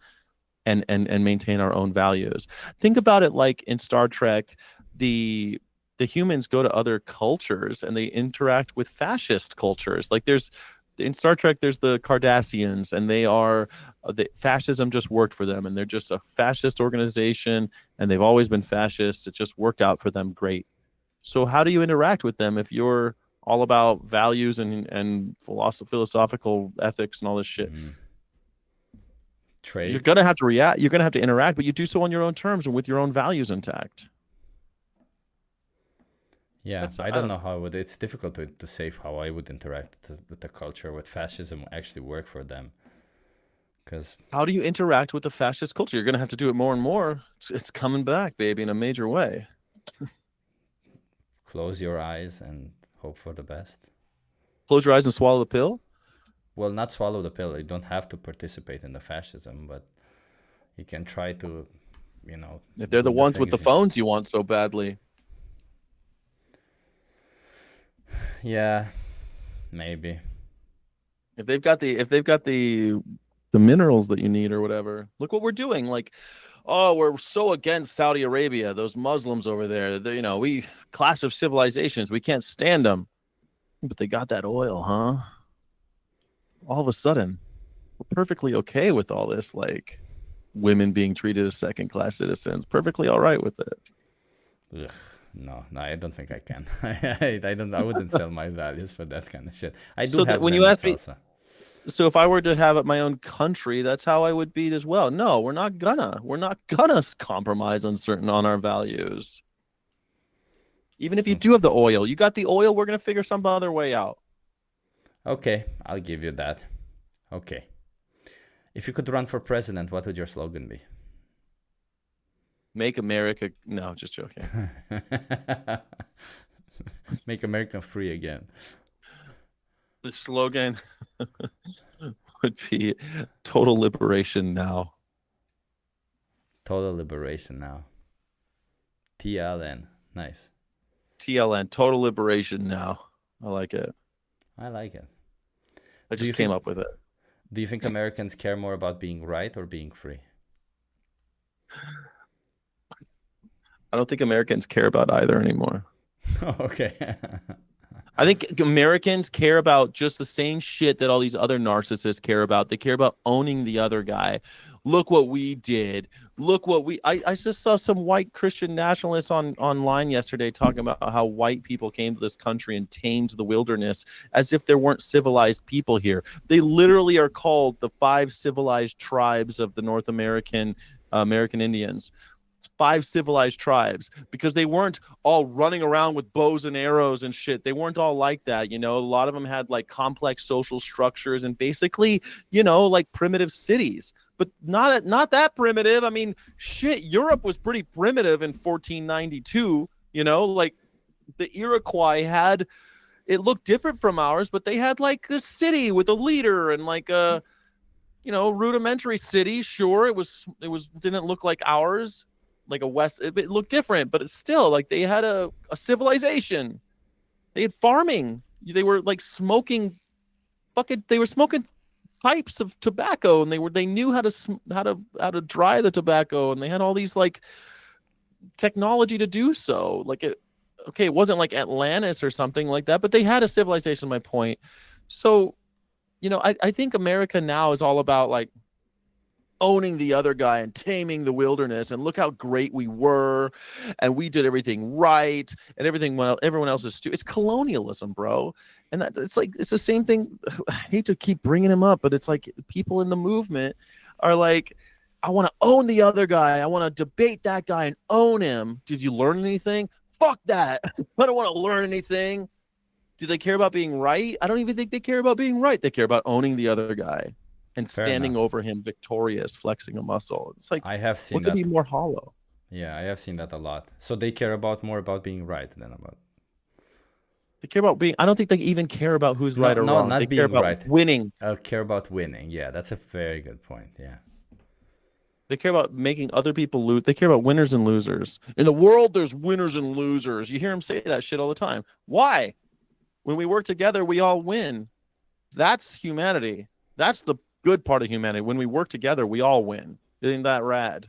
and maintain our own values. Think about it like in Star Trek, the humans go to other cultures and they interact with fascist cultures. Like there's in Star Trek, there's the Cardassians, and they are the fascism just worked for them, and they're just a fascist organization, and they've always been fascist. It just worked out for them great. So how do you interact with them if you're all about values and philosophical ethics and all this shit? Mm-hmm. You're Trade. gonna have to react. You're gonna have to interact, but you do so on your own terms and with your own values intact. Yeah, That's I I don't don't. know how would it's difficult to say how I would interact with the culture, with fascism actually work for them. Because How do you interact with the fascist culture? You're gonna have to do it more and more. It's coming back, baby, in a major way. close your eyes and hope for the best. Close your eyes and swallow the pill. Well, not swallow the pill. You don't have to participate in the fascism, but you can try to, you know, If they're the put the ones with the things in. phones you want so badly. Yeah, maybe. If they've got the minerals that you need or whatever. Look what we're doing. Like, oh, we're so against Saudi Arabia, those Muslims over there. We clash of civilizations. We can't stand them. But they got that oil, huh? All of a sudden, we're perfectly okay with all this, like women being treated as second-class citizens. Perfectly all right with it. Ugh, no, no, I don't think I can. I don't. I wouldn't sell my values for that kind of shit. I do So that have when you ask limits me, also. so if I were to have it my own country, that's how I would be as well. No, we're not gonna compromise on our values. Even if you Hmm. do have the oil, you got the oil, we're gonna figure some other way out. Okay, I'll give you that. Okay. If you could run for president, what would your slogan be? Make America, no, just joking. Make America free again. The slogan would be total liberation now. Total liberation now. TLN. Nice. TLN, total liberation now. I like it. I like it. I Do you just came think up with it. do you think Americans care more about being right or being free? I don't think Americans care about either anymore. Okay. I think Americans care about just the same shit that all these other narcissists care about. They care about owning the other guy. Look what we did. Look what I just saw some white Christian nationalists online yesterday talking about how white people came to this country and tamed the wilderness as if there weren't civilized people here. They literally are called the 5 civilized tribes of the North American Indians. 5 civilized tribes, because they weren't all running around with bows and arrows and shit. They weren't all like that. A lot of them had like complex social structures and basically, like primitive cities, but not that primitive. I mean, shit, Europe was pretty primitive in 1492. Like the Iroquois had, it looked different from ours, but they had like a city with a leader and like a, rudimentary city. Sure, it didn't look like ours, like a west. It looked different, but it's still like they had a civilization. They had farming. They were like smoking they were smoking pipes of tobacco, and they knew how to dry the tobacco, and they had all these like technology to do so. Like it wasn't like Atlantis or something like that, but they had a civilization, my point. So I think America now is all about like owning the other guy and taming the wilderness, and look how great we were, and we did everything right, and everyone else is stupid. It's colonialism, bro. And it's the same thing. I hate to keep bringing him up, but it's like people in the movement are like, I want to own the other guy. I want to debate that guy and own him. Did you learn anything? Fuck that. I don't want to learn anything. Do they care about being right? I don't even think they care about being right. They care about owning the other guy and Fair standing enough. over him victorious, flexing a muscle. It's like, I have seen what could that. be more hollow? Yeah, I have seen that a lot. So they care more about being right than about. They care about being, I don't think they even care about who's No, right or no, wrong. They not care being about right. winning. Care about winning. Yeah, that's a very good point. Yeah. They care about making other people lose. They care about winners and losers. In the world, there's winners and losers. You hear them say that shit all the time. Why? When we work together, we all win. That's humanity. That's the good part of humanity. When we work together, we all win. Isn't that rad?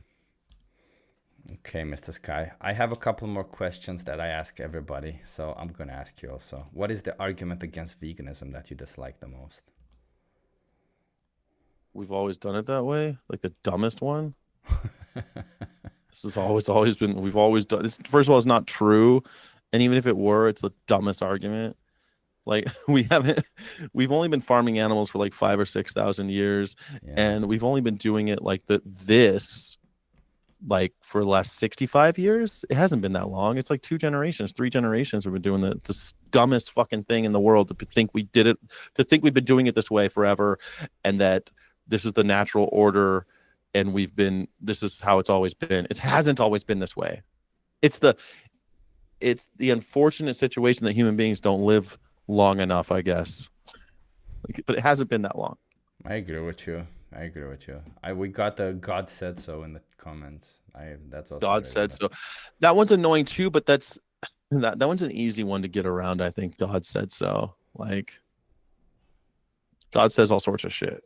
Okay, Mr. Sky. I have a couple more questions that I ask everybody, so I'm going to ask you also. What is the argument against veganism that you dislike the most? We've always done it that way, like the dumbest one. This has always been, we've always done this. First of all, it's not true. And even if it were, it's the dumbest argument. Like we've only been farming animals for like 5,000 or 6,000 years. Yeah. And we've only been doing it like this like for the last 65 years. It hasn't been that long. It's like 3 generations we've been doing the dumbest fucking thing in the world, to think we've been doing it this way forever, and that this is the natural order, and this is how it's always been. It hasn't always been this way. It's the unfortunate situation that human beings don't live long enough, I guess. But it hasn't been that long. I agree with you. We got the God said so in the comments. That's also God said so. That one's annoying too, but that one's an easy one to get around. I think God said so. Like, God says all sorts of shit.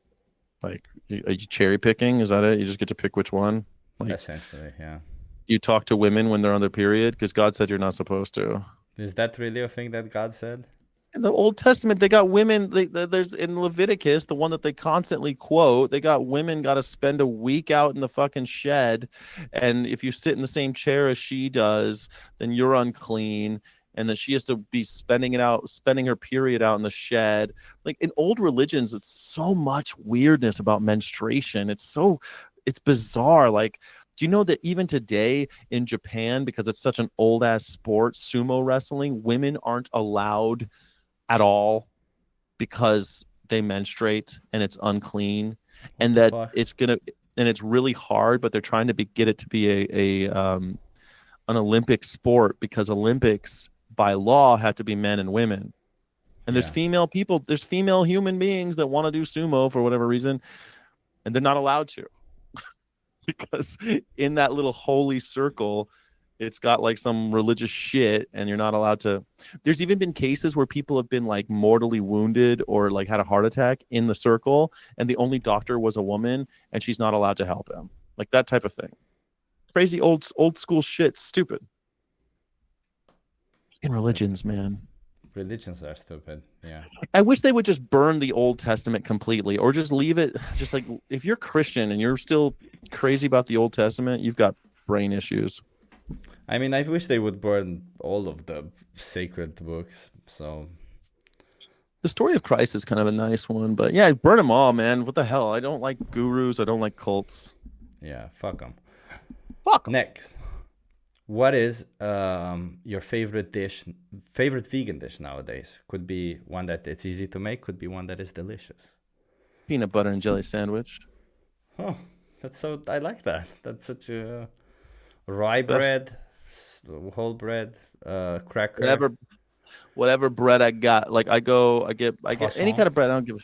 Like, are you cherry picking? Is that it? You just get to pick which one? Like, essentially, yeah. You talk to women when they're on their period because God said you're not supposed to. Is that really a thing that God said? In the Old Testament, they got women. There's in Leviticus, the one that they constantly quote. They got women got to spend a week out in the fucking shed, and if you sit in the same chair as she does, then you're unclean, and that she has to be spending her period out in the shed. Like in old religions, it's so much weirdness about menstruation. It's bizarre. Like, do you know that even today in Japan, because it's such an old ass sport, sumo wrestling, women aren't allowed at all because they menstruate and it's unclean, and that it's really hard, but they're trying to get it to be an Olympic sport, because Olympics by law have to be men and women. And there's female human beings that want to do sumo for whatever reason, and they're not allowed to because in that little holy circle, It's got like some religious shit, and you're not allowed to. There's even been cases where people have been like mortally wounded or like had a heart attack in the circle, and the only doctor was a woman, and she's not allowed to help him. Like that type of thing. Crazy old school shit. Stupid. In religions, man. Religions are stupid. Yeah. I wish they would just burn the Old Testament completely, or just leave it. Just like if you're Christian and you're still crazy about the Old Testament, you've got brain issues. I mean, I wish they would burn all of the sacred books. So The story of Christ is kind of a nice one, but yeah, burn them all, man. What the hell? I don't like gurus. I don't like cults. yeah, fuck them. Fuck 'em. Next, what is your favorite vegan dish nowadays? Could be one that it's easy to make. Could be one that is delicious. Peanut butter and jelly sandwich. Oh, that's so. I like that. That's such a rye Best- bread, whole bread, cracker. Whatever bread I got. Like I get any Croissant? kind of bread. I don't give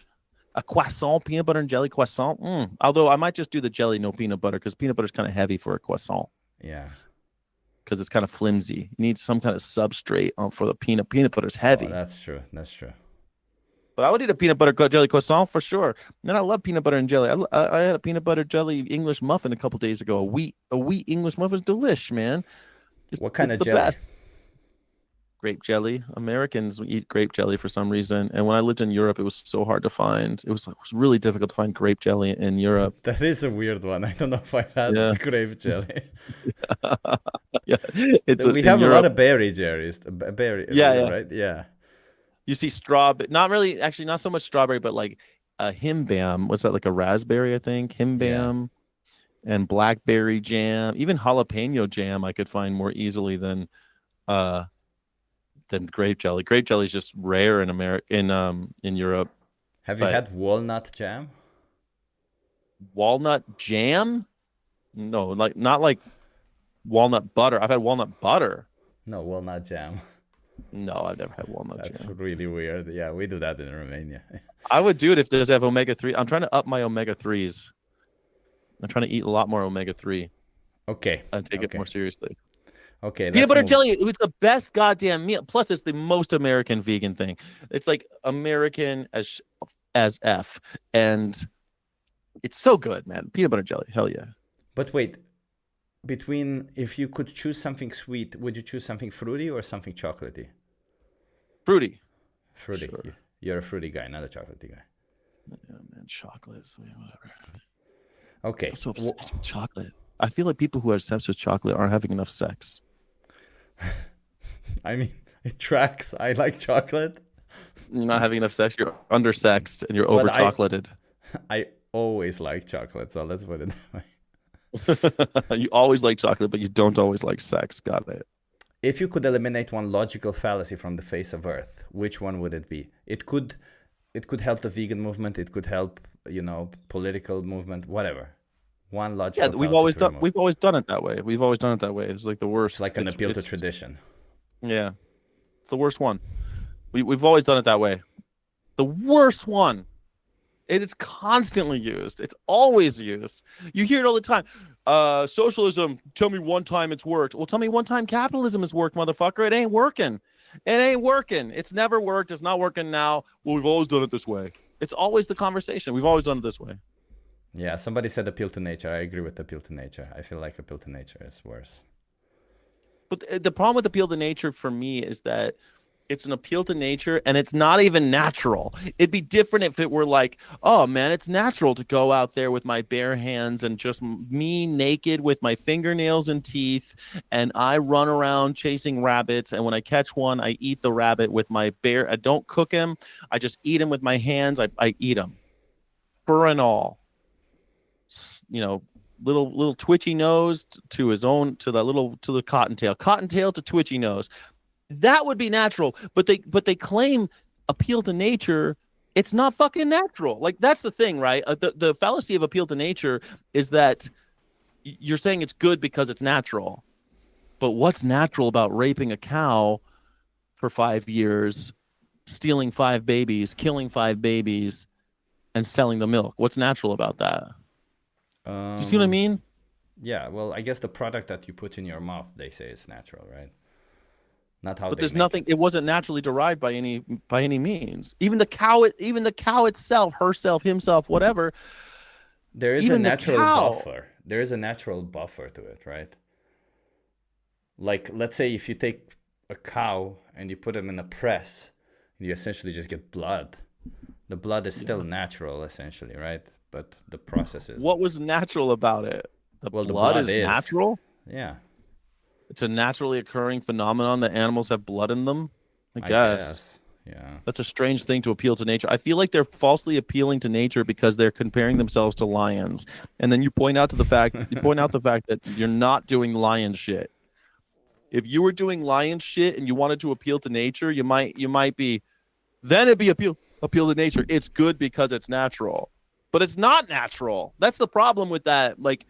a croissant, peanut butter and jelly croissant. Although I might just do the jelly, no peanut butter, because peanut butter is kind of heavy for a croissant. Yeah. Because it's kind of flimsy. You need some kind of substrate for the peanut. Peanut butter's heavy. Oh, that's true. That's true. But I would eat a peanut butter jelly croissant for sure. And I love peanut butter and jelly. I had a peanut butter jelly English muffin a couple days ago. A wheat English muffin is delish, man. What kind it's of the jelly? best. Grape jelly. Americans eat grape jelly for some reason. And when I lived in Europe, it was so hard to find. It was really difficult to find grape jelly in Europe. That is a weird one. I don't know if I've had Yeah. grape jelly. Yeah, We have a lot of berry jellies. Berry, Yeah. right? Yeah. You see strawberry, not really, actually, not so much strawberry, but like a himbam. What's that? Like a raspberry, I think. Himbam and blackberry jam, even jalapeno jam. I could find more easily than grape jelly. Grape jelly is just rare in America, in Europe. Have you But- had walnut jam? Walnut jam? No, like not like walnut butter. I've had walnut butter. No, walnut jam. No, I've never had walnut That's jam. really weird. Yeah, we do that in Romania. I would do it if does have omega-3. I'm trying to up my omega-3s. I'm trying to eat a lot more omega-3 Okay. and take it Okay. more seriously. Okay. Peanut butter move. jelly, it's the best goddamn meal. Plus, it's the most American vegan thing. It's like American as F. And it's so good, man. Peanut butter jelly. Hell yeah. But wait, if you could choose something sweet, would you choose something fruity or something chocolatey? Fruity. Fruity. Sure. You're a fruity guy, not a chocolatey guy. Yeah, man. Chocolate. Whatever. Okay. I'm so obsessed with chocolate. I feel like people who are obsessed with chocolate aren't having enough sex. I mean, it tracks. I like chocolate. You're not having enough sex. You're undersexed and you're But over chocolated. I always like chocolate, so let's put it that way. You always like chocolate, but you don't always like sex. Got it. If you could eliminate one logical fallacy from the face of Earth, which one would it be? It could help the vegan movement. It could help, political movement, whatever. One logical. Yeah, we've always done it that way. We've always done it that way. It's like the worst. It's like an appeal to it's- tradition. Yeah, it's the worst one. We've always done it that way. The worst one. It is constantly used. It's always used. You hear it all the time. Socialism. Tell me one time it's worked. Well, tell me one time capitalism has worked, motherfucker. It ain't working. It ain't working. It's never worked. It's not working now. Well, we've always done it this way. It's always the conversation. We've always done it this way. Yeah, somebody said appeal to nature. I agree with appeal to nature. I feel like appeal to nature is worse. But the problem with appeal to nature for me is that it's an appeal to nature and it's not even natural. It'd be different if it were like, oh man, it's natural to go out there with my bare hands and just me naked with my fingernails and teeth. And I run around chasing rabbits. And when I catch one, I eat the rabbit with my bare. I don't cook him. I just eat him with my hands. I eat him. Fur and all. Little twitchy nose to the cottontail to twitchy nose. That would be natural, but they claim appeal to nature. It's not fucking natural. Like that's the thing, right? The fallacy of appeal to nature is that you're saying it's good because it's natural, but what's natural about raping a cow for 5 years, stealing 5 babies, killing 5 babies, and selling the milk? What's natural about that? You see what I mean? Yeah, well, I guess the product that you put in your mouth, they say is natural, right? Not how But they there's make nothing. it. It wasn't naturally derived by any means. Even the cow itself, herself, himself, whatever. There is a Even the natural cow. buffer. There is a natural buffer to it, right? Like, let's say if you take a cow and you put them in a press, you essentially just get blood. The blood is still Yeah. natural, essentially, right? But the process isn't. What was natural about it? The Well, the blood blood is is, natural. yeah, It's a naturally occurring phenomenon that animals have blood in them. I I guess. guess. Yeah. That's a strange thing to appeal to nature. I feel like they're falsely appealing to nature because they're comparing themselves to lions. And then you point out the fact that you're not doing lion shit. If you were doing lion shit and you wanted to appeal to nature, you might be then it'd be appeal to nature. It's good because it's natural. But it's not natural. That's the problem with that. Like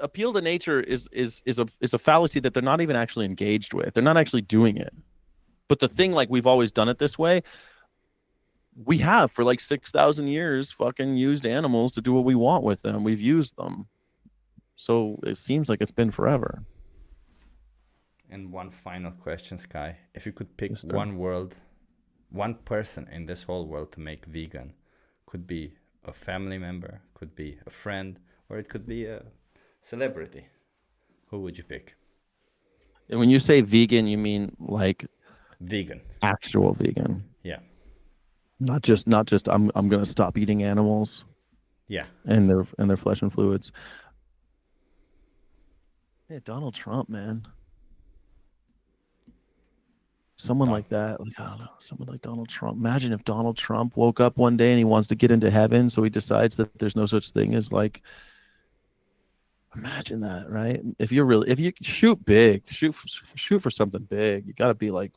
appeal to nature is a fallacy that they're not even actually engaged with. They're not actually doing it. But the thing, like we've always done it this way, we have for like 6,000 years fucking used animals to do what we want with them. We've used them. So it seems like it's been forever. And one final question, Sky. If you could pick Yes, sir. one person in this whole world to make vegan, could be a family member, could be a friend, or it could be a celebrity, who would you pick? And when you say vegan, you mean like Vegan. actual vegan. Yeah. Not just I'm gonna stop eating animals Yeah. and their flesh and fluids. Yeah, Donald Trump, man. Someone like that, like I don't know, someone like Donald Trump. Imagine if Donald Trump woke up one day and he wants to get into heaven, so he decides that there's no such thing as like. Imagine that, right? If you shoot big, shoot for something big, you got to be like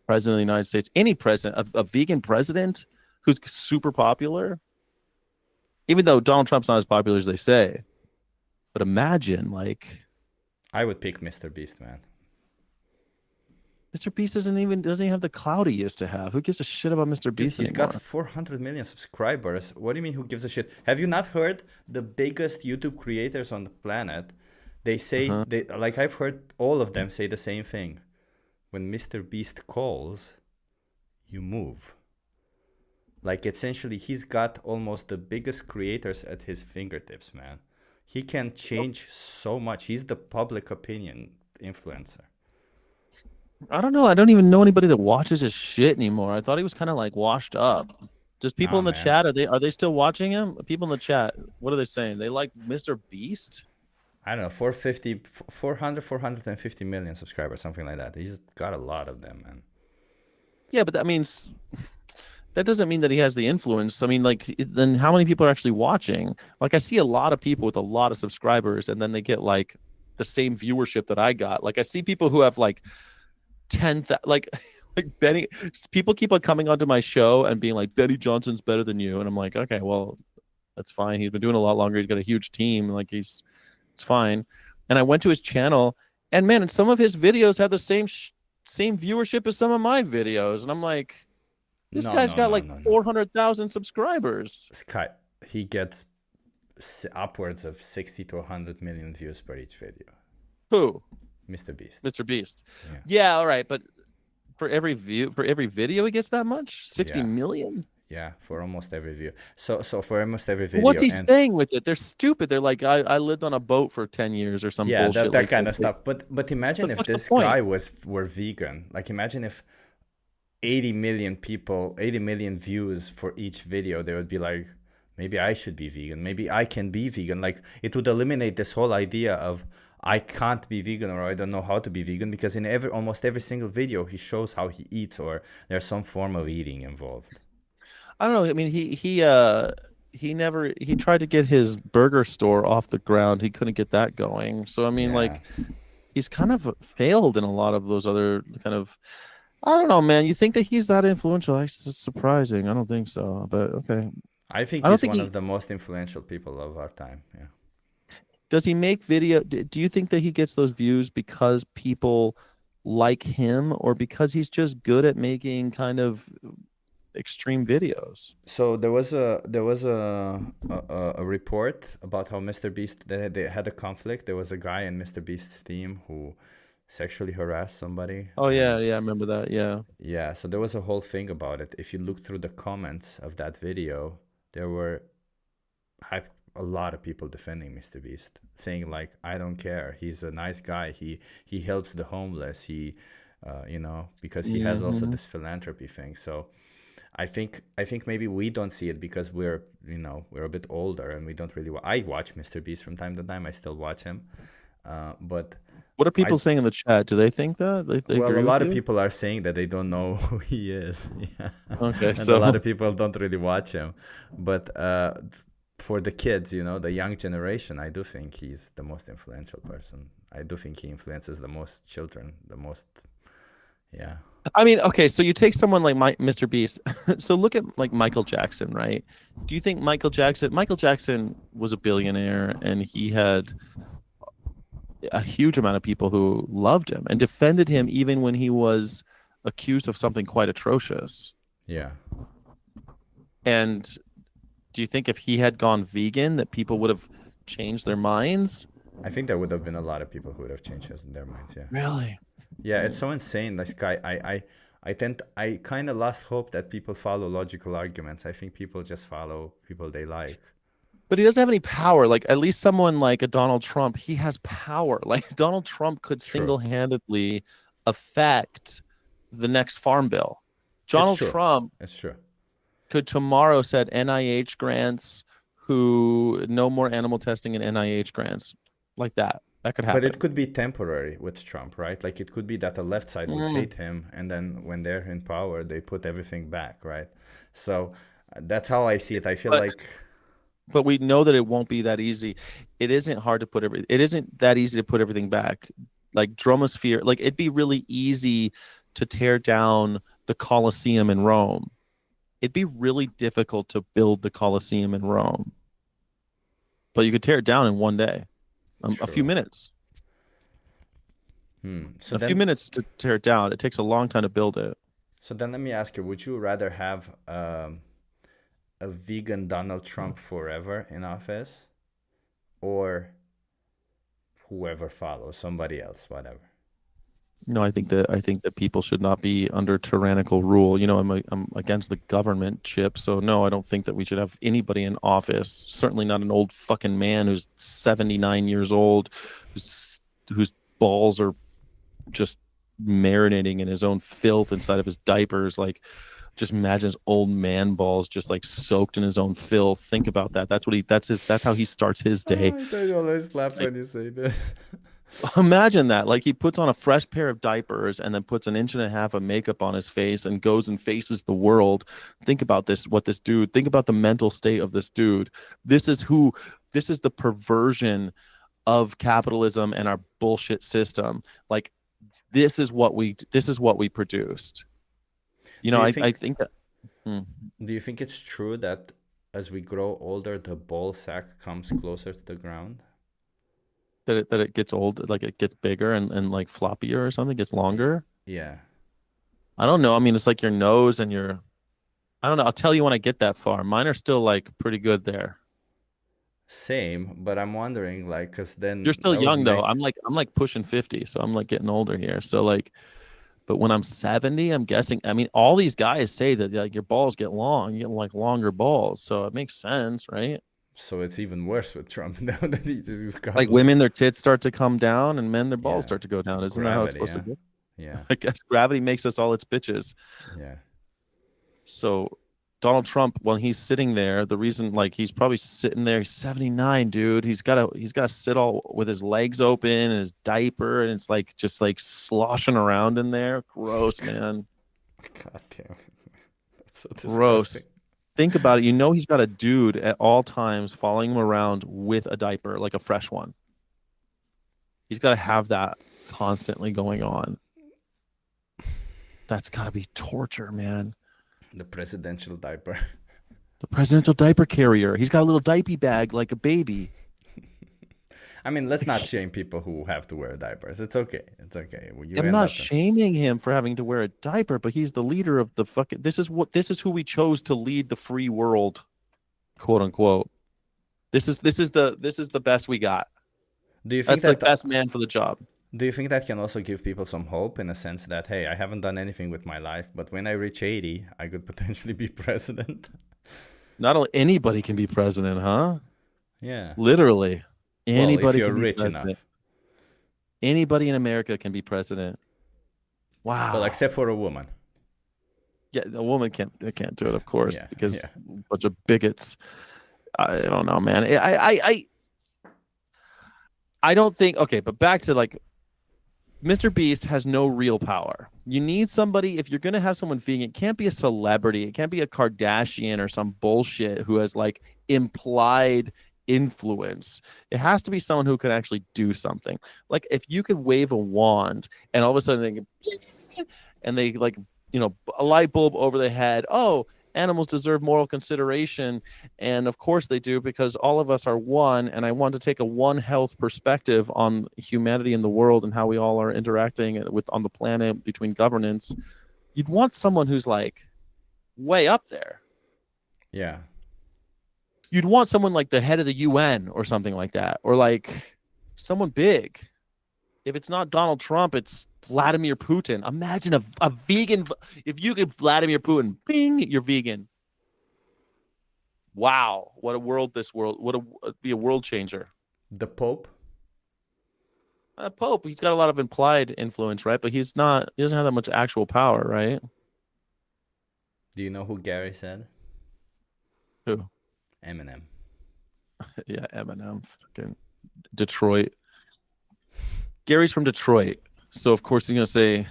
president of the United States, any president, a vegan president who's super popular. Even though Donald Trump's not as popular as they say, but imagine like I would pick Mr. Beast, man. Mr. Beast doesn't even have the clout he used to have. Who gives a shit about Mr. Dude, Beast he's anymore? got 400 million subscribers. What do you mean, who gives a shit? Have you not heard the biggest YouTube creators on the planet? They say, like, I've heard all of them say the same thing. When Mr. Beast calls, you move. Like, essentially, he's got almost the biggest creators at his fingertips, man. He can change so much. He's the public opinion influencer. I don't know. I don't even know anybody that watches his shit anymore. I thought he was kind of like washed up. Just people Nah, in the man. chat, are they still watching him? People in the chat, what are they saying? They like Mr. Beast? I don't know, 450 million subscribers, something like that. He's got a lot of them, man. Yeah, but that means that doesn't mean that he has the influence. I mean, like, then how many people are actually watching? Like, I see a lot of people with a lot of subscribers, and then they get like the same viewership that I got. Like, I see people who have like 10,000, like Benny. People keep on coming onto my show and being like, Benny Johnson's better than you, and I'm like, okay, well, that's fine. He's been doing a lot longer. He's got a huge team. Like, it's fine. And I went to his channel, and man, and some of his videos have the same viewership as some of my videos, and I'm like, this guy's got like 400,000 subscribers. Sky, he gets upwards of 60 to 100 million views per each video. Who? Mr. Beast. Mr. Beast. Yeah, all right, but for every video he gets that much? 60 million? Yeah, for almost every view. So for almost every video. What's he saying with it? They're stupid. They're like, I lived on a boat for 10 years or some bullshit. Yeah, that like kind of stuff. But imagine if this guy were vegan. Like, imagine if 80 million views for each video, they would be like, maybe I should be vegan. Maybe I can be vegan. Like, it would eliminate this whole idea of I can't be vegan or I don't know how to be vegan, because in almost every single video he shows how he eats, or there's some form of eating involved. I don't know. I mean, he tried to get his burger store off the ground. He couldn't get that going. So I mean, like, he's kind of failed in a lot of those other kind of. I don't know, man. You think that he's that influential? It's surprising. I don't think so. But okay. I think he's one of the most influential people of our time. Yeah. Does he make video? Do you think that he gets those views because people like him, or because he's just good at making kind of extreme videos. So there was a report about how Mr. Beast, they had a conflict. There was a guy in Mr. Beast's team who sexually harassed somebody, Oh yeah, and yeah, I remember that. Yeah. yeah, so there was a whole thing about it. If you look through the comments of that video, there were a lot of people defending Mr. Beast, saying like, I don't care. He's a nice guy. He helps the homeless. Because he has also Hmm. this philanthropy thing. So I think maybe we don't see it because we're a bit older and we don't really. I watch Mr. Beast from time to time. I still watch him, but What are I people saying in the chat? Do they think that they well, a agree with lot of you? people are saying that they don't know who he is. Yeah. Okay, And a lot so of people don't really watch him. But for the kids, the young generation, I do think he's the most influential person. I do think he influences the most children, the most, yeah. I mean, okay, so you take someone like Mr. Beast. So look at like Michael Jackson, right? Do you think Michael Jackson was a billionaire and he had a huge amount of people who loved him and defended him even when he was accused of something quite atrocious. Yeah. And do you think if he had gone vegan that people would have changed their minds? I think there would have been a lot of people who would have changed their minds. Yeah. Really? Yeah, it's so insane. Like Sky, I kind of lost hope that people follow logical arguments. I think people just follow people they like. But he doesn't have any power. Like at least someone like a Donald Trump, he has power. Like Donald Trump could True. single-handedly affect the next farm bill. Donald true. Trump It's true. could tomorrow set NIH grants who no more animal testing and NIH grants like that. That could happen. But it could be temporary with Trump, right? Like it could be that the left side would Mm. hate him, and then when they're in power, they put everything back, right? So that's how I see it. I feel But like, but we know that it won't be that easy. It isn't hard to put it isn't that easy to put everything back. Like Dromosphere, like it'd be really easy to tear down the Colosseum in Rome. It'd be really difficult to build the Colosseum in Rome. But you could tear it down in one day. A few true. minutes. So A few then, minutes to tear it down. It takes a long time to build it. let me ask you: would you rather have a vegan Donald Trump forever in office, or whoever follows somebody else, whatever? No, I think that people should not be under tyrannical rule. You know, I'm against the government chip, so no, I don't think that we should have anybody in office. Certainly not an old fucking man who's 79 years old, whose balls are just marinating in his own filth inside of his diapers. Like, just imagine his old man balls just like soaked in his own filth. Think about that. That's how he starts his day. I always laugh Like, when you say this. imagine that. Like he puts on a fresh pair of diapers and then puts an inch and a half of makeup on his face and goes and faces the world. Think about think about the mental state of this dude. This is the perversion of capitalism and our bullshit system. Like this is what we produced. You know, Do you I think think that do you think it's true that as we grow older, the ball sack comes closer to the ground? that it gets old, like it gets bigger and like floppier or something, gets longer. Yeah. I don't know. I mean, it's like your nose and I don't know. I'll tell you when I get that far. Mine are still like pretty good there. Same, but I'm wondering, like, because You're then still that would young though. make. I'm like pushing 50, so I'm like getting older here. So like, but when I'm 70, I'm guessing. I mean, all these guys say that like your balls get long, you get like longer balls, so it makes sense, right? So it's even worse with Trump now that he just got Like like. women, their tits start to come down, and men, their balls Yeah, start to go it's down. Isn't that how it's gravity, supposed to yeah. go? Yeah, I guess gravity makes us all its bitches. yeah. So Donald Trump, when he's sitting there, the reason like he's probably sitting there, he's 79, dude. He's gotta sit all with his legs open and his diaper, and it's like just like sloshing around in there. Gross, man. God damn. That's so disgusting. Gross. Think about it. You know he's got a dude at all times following him around with a diaper, like a fresh one. He's got to have that constantly going on. That's got to be torture, man. The presidential diaper. The presidential diaper carrier. He's got a little diaper bag like a baby. I mean, let's not shame people who have to wear diapers. It's okay. It's okay. You I'm end not up in. shaming him for having to wear a diaper, but he's the leader of the fucking. This is who we chose to lead the free world, quote unquote. This is the best we got. Do you think That's the that best man for the job. do you think that can also give people some hope in a sense that, hey, I haven't done anything with my life, but when I reach 80, I could potentially be president? Not only anybody can be president, huh? Yeah. Literally, Well, if anybody you're can be rich president. enough. Anybody in America can be president. Wow. Well, except for a woman. Yeah, a woman can't do it, of course, Yeah, because yeah. a bunch of bigots. I don't know, man. I don't think. Okay, but back to like Mr. Beast has no real power. You need somebody, if you're going to have someone vegan, it can't be a celebrity. It can't be a Kardashian or some bullshit who has like implied influence. It has to be someone who can actually do something. Like if you could wave a wand and all of a sudden they like, you know, a light bulb over their head. Oh, animals deserve moral consideration. And of course they do, because all of us are one. And I want to take a one health perspective on humanity in the world and how we all are interacting with on the planet between governance. You'd want someone who's like way up there. Yeah. You'd want someone like the head of the UN or something like that, or like someone big. If it's not Donald Trump, it's Vladimir Putin. Imagine a vegan. If you could Vladimir Putin, bing, you're vegan. Wow, what a world this world. Be a world changer. The Pope? Pope, he's got a lot of implied influence, right? But he's not. He doesn't have that much actual power, right? Do you know who Gary said? Who? Eminem. Yeah, Eminem, fucking Detroit. Gary's from Detroit, so of course he's gonna say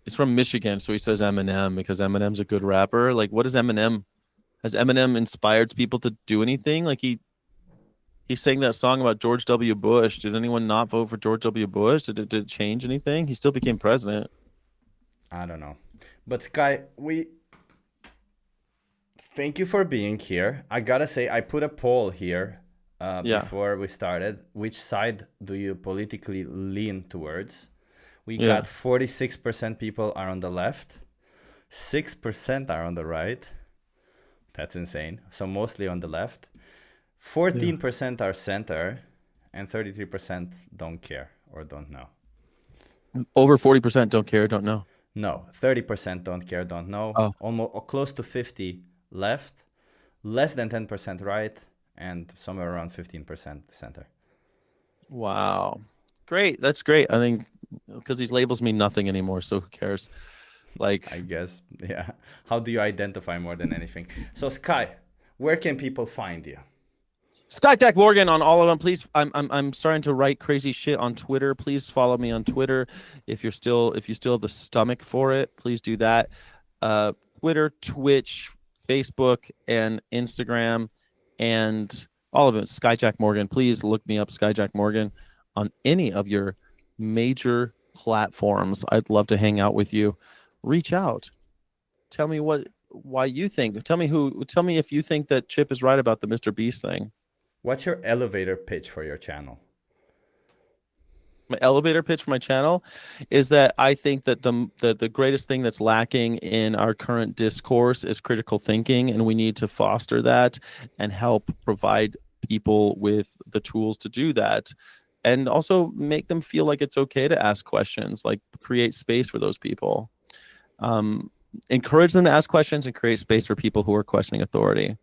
he's from Michigan, so he says Eminem because Eminem's a good rapper. Like, what is Eminem? Has Eminem inspired people to do anything? Like he sang that song about George W. Bush. Did anyone not vote for George W. Bush? Did it change anything? He still became president. I don't know. But Sky, we thank you for being here. I gotta say, I put a poll here before we started. Which side do you politically lean towards? We got 46% people are on the left, 6% are on the right. That's insane. So mostly on the left. 14% are center, and 33% don't care or don't know. Over 40% don't care, don't know. No, 30% don't care, don't know. Oh. Almost close to 50 left, less than 10% right, and somewhere around 15% center. Wow. Great. That's great. I think because these labels mean nothing anymore, so who cares? Like, I guess, yeah. How do you identify more than anything? So Sky, where can people find you? Skyjack Morgan on all of them. Please, I'm starting to write crazy shit on Twitter. Please follow me on Twitter if you still have the stomach for it. Please do that. Twitter, Twitch, Facebook, and Instagram, and all of it. Skyjack Morgan. Please look me up, Skyjack Morgan, on any of your major platforms. I'd love to hang out with you. Reach out. Tell me why you think. Tell me if you think that Chip is right about the Mr. Beast thing. What's your elevator pitch for your channel? My elevator pitch for my channel is that I think that the greatest thing that's lacking in our current discourse is critical thinking, and we need to foster that and help provide people with the tools to do that, and also make them feel like it's okay to ask questions, like create space for those people. Encourage them to ask questions and create space for people who are questioning authority.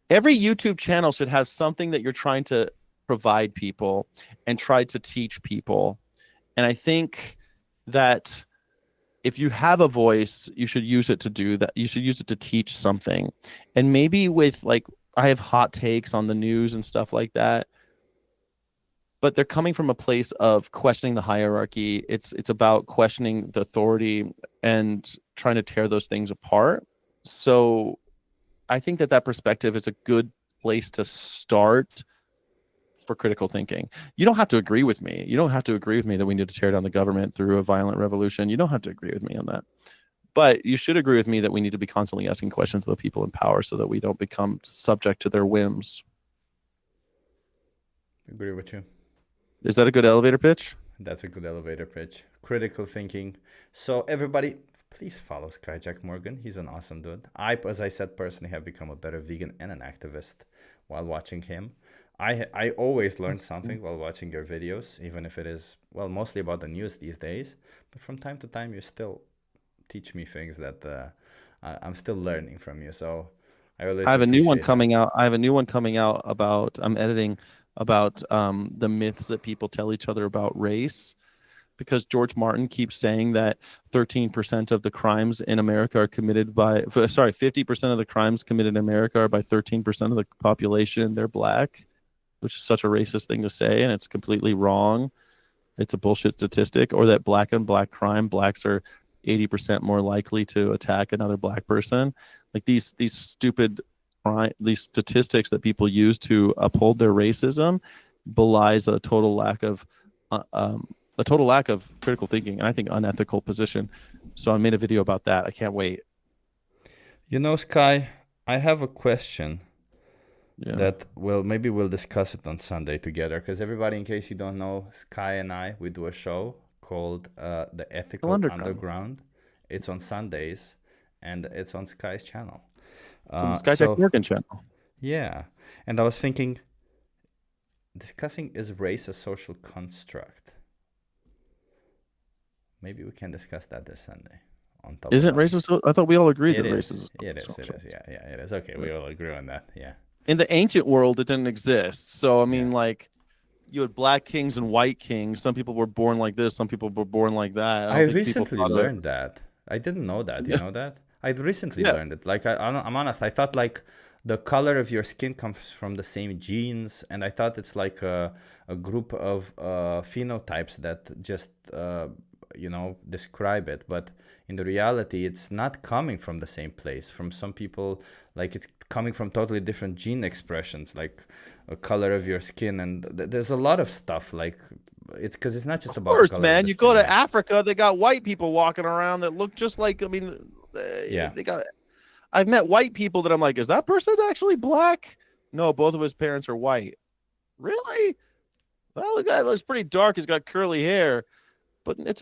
Every YouTube channel should have something that you're trying to provide people and try to teach people. And I think that if you have a voice, you should use it to do that. You should use it to teach something. And maybe with like, I have hot takes on the news and stuff like that, but they're coming from a place of questioning the hierarchy. It's about questioning the authority and trying to tear those things apart. So I think that perspective is a good place to start for critical thinking. You don't have to agree with me. You don't have to agree with me that we need to tear down the government through a violent revolution. You don't have to agree with me on that. But you should agree with me that we need to be constantly asking questions of the people in power so that we don't become subject to their whims. Agree with you. Is that a good elevator pitch? That's a good elevator pitch. Critical thinking. So everybody, please follow Skyjack Morgan. He's an awesome dude. As I said, personally have become a better vegan and an activist while watching him. I always learn something while watching your videos, even if it is, well, mostly about the news these days. But from time to time, you still teach me things that I'm still learning from you. So I always I have a new one appreciate that. coming out. I have a new one coming out about I'm editing about the myths that people tell each other about race, because George Martin keeps saying that 13% of the crimes in America are committed by 50% of the crimes committed in America are by 13% of the population. They're black, which is such a racist thing to say, and it's completely wrong. It's a bullshit statistic. Or that black on black crime, blacks are 80% more likely to attack another black person. Like these stupid these statistics that people use to uphold their racism belies a total lack of critical thinking, and I think unethical position. So I made a video about that. I can't wait. You know, Sky, I have a question Yeah. that maybe we'll discuss it on Sunday together, because everybody, in case you don't know, Sky and I, we do a show called The Ethical Underground. It's on Sundays, and it's on Sky's channel. It's on the Skyjack Morgan channel. Yeah. And I was thinking, discussing, is race a social construct? Maybe we can discuss that this Sunday. On top Isn't racist? I thought we all agreed that is. racism is. It is. Yeah, it is. Okay, we all agree on that. Yeah. In the ancient world, it didn't exist. So I mean, like, you had black kings and white kings. Some people were born like this. Some people were born like that. I recently learned that. I didn't know that. You know that? I recently learned it. Like, I'm honest. I thought like the color of your skin comes from the same genes, and I thought it's like a group of phenotypes that just describe it. But in the reality, it's not coming from the same place. From some people, like, it's coming from totally different gene expressions, like a color of your skin, and there's a lot of stuff. Like, it's because it's not just about. Of course, man. You go to Africa, they got white people walking around that look just like. I mean, they got. I've met white people that I'm like, is that person actually black? No, both of his parents are white. Really? Well, the guy looks pretty dark. He's got curly hair, but it's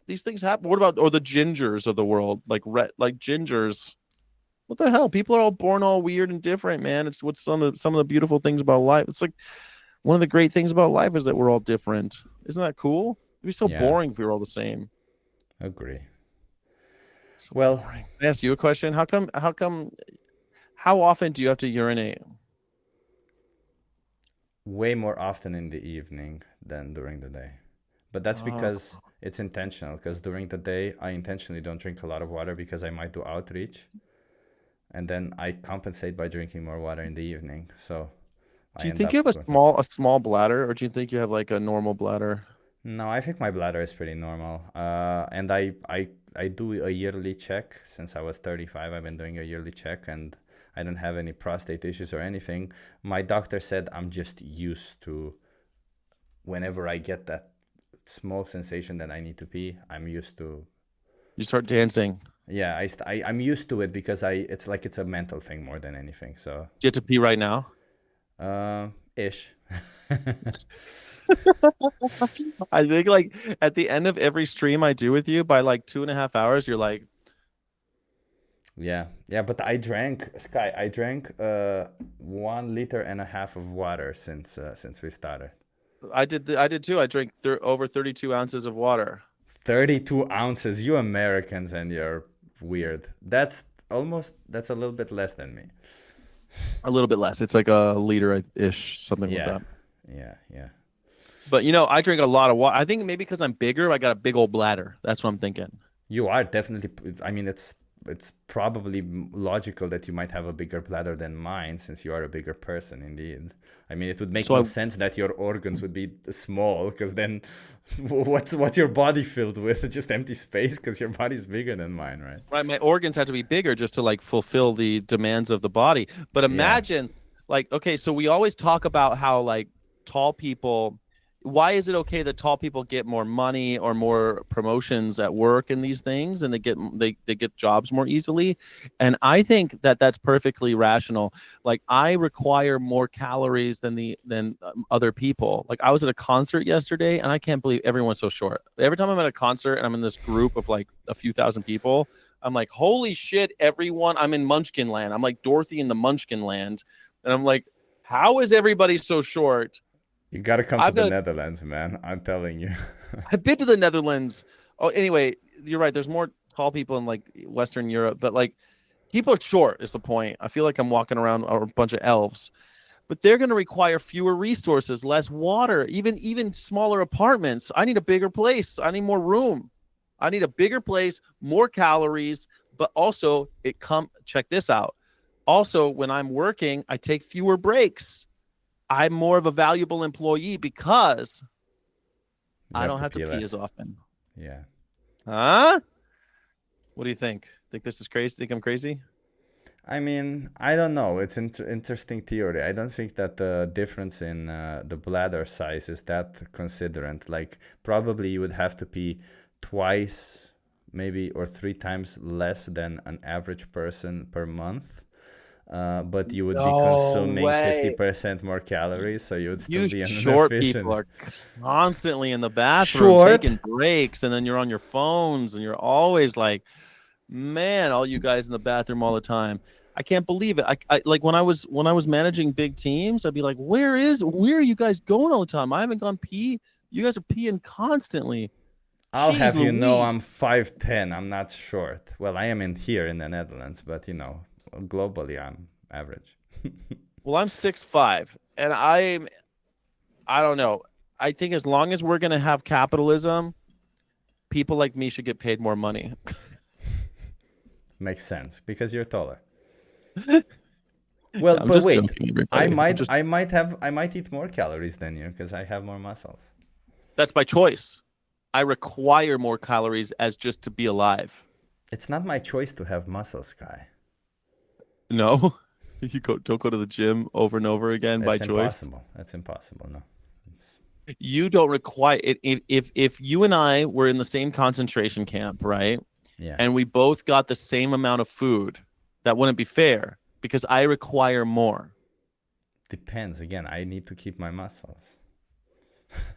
these things happen. What about the gingers of the world, like gingers? What the hell? People are all born all weird and different, man. It's what's some of the beautiful things about life. It's like one of the great things about life is that we're all different. Isn't that cool? It'd be so boring if we were all the same. Agree. So well, boring. I ask you a question. How often do you have to urinate? Way more often in the evening than during the day. But that's because it's intentional. Because during the day, I intentionally don't drink a lot of water because I might do outreach. And then I compensate by drinking more water in the evening. So do you think you have a small bladder, or do you think you have like a normal bladder? No, I think my bladder is pretty normal. And I do a yearly check. Since I was 35, I've been doing a yearly check, and I don't have any prostate issues or anything. My doctor said I'm just used to, whenever I get that small sensation that I need to pee, I'm used to. You start dancing. Yeah, I'm used to it because it's like it's a mental thing more than anything. So. Do you have to pee right now? Ish. I think like at the end of every stream I do with you, by like 2.5 hours, you're like. Yeah, but I drank 1.5 liters of water since we started. I did too. I drank over 32 ounces of water. 32 ounces. You Americans, and you're weird. That's a little bit less than me. A little bit less. It's like a liter-ish, something like that. Yeah. But I drink a lot of water. I think maybe because I'm bigger, I got a big old bladder. That's what I'm thinking. You are definitely. I mean, it's probably logical that you might have a bigger bladder than mine, since you are a bigger person, indeed. I mean, it would make no sense that your organs would be small, because then what's your body filled with? Just empty space, because your body's bigger than mine, right? Right. My organs have to be bigger just to like fulfill the demands of the body. But imagine like, okay, so we always talk about how like tall people, why is it okay that tall people get more money or more promotions at work in these things, and they get jobs more easily? And I think that that's perfectly rational. Like, I require more calories than other people. Like, I was at a concert yesterday, and I can't believe everyone's so short. Every time I'm at a concert and I'm in this group of like a few thousand people, I'm like, holy shit, everyone! I'm in Munchkin land. I'm like Dorothy in the Munchkin land, and I'm like, how is everybody so short? You gotta come to I've the got Netherlands, man. I'm telling you. I've been to the Netherlands. Oh, anyway, you're right. There's more tall people in like Western Europe, but like people are short is the point. I feel like I'm walking around a bunch of elves, but they're going to require fewer resources, less water, even smaller apartments. I need a bigger place. I need more room. I need a bigger place, more calories, but also check this out. Also, when I'm working, I take fewer breaks. I'm more of a valuable employee because I don't have to pee as often. Yeah. Huh? What do you think? Think this is crazy? Think I'm crazy? I mean, I don't know. It's interesting theory. I don't think that the difference in the bladder size is that considerant. Like, probably you would have to pee twice, maybe, or 3 times less than an average person per month. But you would be consuming 50% more calories, so you would still be short inefficient. people are constantly in the bathroom taking breaks, and then you're on your phones, and you're always like, man, all you guys in the bathroom all the time. I can't believe it. I like when I was managing big teams, I'd be like, where are you guys going all the time? I haven't gone pee. You guys are peeing constantly. I'll have you know I'm 5'10". I'm not short. Well, I am here in the Netherlands, but globally I'm average. Well, I'm 6'5", and I don't know. I think as long as we're gonna have capitalism, people like me should get paid more money. Makes sense because you're taller. Well, but wait, I might eat more calories than you because I have more muscles. That's by choice. I require more calories as just to be alive. It's not my choice to have muscles, Sky. No, don't go to the gym over and over again by choice. Impossible. That's impossible. No, you don't require it. If you and I were in the same concentration camp, right? Yeah. And we both got the same amount of food, that wouldn't be fair because I require more. Depends. Again, I need to keep my muscles.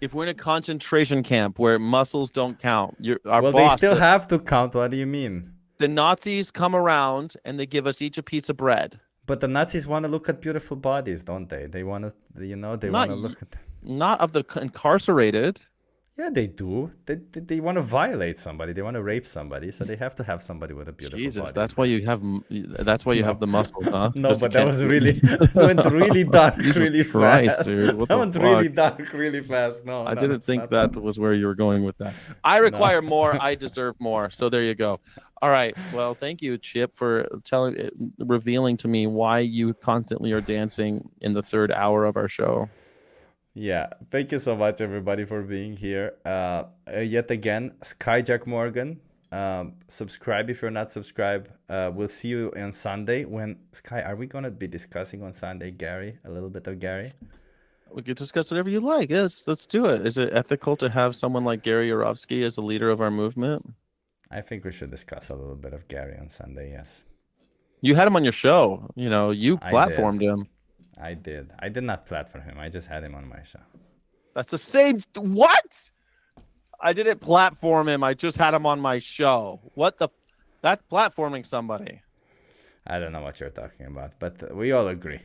If we're in a concentration camp where muscles don't count, they still have to count. What do you mean? The Nazis come around and they give us each a piece of bread. But the Nazis want to look at beautiful bodies, don't they? They want to, they want to look at. Not of the incarcerated. Yeah, they do. They want to violate somebody. They want to rape somebody. So they have to have somebody with a beautiful body. That's why you have. That's why you have the muscles, huh? No, but that was that went really dark, really fast. Dude, what that went really dark, really fast. No, I didn't think that was where you were going with that. I require more. I deserve more. So there you go. All right. Well, thank you, Chip, for revealing to me why you constantly are dancing in the 3rd hour of our show. Yeah, thank you so much, everybody, for being here. Yet again, Skyjack Morgan. Subscribe if you're not subscribed. We'll see you on Sunday. Are we going to be discussing on Sunday, Gary? A little bit of Gary? We could discuss whatever you like. Yes, let's do it. Is it ethical to have someone like Gary Yourofsky as a leader of our movement? I think we should discuss a little bit of Gary on Sunday, yes. You had him on your show. You platformed him. I did. I did not platform him. I just had him on my show. That's the same. What? I didn't platform him. I just had him on my show. That's platforming somebody. I don't know what you're talking about, but we all agree.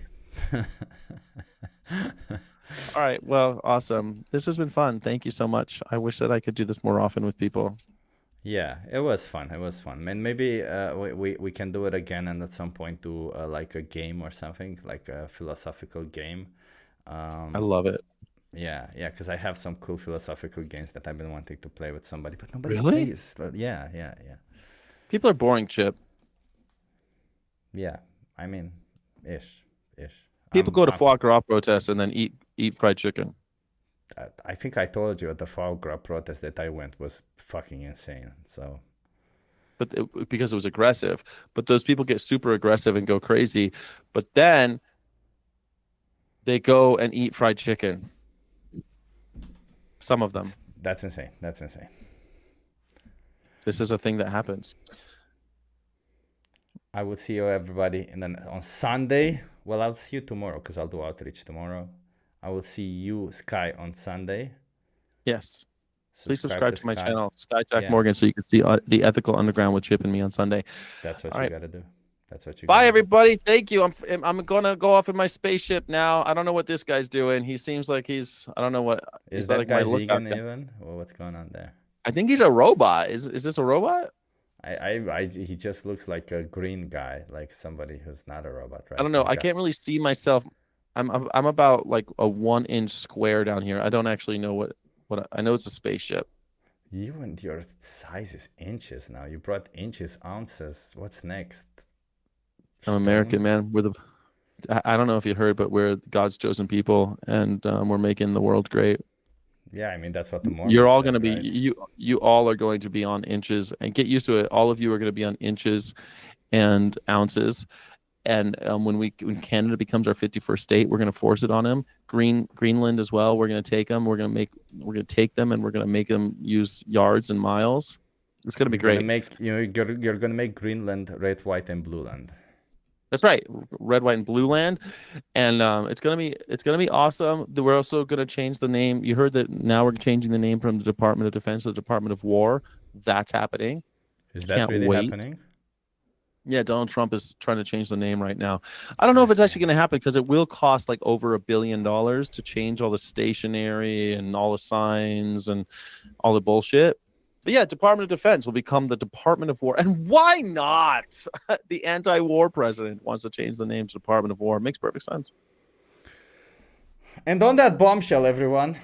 All right. Well, awesome. This has been fun. Thank you so much. I wish that I could do this more often with people. Yeah, it was fun. And maybe we can do it again and at some point do like a game or something, like a philosophical game. I love it. Yeah, because I have some cool philosophical games that I've been wanting to play with somebody, but nobody really plays. Yeah. People are boring, Chip. Yeah, I mean, ish. People go to foie gras protests and then eat fried chicken. I think I told you at the foie gras protest that I went was fucking insane. So, because it was aggressive. But those people get super aggressive and go crazy. But then they go and eat fried chicken. Some of them. That's insane. That's insane. This is a thing that happens. I will see you everybody, and then on Sunday. Well, I'll see you tomorrow because I'll do outreach tomorrow. I will see you, Sky, on Sunday. Yes. Please subscribe to my channel, Sky Jack Yeah. Morgan, so you can see the Ethical Underground with Chip and me on Sunday. That's what All you right. got to do. That's what you. Bye, everybody. Thank you. I'm gonna go off in my spaceship now. I don't know what this guy's doing. He seems like he's. I don't know what. Is that guy vegan even? Or what's going on there? I think he's a robot. Is this a robot? He just looks like a green guy, like somebody who's not a robot, right? I don't know. I can't really see myself. I'm about like a 1 inch square down here. I don't actually know what I know. It's a spaceship. You and your size is inches now. You brought inches, ounces. What's next? I'm American, man. I don't know if you heard, but we're God's chosen people, and we're making the world great. Yeah, I mean that's what the Mormons You're all said, going to be right? you all are going to be on inches, and get used to it. All of you are going to be on inches and ounces. And when Canada becomes our 51st state, we're going to force it on them. Greenland as well. We're going to take them. We're going to take them, and we're going to make them use yards and miles. It's going to be great. You're going to make Greenland red, white, and blue land. That's right, red, white, and blue land, and it's gonna be awesome. We're also gonna change the name. You heard that now we're changing the name from the Department of Defense to the Department of War. That's happening. Is that really happening? Yeah, Donald Trump is trying to change the name right now. I don't know if it's actually going to happen because it will cost like over $1 billion to change all the stationery and all the signs and all the bullshit. But yeah, Department of Defense will become the Department of War. And why not? The anti-war president wants to change the name to Department of War. It makes perfect sense. And on that bombshell, everyone,